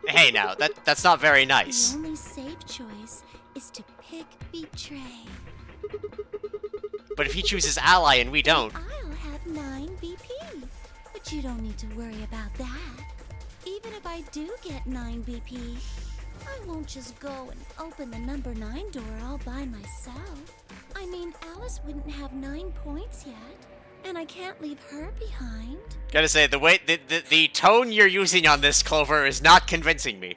Hey now, that's not very nice. The only safe choice is to pick Betray. But if he chooses Ally and we don't... I'll have 9 BP. But you don't need to worry about that. Even if I do get 9 BP, I won't just go and open the number 9 door all by myself. I mean, Alice wouldn't have 9 points yet, and I can't leave her behind. Gotta say, the tone you're using on this, Clover, is not convincing me.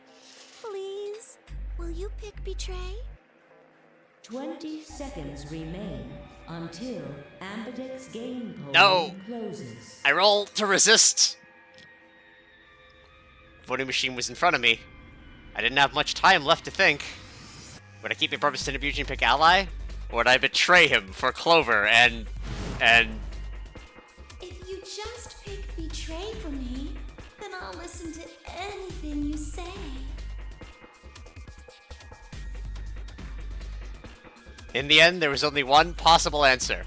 Please, will you pick Betray? 20 seconds remain until Ambidex game polling No. closes. I roll to resist. Voting machine was in front of me. I didn't have much time left to think. Would I keep my purpose to Nebuchadnezzar and pick Ally? Or would I betray him for Clover and... If you just pick Betray for me, then I'll listen to anything you say. In the end, there was only one possible answer.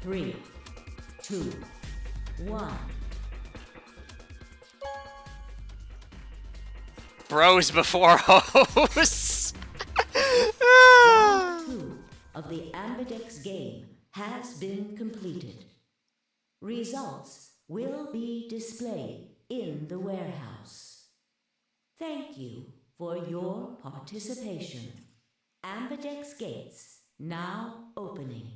3, 2, 1. Bros before hoes. Round 2 of the Ambidex game has been completed. Results will be displayed in the warehouse. Thank you for your participation. Ambidex gates now opening.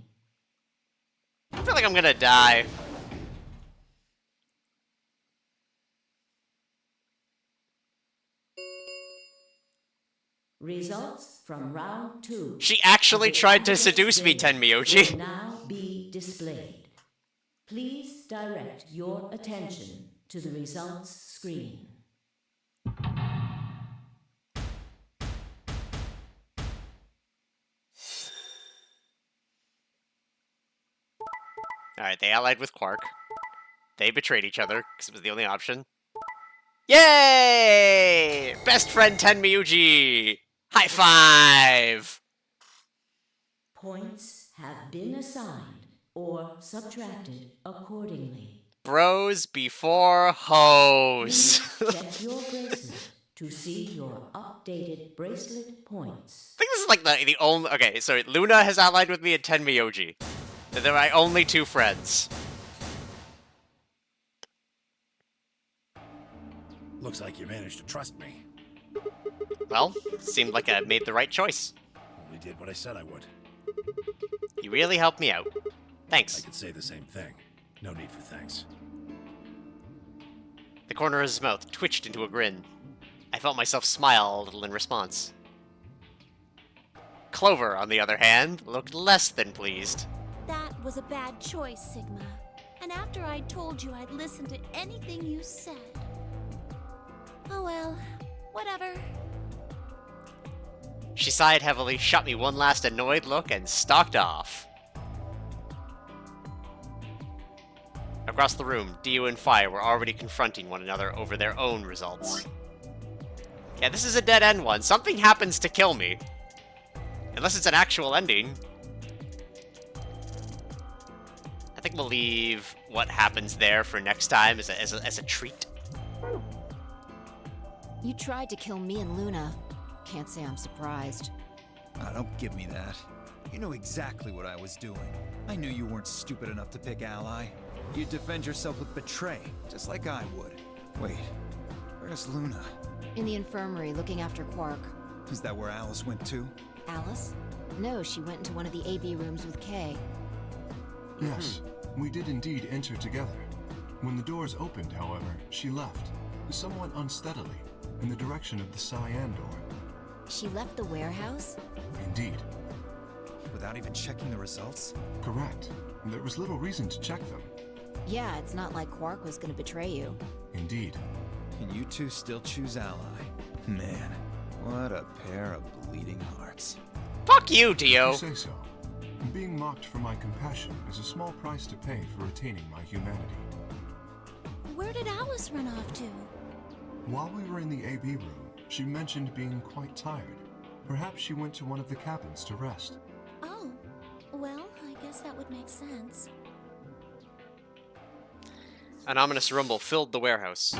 I feel like I'm gonna die. Results from round 2. She actually tried to seduce me, Tenmyoji. Will now be displayed. Please direct your attention to the results screen. Alright, they allied with Quark. They betrayed each other, because it was the only option. Yay! Best friend Tenmyuji! High five! Points have been assigned or subtracted accordingly. Bros before hoes. Please check your bracelet to see your updated bracelet points. I think this is like the only... Okay, so Luna has allied with me and Tenmyuji. They're my only two friends. Looks like you managed to trust me. Well, seemed like I made the right choice. Only did what I said I would. You really helped me out. I Thanks. could say the same thing. No need for thanks. The corner of his mouth twitched into a grin. I felt myself smile a little in response. Clover, on the other hand, looked less than pleased. That was a bad choice, Sigma. And after I told you I'd listen to anything you said. Oh well, whatever. She sighed heavily, shot me one last annoyed look, and stalked off. Across the room, Dio and Fire were already confronting one another over their own results. Yeah, this is a dead-end one. Something happens to kill me. Unless it's an actual ending. I think we'll leave what happens there for next time as a treat. You tried to kill me and Luna. Can't say I'm surprised. Ah, don't give me that. You know exactly what I was doing. I knew you weren't stupid enough to pick Ally. You'd defend yourself with betray, just like I would. Wait, where's Luna? In the infirmary, looking after Quark. Is that where Alice went to? Alice? No, she went into one of the AB rooms with Kay. Yes, we did indeed enter together. When the doors opened, however, she left, somewhat unsteadily, in the direction of the cyan door. She left the warehouse? Indeed. Without even checking the results? Correct. There was little reason to check them. Yeah, it's not like Quark was gonna betray you. Indeed. And you two still choose Ally. Man, what a pair of bleeding hearts. Fuck you, Dio! You say so. Being mocked for my compassion is a small price to pay for retaining my humanity. Where did Alice run off to? While we were in the AB room, she mentioned being quite tired. Perhaps she went to one of the cabins to rest. Oh, well, I guess that would make sense. An ominous rumble filled the warehouse.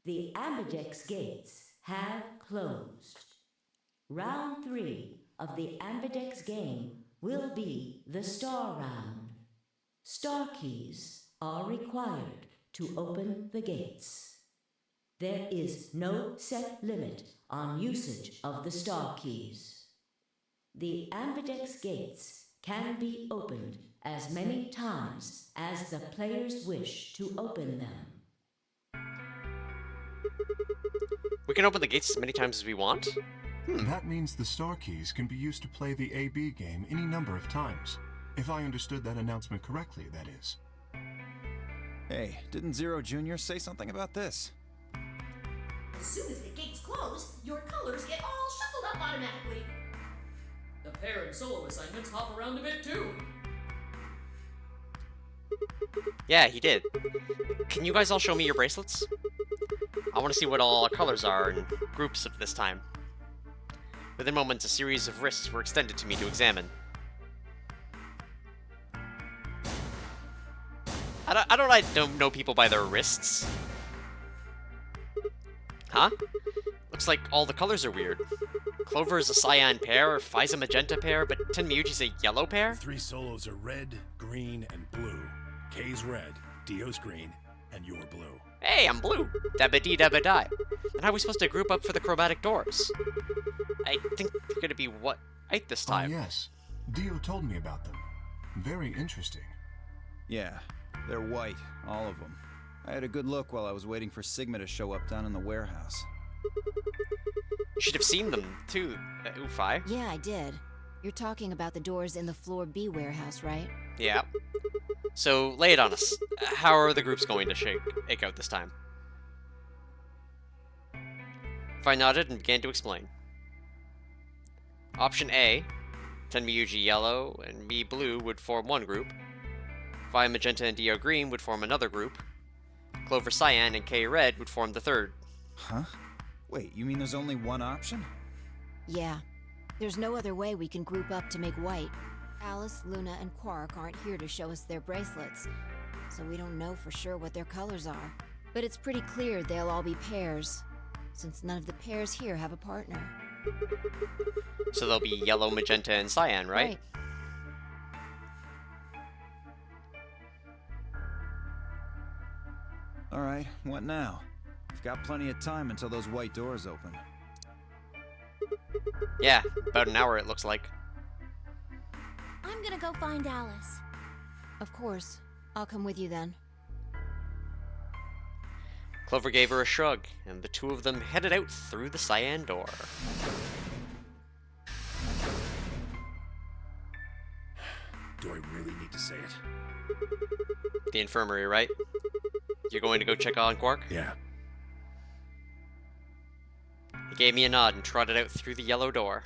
The Ambidex gates have closed. Round 3 of the Ambidex game will be the Star Round. Star keys are required to open the gates. There is no set limit on usage of the Star keys. The Ambidex gates can be opened as many times as the players wish to open them. We can open the gates as many times as we want? That means the star keys can be used to play the AB game any number of times. If I understood that announcement correctly, that is. Hey, didn't Zero Jr. say something about this? As soon as the gates close, your colors get all shuffled up automatically. The pair and solo assignments hop around a bit too. Yeah, he did. Can you guys all show me your bracelets? I want to see what all our colors are in groups of this time. Within moments, a series of wrists were extended to me to examine. I don't know people by their wrists. Huh? Looks like all the colors are weird. Clover is a cyan pair, Phi's a magenta pair, but Tenmyuji's a yellow pair? 3 solos are red, green, and blue. K's red, Dio's green, and you're blue. Hey, I'm blue. Dabba-dee, dabba-die. Then how are we supposed to group up for the chromatic doors? I think they're gonna be white this time. Ah, yes. Dio told me about them. Very interesting. Yeah, they're white, all of them. I had a good look while I was waiting for Sigma to show up down in the warehouse. You should have seen them, too, Phi. Yeah, I did. You're talking about the doors in the Floor B warehouse, right? Yeah. So, lay it on us. How are the groups going to shake out this time? Phi nodded and began to explain. Option A, Tenmyuji yellow and me blue would form one group. Vi Magenta and Dio Green would form another group. Clover Cyan and K Red would form the third. Huh? Wait, you mean there's only one option? Yeah. There's no other way we can group up to make white. Alice, Luna, and Quark aren't here to show us their bracelets, so we don't know for sure what their colors are. But it's pretty clear they'll all be pairs, since none of the pairs here have a partner. So they'll be Yellow, Magenta, and Cyan, right? Alright, what now? We've got plenty of time until those white doors open. Yeah, about an hour it looks like. I'm gonna go find Alice. Of course. I'll come with you then. Clover gave her a shrug, and the two of them headed out through the cyan door. Do I really need to say it? The infirmary, right? You're going to go check on Quark? Yeah. He gave me a nod and trotted out through the yellow door.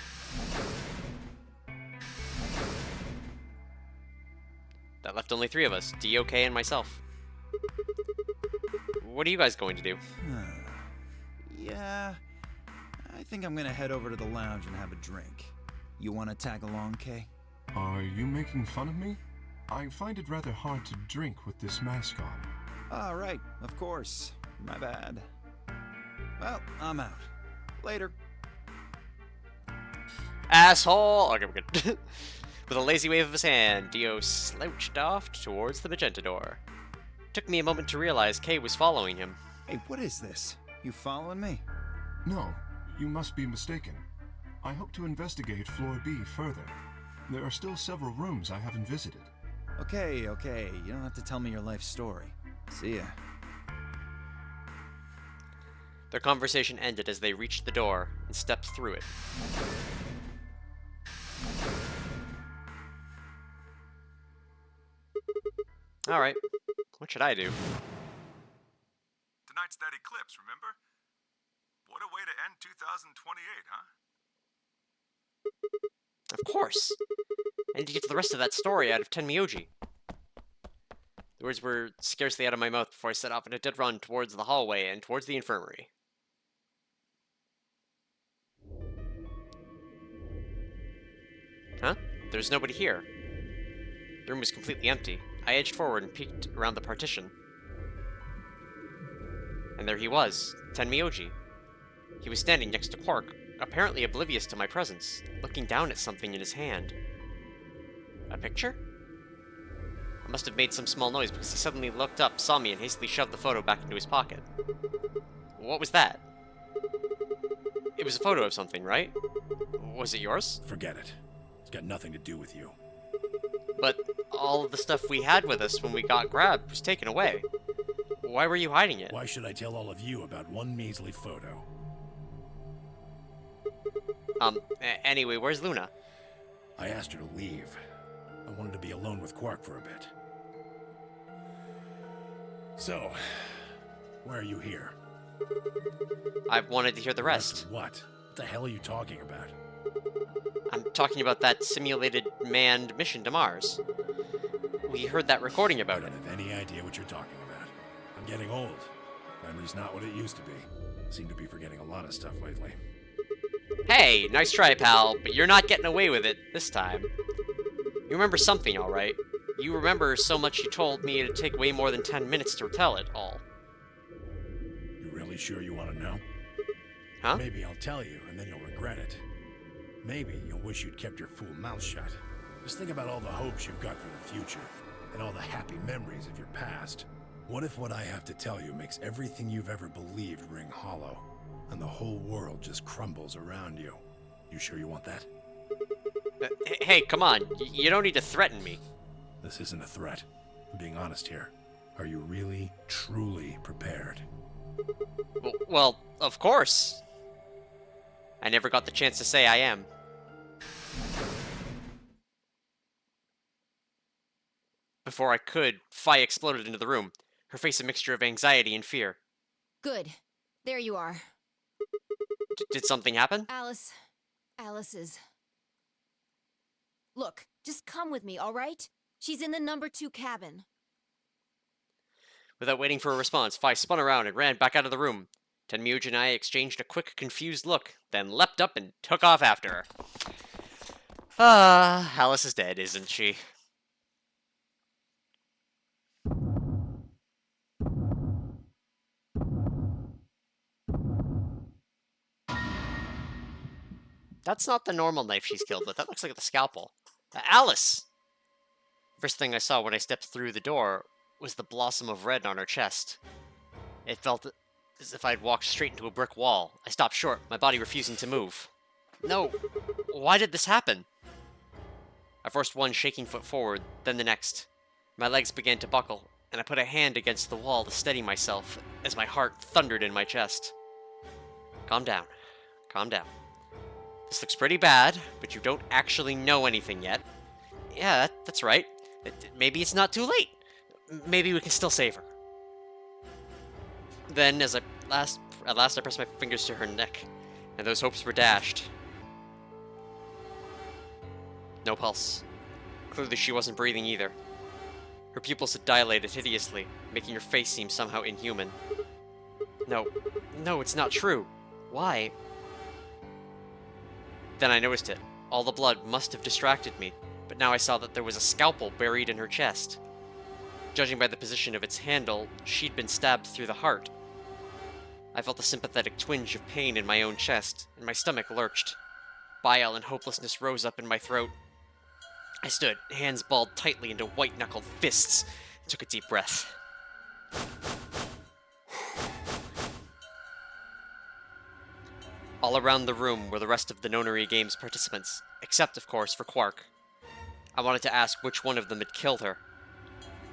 That left only 3 of us, DOK and myself. What are you guys going to do? Yeah, I think I'm gonna head over to the lounge and have a drink. You wanna tag along, Kay? Are you making fun of me? I find it rather hard to drink with this mask on. Ah, right, of course. My bad. Well, I'm out. Later. Asshole! Okay, we're good. With a lazy wave of his hand, Dio slouched off towards the magenta door. Took me a moment to realize Kay was following him. Hey, what is this? You following me? No, you must be mistaken. I hope to investigate Floor B further. There are still several rooms I haven't visited. Okay, you don't have to tell me your life story. See ya. Their conversation ended as they reached the door and stepped through it. Alright, what should I do? Tonight's that eclipse, remember? What a way to end 2028, huh? Of course! I need to get to the rest of that story out of Tenmyoji. The words were scarcely out of my mouth before I set off in a dead run towards the hallway and towards the infirmary. Huh? There's nobody here. The room was completely empty. I edged forward and peeked around the partition. And there he was, Tenmyoji. He was standing next to Quark, apparently oblivious to my presence, looking down at something in his hand. A picture? I must have made some small noise because he suddenly looked up, saw me, and hastily shoved the photo back into his pocket. What was that? It was a photo of something, right? Was it yours? Forget it. It's got nothing to do with you. But all of the stuff we had with us when we got grabbed was taken away. Why were you hiding it? Why should I tell all of you about one measly photo? Anyway, where's Luna? I asked her to leave. I wanted to be alone with Quark for a bit. So, why are you here? I wanted to hear the rest. What? What the hell are you talking about? I'm talking about that simulated manned mission to Mars. We heard that recording about it. I don't have any idea what you're talking about. I'm getting old. Memory's not what it used to be. Seem to be forgetting a lot of stuff lately. Hey, nice try, pal, but you're not getting away with it this time. You remember something, alright? You remember so much you told me it'd take way more than 10 minutes to tell it all. You really sure you want to know? Huh? Maybe I'll tell you, and then you'll regret it. Maybe you'll wish you'd kept your fool mouth shut. Just think about all the hopes you've got for the future, and all the happy memories of your past. What if what I have to tell you makes everything you've ever believed ring hollow, and the whole world just crumbles around you? You sure you want that? Hey, come on. You don't need to threaten me. This isn't a threat. I'm being honest here. Are you really, truly prepared? Well, of course. I never got the chance to say I am. Before I could, Fi exploded into the room, her face a mixture of anxiety and fear. Good. There you are. Did something happen? Alice is... Look, just come with me, all right? She's in the number 2 cabin. Without waiting for a response, Fi spun around and ran back out of the room. Tenmyuji and I exchanged a quick, confused look, then leapt up and took off after her. Ah, Alice is dead, isn't she? That's not the normal knife she's killed with. That looks like the scalpel. Alice! First thing I saw when I stepped through the door was the blossom of red on her chest. It felt as if I'd walked straight into a brick wall. I stopped short, my body refusing to move. No, why did this happen? I forced one shaking foot forward, then the next. My legs began to buckle, and I put a hand against the wall to steady myself as my heart thundered in my chest. Calm down. Calm down. This looks pretty bad, but you don't actually know anything yet. Yeah, that's right. Maybe it's not too late. Maybe we can still save her. Then, at last I pressed my fingers to her neck, and those hopes were dashed. No pulse. Clearly she wasn't breathing either. Her pupils had dilated hideously, making her face seem somehow inhuman. No, it's not true. Why? Then I noticed it. All the blood must have distracted me, but now I saw that there was a scalpel buried in her chest. Judging by the position of its handle, she'd been stabbed through the heart. I felt a sympathetic twinge of pain in my own chest, and my stomach lurched. Bile and hopelessness rose up in my throat. I stood, hands balled tightly into white-knuckled fists, and took a deep breath. All around the room were the rest of the Nonary Games participants, except, of course, for Quark. I wanted to ask which one of them had killed her.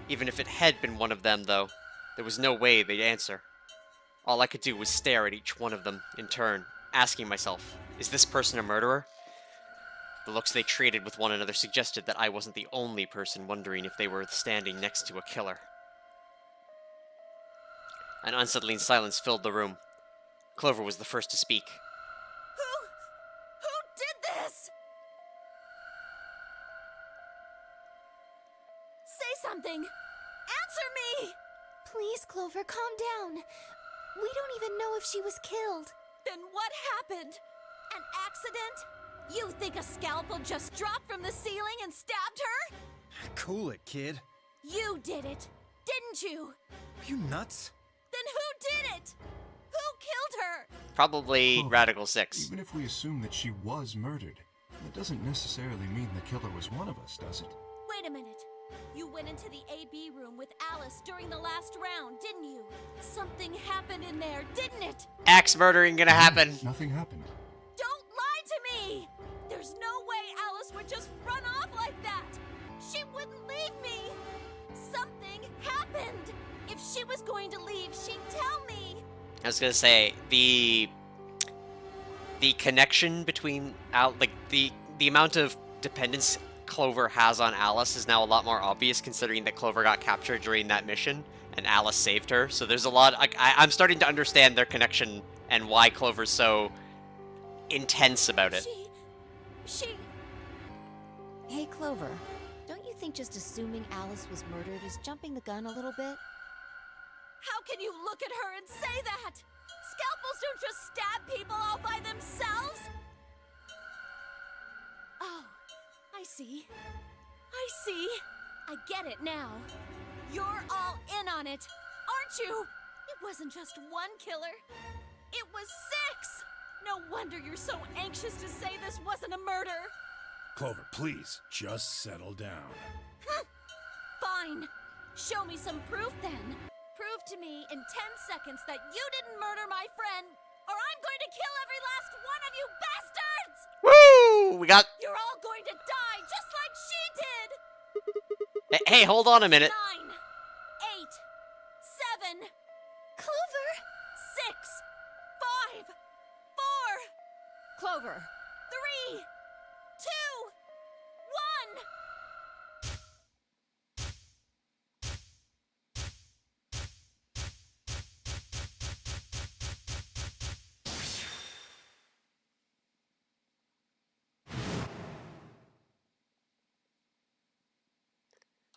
Even if it had been one of them, though, there was no way they'd answer. All I could do was stare at each one of them, in turn, asking myself, is this person a murderer? The looks they traded with one another suggested that I wasn't the only person wondering if they were standing next to a killer. An unsettling silence filled the room. Clover was the first to speak. Who did this? Say something! Answer me! Please, Clover, calm down. We don't even know if she was killed. Then what happened? An accident? You think a scalpel just dropped from the ceiling and stabbed her? Cool it, kid. You did it, didn't you? Are you nuts? Then who did it? Who killed her? Probably Well, Radical 6. Even if we assume that she was murdered, that doesn't necessarily mean the killer was one of us, does it? Wait a minute. You went into the AB room with Alice during the last round, didn't you? Something happened in there, didn't it? Axe murdering gonna happen. Nothing happened. Don't lie to me! There's no way Alice would just run off like that! She wouldn't leave me! Something happened! If she was going to leave, she'd tell me! I was gonna say, the connection between, the amount of dependence Clover has on Alice is now a lot more obvious, considering that Clover got captured during that mission, and Alice saved her. So there's a lot, I'm starting to understand their connection, and why Clover's so intense about it. She... Hey, Clover, don't you think just assuming Alice was murdered is jumping the gun a little bit? How can you look at her and say that? Scalpels don't just stab people all by themselves! Oh, I see. I get it now. You're all in on it, aren't you? It wasn't just one killer. It was 6! No wonder you're so anxious to say this wasn't a murder. Clover, please, just settle down. Fine. Show me some proof then. Prove to me in 10 seconds that you didn't murder my friend, or I'm going to kill every last one of you bastards! Woo! We got... You're all going to die just like she did! Hey, hold on a minute. 9, 8, 7, Clover! 6, 5, 4, Clover! 3, 2, 1.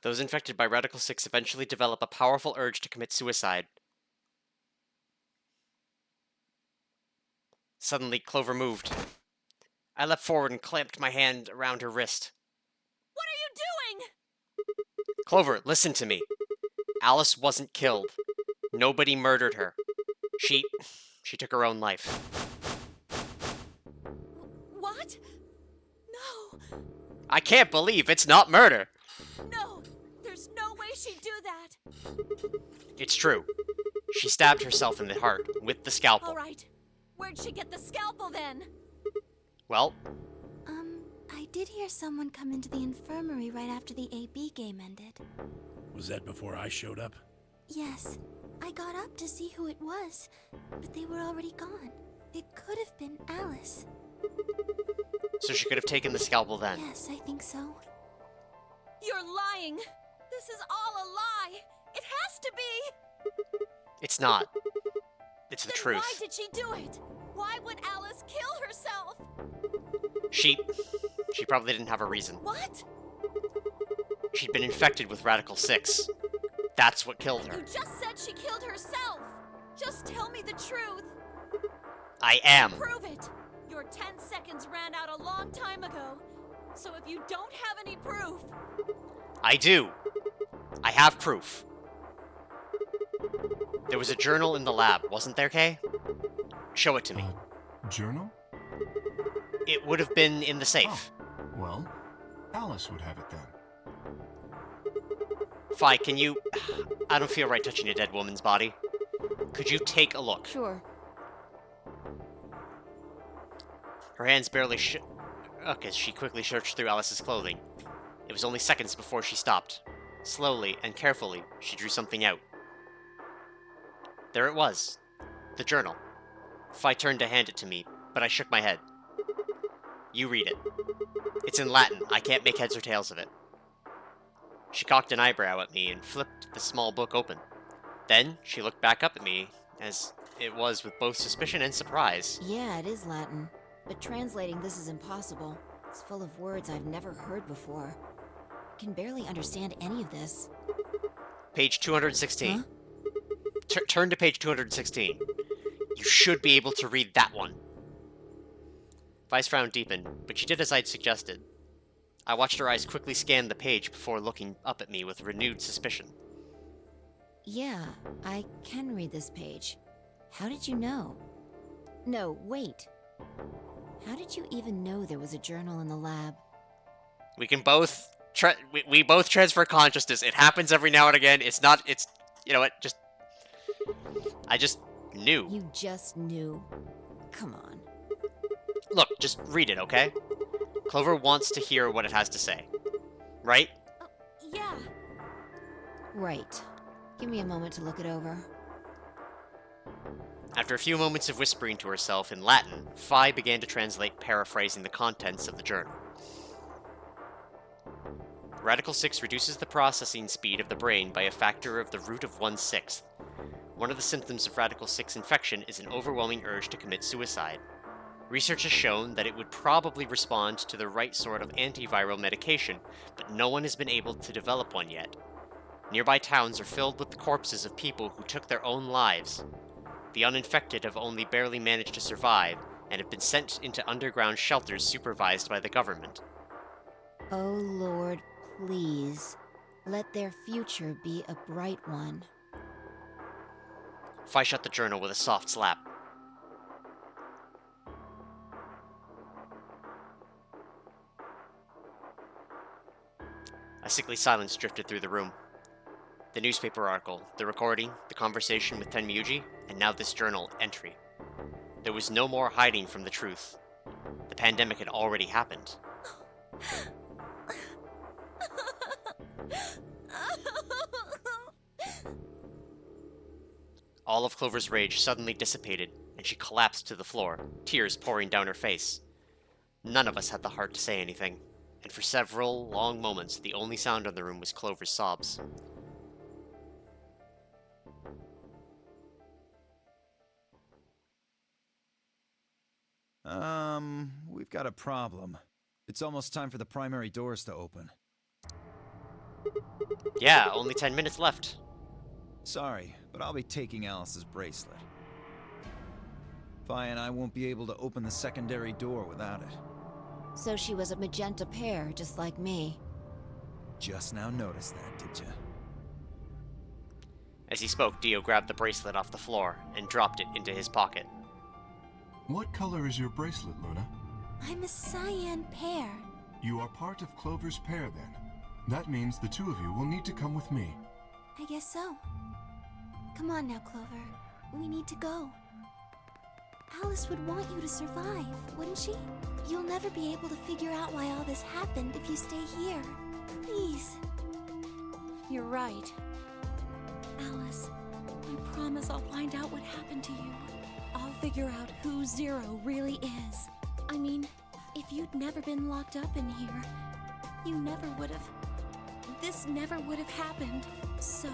Those infected by Radical 6 eventually develop a powerful urge to commit suicide. Suddenly, Clover moved. I leapt forward and clamped my hand around her wrist. What are you doing? Clover, listen to me. Alice wasn't killed. Nobody murdered her. She took her own life. What? No. I can't believe it's not murder. No. There's no way she'd do that. It's true. She stabbed herself in the heart with the scalpel. All right. Where'd she get the scalpel then? Well, I did hear someone come into the infirmary right after the AB game ended. Was that before I showed up? Yes. I got up to see who it was, but they were already gone. It could have been Alice. so she could have taken the scalpel then. Yes, I think so. You're lying. This is all a lie. It has to be. It's not. It's the Then truth. why did she do it? Why would Alice kill herself? She probably didn't have a reason. What? She'd been infected with Radical 6. That's what killed her. You just said she killed herself. Just tell me the truth. I am. Prove it. Your 10 seconds ran out a long time ago. So if you don't have any proof... I do. I have proof. There was a journal in the lab, wasn't there, Kay? Show it to me. Journal? It would have been in the safe. Oh, well, Alice would have it then. Fi, can you... I don't feel right touching a dead woman's body. Could you take a look? Sure. Her hands barely Okay, she quickly searched through Alice's clothing. It was only seconds before she stopped. Slowly and carefully, she drew something out. There it was. The journal. Fi turned to hand it to me, but I shook my head. You read it. It's in Latin. I can't make heads or tails of it. She cocked an eyebrow at me and flipped the small book open. Then, she looked back up at me, as it was with both suspicion and surprise. Yeah, it is Latin. But translating this is impossible. It's full of words I've never heard before. I can barely understand any of this. Page 216. Huh? Turn to page 216. You should be able to read that one. Vi's frown deepened, but she did as I'd suggested. I watched her eyes quickly scan the page before looking up at me with renewed suspicion. Yeah, I can read this page. How did you know? No, wait. How did you even know there was a journal in the lab? We can both... we both transfer consciousness. It happens every now and again. It's not... It's... You know what? I just knew. You just knew. Come on. Look, just read it, okay? Clover wants to hear what it has to say. Right? Yeah. Right. Give me a moment to look it over. After a few moments of whispering to herself in Latin, Fi began to translate, paraphrasing the contents of the journal. Radical 6 reduces the processing speed of the brain by a factor of the root of 1/6. One of the symptoms of Radical 6 infection is an overwhelming urge to commit suicide. Research has shown that it would probably respond to the right sort of antiviral medication, but no one has been able to develop one yet. Nearby towns are filled with the corpses of people who took their own lives. The uninfected have only barely managed to survive, and have been sent into underground shelters supervised by the government. Oh Lord, please. Let their future be a bright one. Fi shut the journal with a soft slap. A sickly silence drifted through the room. The newspaper article, the recording, the conversation with Tenmyuji, and now this journal entry. There was no more hiding from the truth. The pandemic had already happened. All of Clover's rage suddenly dissipated, and she collapsed to the floor, tears pouring down her face. None of us had the heart to say anything, and for several long moments the only sound in the room was Clover's sobs. We've got a problem. It's almost time for the primary doors to open. Yeah, only 10 minutes left. Sorry, but I'll be taking Alice's bracelet. Vi and I won't be able to open the secondary door without it. So she was a magenta pair, just like me. Just now noticed that, did ya? As he spoke, Dio grabbed the bracelet off the floor and dropped it into his pocket. What color is your bracelet, Luna? I'm a cyan pair. You are part of Clover's pair, then. That means the two of you will need to come with me. I guess so. Come on now, Clover. We need to go. Alice would want you to survive, wouldn't she? You'll never be able to figure out why all this happened if you stay here. Please. You're right. Alice, I promise I'll find out what happened to you. I'll figure out who Zero really is. I mean, if you'd never been locked up in here, you never would have... This never would have happened. So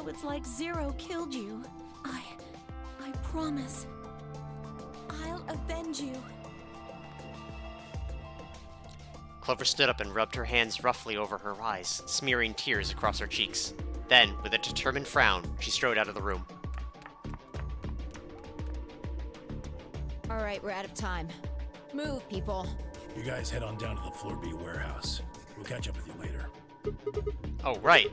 it's like Zero killed you. I promise. I'll avenge you. Clover stood up and rubbed her hands roughly over her eyes, smearing tears across her cheeks. Then, with a determined frown, she strode out of the room. Alright, we're out of time. Move, people. You guys head on down to the Floor B warehouse. We'll catch up with you later. Oh, right.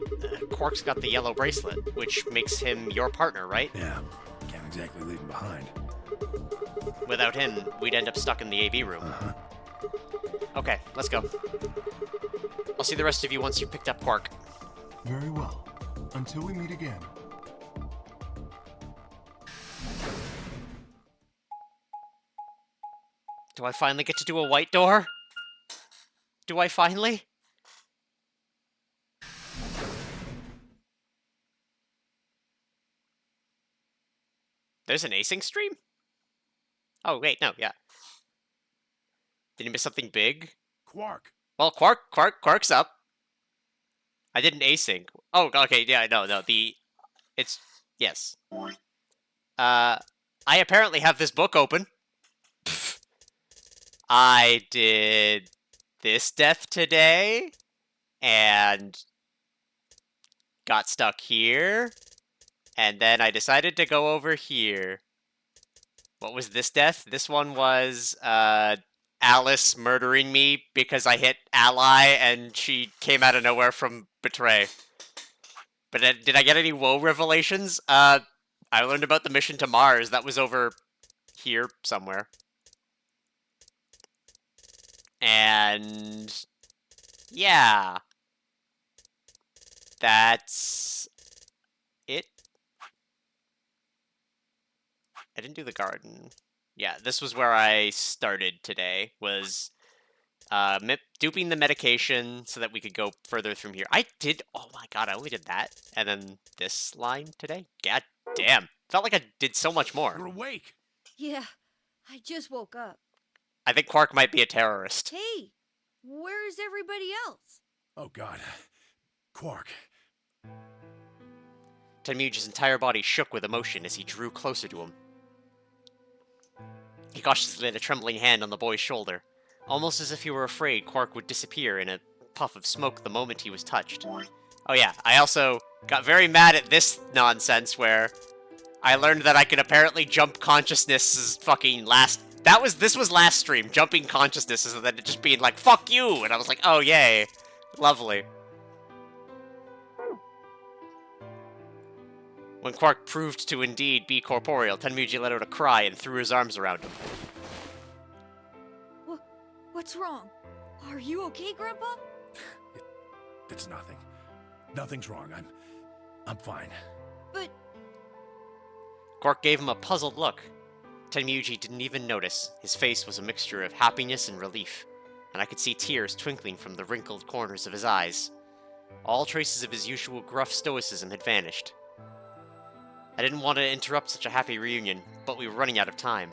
Quark's got the yellow bracelet, which makes him your partner, right? Yeah, can't exactly leave him behind. Without him, we'd end up stuck in the AB room. Uh-huh. Okay, let's go. I'll see the rest of you once you've picked up Quark. Very well. Until we meet again. Do I finally get to do a white door? Do I finally? There's an async stream? Oh, wait, no, yeah. Did you miss something big? Quark! Well, Quark's up. I did an async. Oh, okay, yeah, no, it's, yes. I apparently have this book open. I did this death today, and got stuck here, and then I decided to go over here. What was this death? This one was, Alice murdering me because I hit Ally, and she came out of nowhere from Betray. But did I get any WoW revelations? I learned about the mission to Mars. That was over here somewhere. And yeah, that's it. I didn't do the garden. Yeah, this was where I started today, was duping the medication so that we could go further from here. Oh my god, I only did that. And then this line today? God damn. Felt like I did so much more. You're awake! Yeah, I just woke up. I think Quark might be a terrorist. Hey, where's everybody else? Oh god. Quark. Tenmuge's entire body shook with emotion as he drew closer to him. He cautiously laid a trembling hand on the boy's shoulder, almost as if he were afraid Quark would disappear in a puff of smoke the moment he was touched. Oh yeah, I also got very mad at this nonsense where I learned that I could apparently jump consciousnesses fucking this was last stream, jumping consciousnesses and then it just being like, fuck you! And I was like, oh yay. Lovely. When Quark proved to indeed be corporeal, Tenmuji let out a cry and threw his arms around him. What's wrong? Are you okay, Grandpa? It's nothing. Nothing's wrong. I'm fine. But... Quark gave him a puzzled look. Tenmuji didn't even notice. His face was a mixture of happiness and relief, and I could see tears twinkling from the wrinkled corners of his eyes. All traces of his usual gruff stoicism had vanished. I didn't want to interrupt such a happy reunion, but we were running out of time.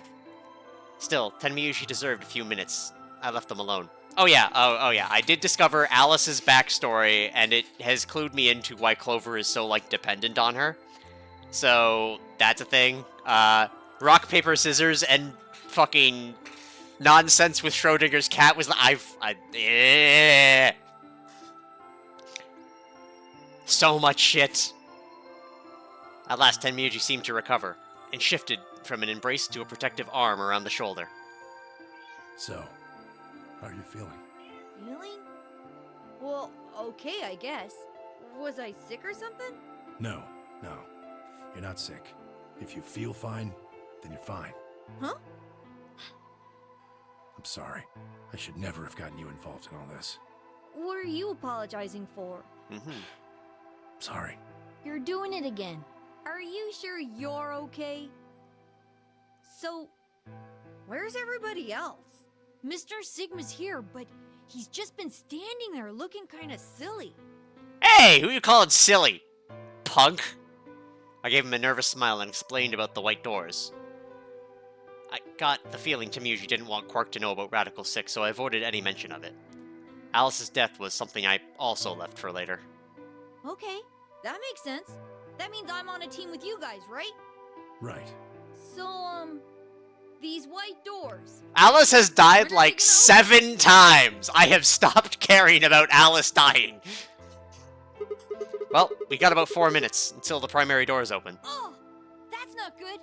Still, Tenmuji deserved a few minutes. I left them alone. Oh yeah, I did discover Alice's backstory, and it has clued me into why Clover is so, like, dependent on her. So, that's a thing. Rock, paper, scissors, and fucking nonsense with Schrodinger's cat was So much shit. At last, Tenmyuji seemed to recover, and shifted from an embrace to a protective arm around the shoulder. So, how are you feeling? Feeling? Well, okay, I guess. Was I sick or something? No. You're not sick. If you feel fine, then you're fine. Huh? I'm sorry. I should never have gotten you involved in all this. What are you apologizing for? Sorry. You're doing it again. Are you sure you're okay? So, where's everybody else? Mr. Sigma's here, but he's just been standing there looking kinda silly. Hey, who you calling silly? Punk? I gave him a nervous smile and explained about the white doors. I got the feeling Tenmyuji didn't want Quark to know about Radical 6, so I avoided any mention of it. Alice's death was something I also left for later. Okay, that makes sense. That means I'm on a team with you guys, right? Right. So, these white doors. Alice has died like 7 times! I have stopped caring about Alice dying. Well, we got about 4 minutes until the primary doors open. Oh, that's not good.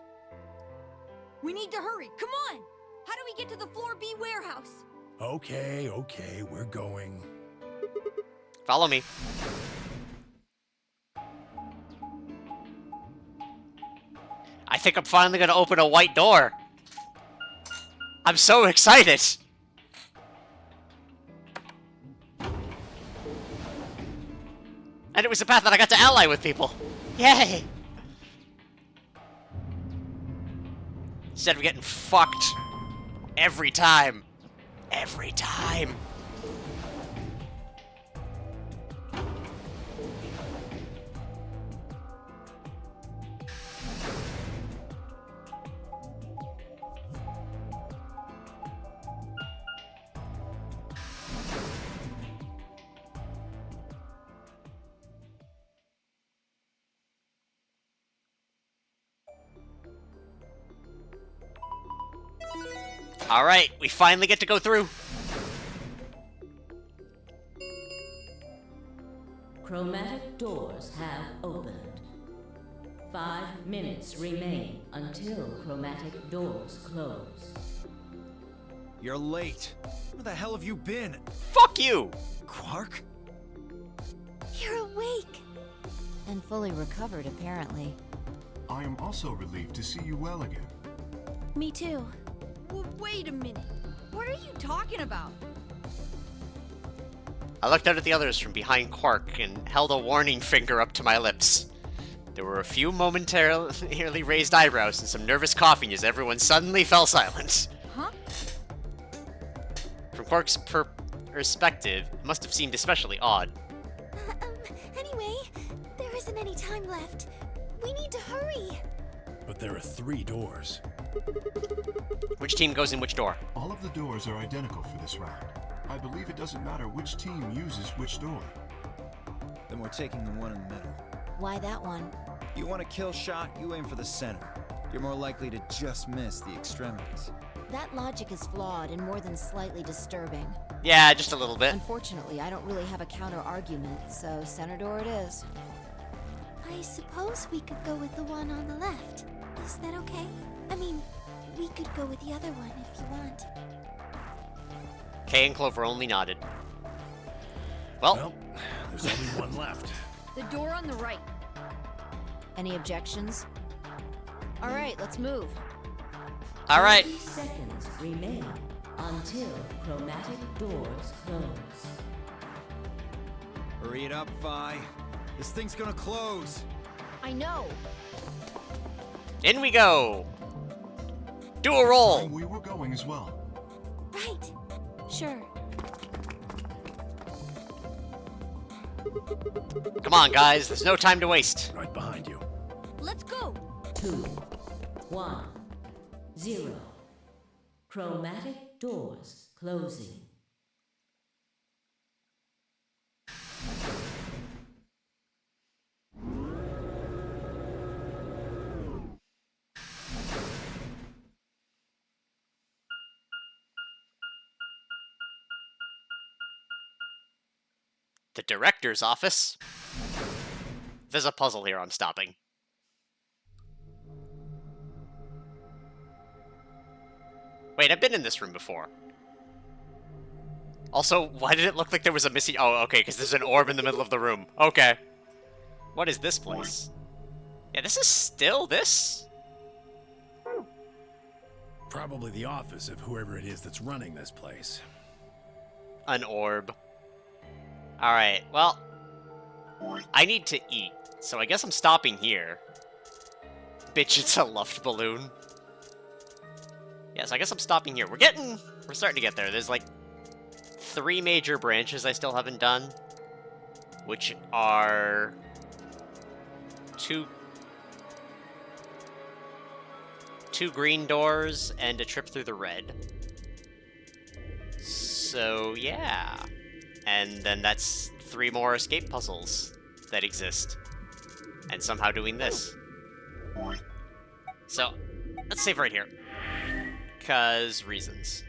We need to hurry. Come on. How do we get to the Floor B warehouse? Okay, we're going. Follow me. I think I'm finally gonna open a white door. I'm so excited! And it was a path that I got to ally with people. Yay! Instead of getting fucked every time. Every time. Alright, we finally get to go through. Chromatic doors have opened. 5 minutes remain until chromatic doors close. You're late. Where the hell have you been? Fuck you! Quark? You're awake. And fully recovered, apparently. I am also relieved to see you well again. Me too. Wait a minute. What are you talking about? I looked out at the others from behind Quark and held a warning finger up to my lips. There were a few momentarily raised eyebrows and some nervous coughing as everyone suddenly fell silent. Huh? From Quark's perspective, it must have seemed especially odd. Anyway, there isn't any time left. We need to hurry. But there are 3 doors. Which team goes in which door? All of the doors are identical for this round. I believe it doesn't matter which team uses which door. Then we're taking the one in the middle. Why that one? You want a kill shot, you aim for the center. You're more likely to just miss the extremities. That logic is flawed and more than slightly disturbing. Yeah, just a little bit. Unfortunately, I don't really have a counter-argument, so center door it is. I suppose we could go with the one on the left. Is that okay? I mean, we could go with the other one if you want. Kay and Clover only nodded. Well, there's only one left. The door on the right. Any objections? All right, let's move. All right. 30 seconds remain until chromatic doors close. Hurry it up, Vi. This thing's gonna close. I know. In we go. Do a roll. We were going as well. Right. Sure. Come on, guys. There's no time to waste. Right behind you. Let's go. 2, 1, 0. Chromatic doors closing. The director's office. there's a puzzle here, I'm stopping. Wait, I've been in this room before. Also, why did it look like there was a missing... Oh, okay, because there's an orb in the middle of the room. Okay. What is this place? Yeah, this is still this? Probably the office of whoever it is that's running this place. An orb. Alright, well... I need to eat, so I guess I'm stopping here. Bitch, it's a luft balloon. Yeah, so I guess I'm stopping here. We're starting to get there. There's, like, 3 major branches I still haven't done. Which are... Two green doors and a trip through the red. So, yeah. And then that's 3 more escape puzzles that exist. And somehow doing this. So, let's save right here. 'Cause reasons.